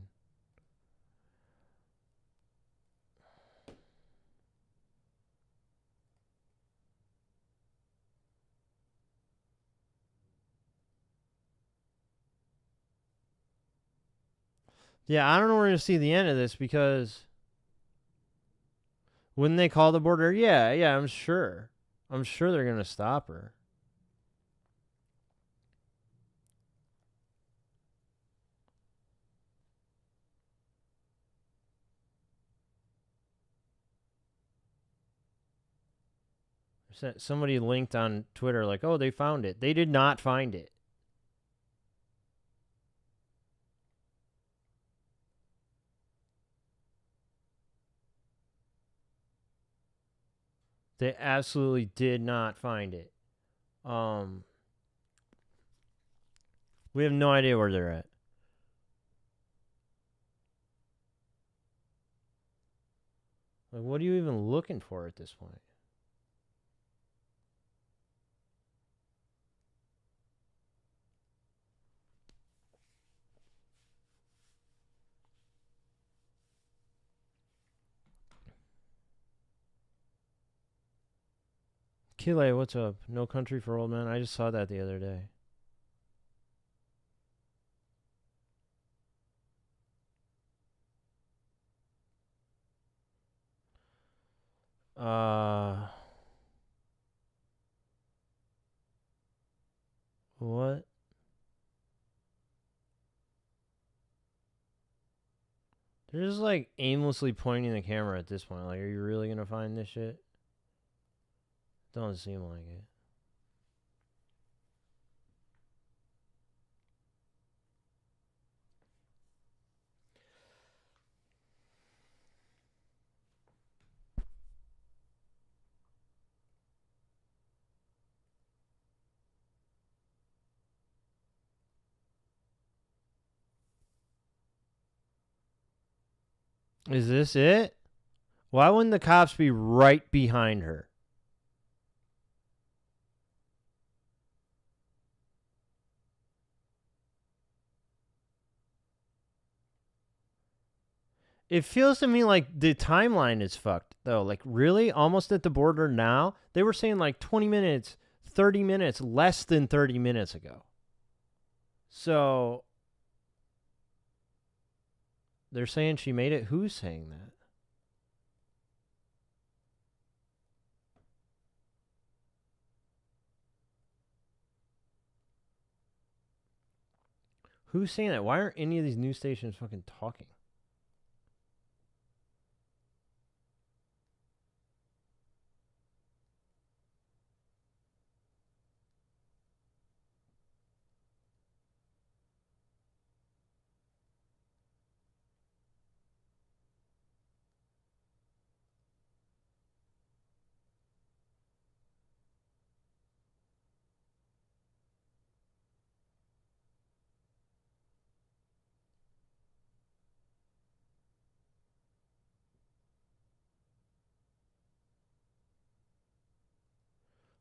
Yeah, I don't know where to see the end of this because when they call the border, yeah, I'm sure. I'm sure they're going to stop her. Somebody linked on Twitter like, oh, they found it. They did not find it. They absolutely did not find it. We have no idea where they're at. Like, what are you even looking for at this point? Kile, what's up? No Country for Old Men. I just saw that the other day. What? They're just like aimlessly pointing the camera at this point. Like, are you really gonna find this shit? Don't seem like it. Is this it? Why wouldn't the cops be right behind her? It feels to me like the timeline is fucked, though. Like, really? Almost at the border now? They were saying like 20 minutes, 30 minutes, less than 30 minutes ago. So, they're saying she made it? Who's saying that? Who's saying that? Why aren't any of these news stations fucking talking?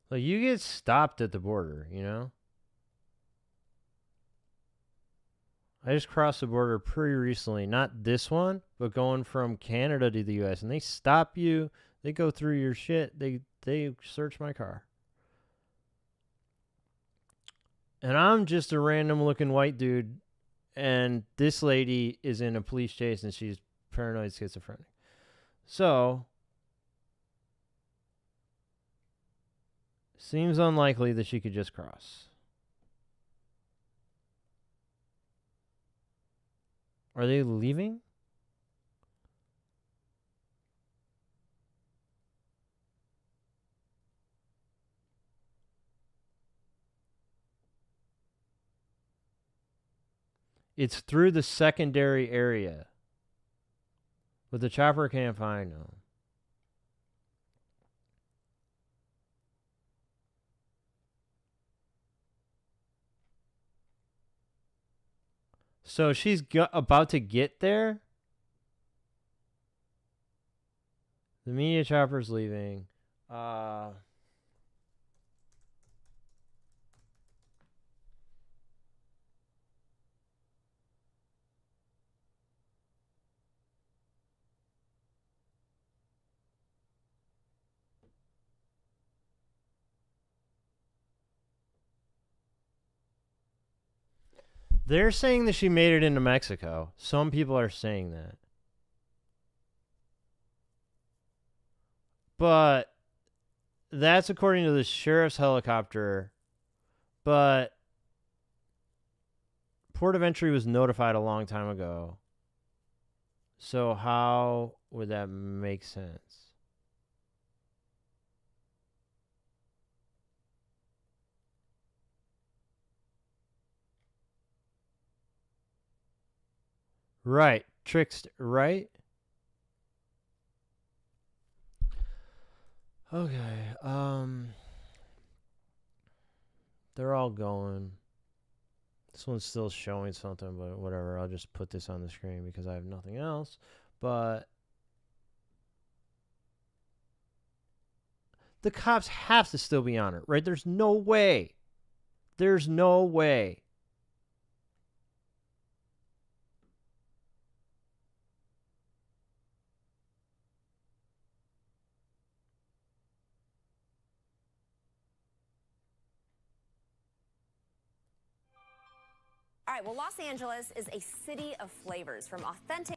Like, you get stopped at the border, you know? I just crossed the border pretty recently. Not this one, but going from Canada to the U.S. And they stop you. They go through your shit. They search my car. And I'm just a random looking white dude. And this lady is in a police chase and she's paranoid schizophrenic. So, seems unlikely that she could just cross. Are they leaving? It's through the secondary area. But the chopper can't find them. So she's about to get there. The media chopper's leaving. They're saying that she made it into Mexico. Some people are saying that. But that's according to the sheriff's helicopter. But port of entry was notified a long time ago. So how would that make sense? Right. Trickster, right? Okay. They're all going. This one's still showing something, but whatever. I'll just put this on the screen because I have nothing else. But the cops have to still be on it, right? There's no way. There's no way. All right, well, Los Angeles is a city of flavors, from authentic.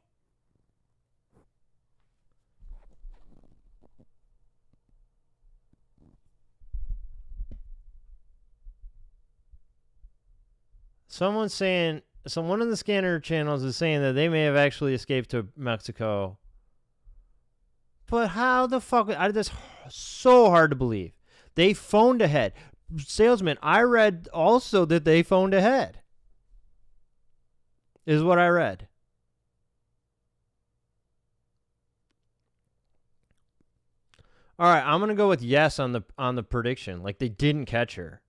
Someone's saying, one of the scanner channels is saying that they may have actually escaped to Mexico. But how the fuck? That's so hard to believe. They phoned ahead. Salesman, I read also that they phoned ahead. Is what I read. All right, I'm gonna go with yes on the prediction. Like, they didn't catch her.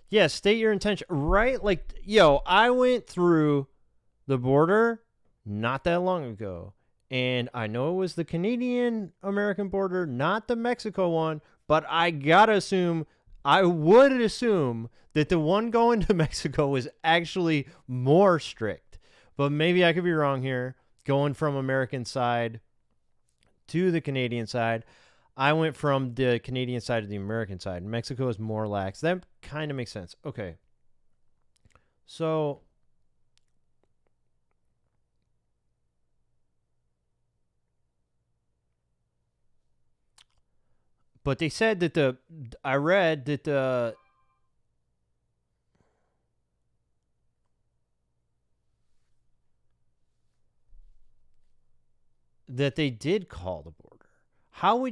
Yeah, state your intention. Right? Like, yo, I went through the border not that long ago, and I know it was the Canadian-American border, not the Mexico one, but I would assume that the one going to Mexico was actually more strict. But maybe I could be wrong here. Going from American side to the Canadian side, I went from the Canadian side to the American side. Mexico is more lax. That kind of makes sense. Okay. So but they said that I read that that they did call the border. How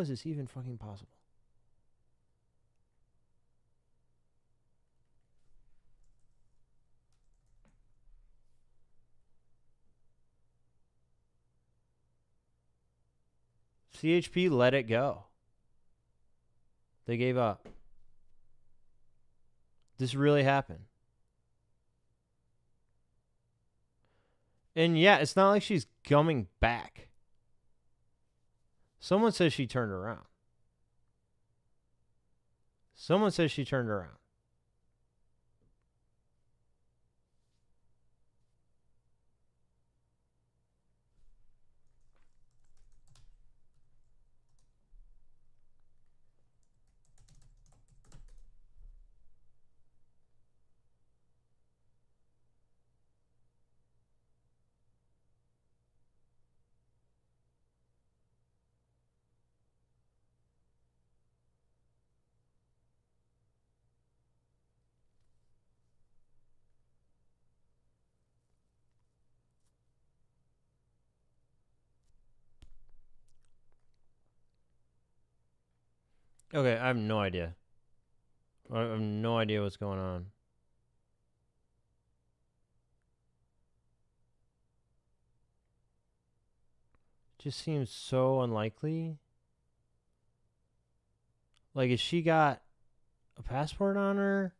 is this even fucking possible? CHP let it go. They gave up. This really happened. And yeah, it's not like she's coming back. Someone says she turned around. Someone says she turned around. Okay, I have no idea. I have no idea what's going on. Just seems so unlikely. Like, has she got a passport on her?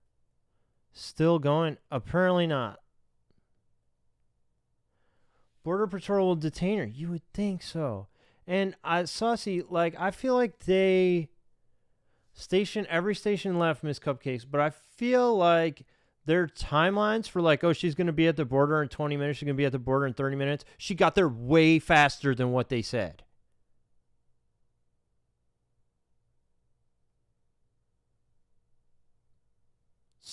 Still going? Apparently not. Border Patrol will detain her. You would think so. And Saucy, like, I feel like every station left Miss Cupcakes, but I feel like their timelines for, like, oh, she's going to be at the border in 20 minutes, she's going to be at the border in 30 minutes. She got there way faster than what they said.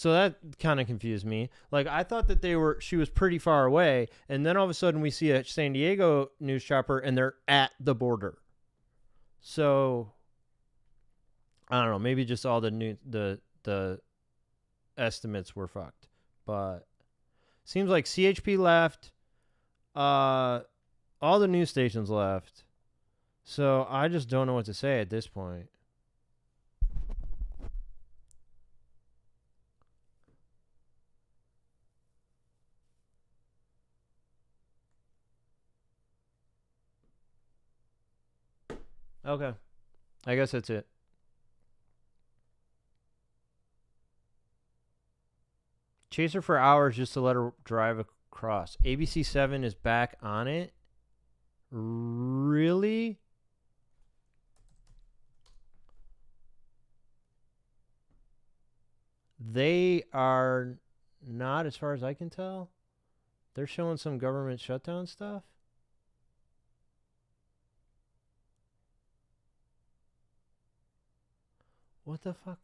So that kind of confused me. Like, I thought that she was pretty far away, and then all of a sudden we see a San Diego news chopper, and they're at the border. So, I don't know. Maybe just all the estimates were fucked. But seems like CHP left. All the news stations left. So I just don't know what to say at this point. Okay. I guess that's it. Chase her for hours just to let her drive across. ABC 7 is back on it? Really? They are not, as far as I can tell. They're showing some government shutdown stuff. What the fuck?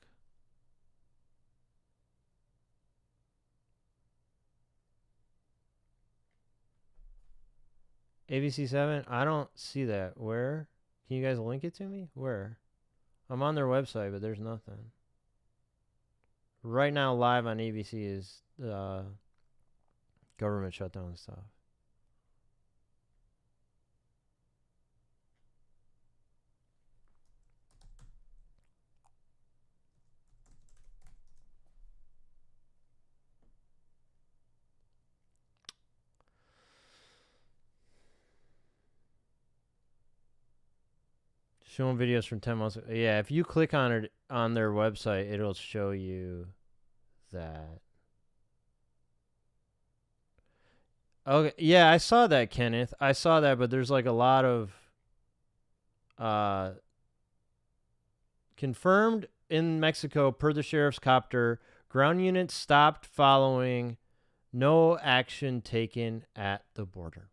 ABC 7? I don't see that. Where? Can you guys link it to me? Where? I'm on their website, but there's nothing. Right now, live on ABC is government shutdown stuff. Showing videos from 10 months ago. Yeah, if you click on it on their website, it'll show you that. Okay, yeah, I saw that, Kenneth. I saw that, but there's like a lot of confirmed in Mexico per the sheriff's copter. Ground units stopped following. No action taken at the border.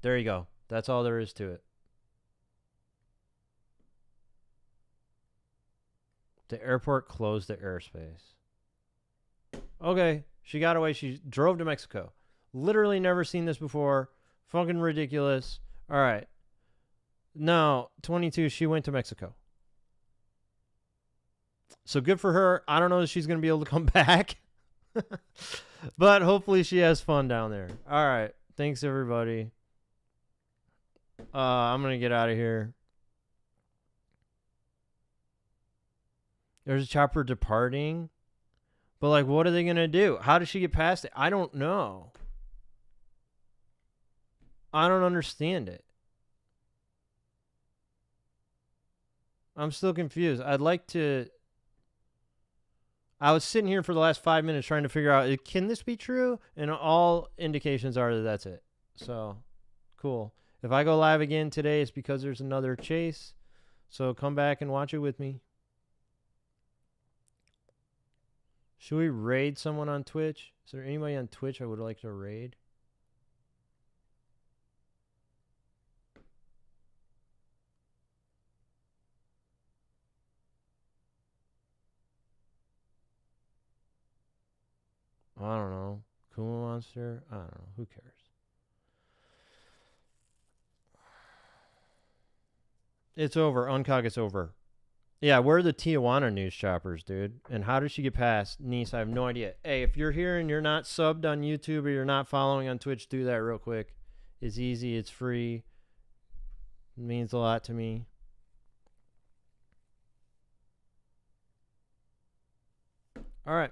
There you go. That's all there is to it. The airport closed the airspace. Okay, she got away. She drove to Mexico. Literally never seen this before. Fucking ridiculous. All right. No, 22, she went to Mexico. So good for her. I don't know if she's going to be able to come back. But hopefully she has fun down there. All right. Thanks, everybody. I'm going to get out of here. There's a chopper departing. But, like, what are they going to do? How does she get past it? I don't know. I don't understand it. I'm still confused. I'd like to... I was sitting here for the last 5 minutes trying to figure out, can this be true? And all indications are that that's it. So, cool. If I go live again today, it's because there's another chase. So come back and watch it with me. Should we raid someone on Twitch? Is there anybody on Twitch I would like to raid? I don't know. Kuma Monster? I don't know. Who cares? It's over. Uncog, it's over. Yeah, we're the Tijuana news choppers, dude. And how did she get past Nice? I have no idea. Hey, if you're here and you're not subbed on YouTube or you're not following on Twitch, do that real quick. It's easy. It's free. It means a lot to me. All right.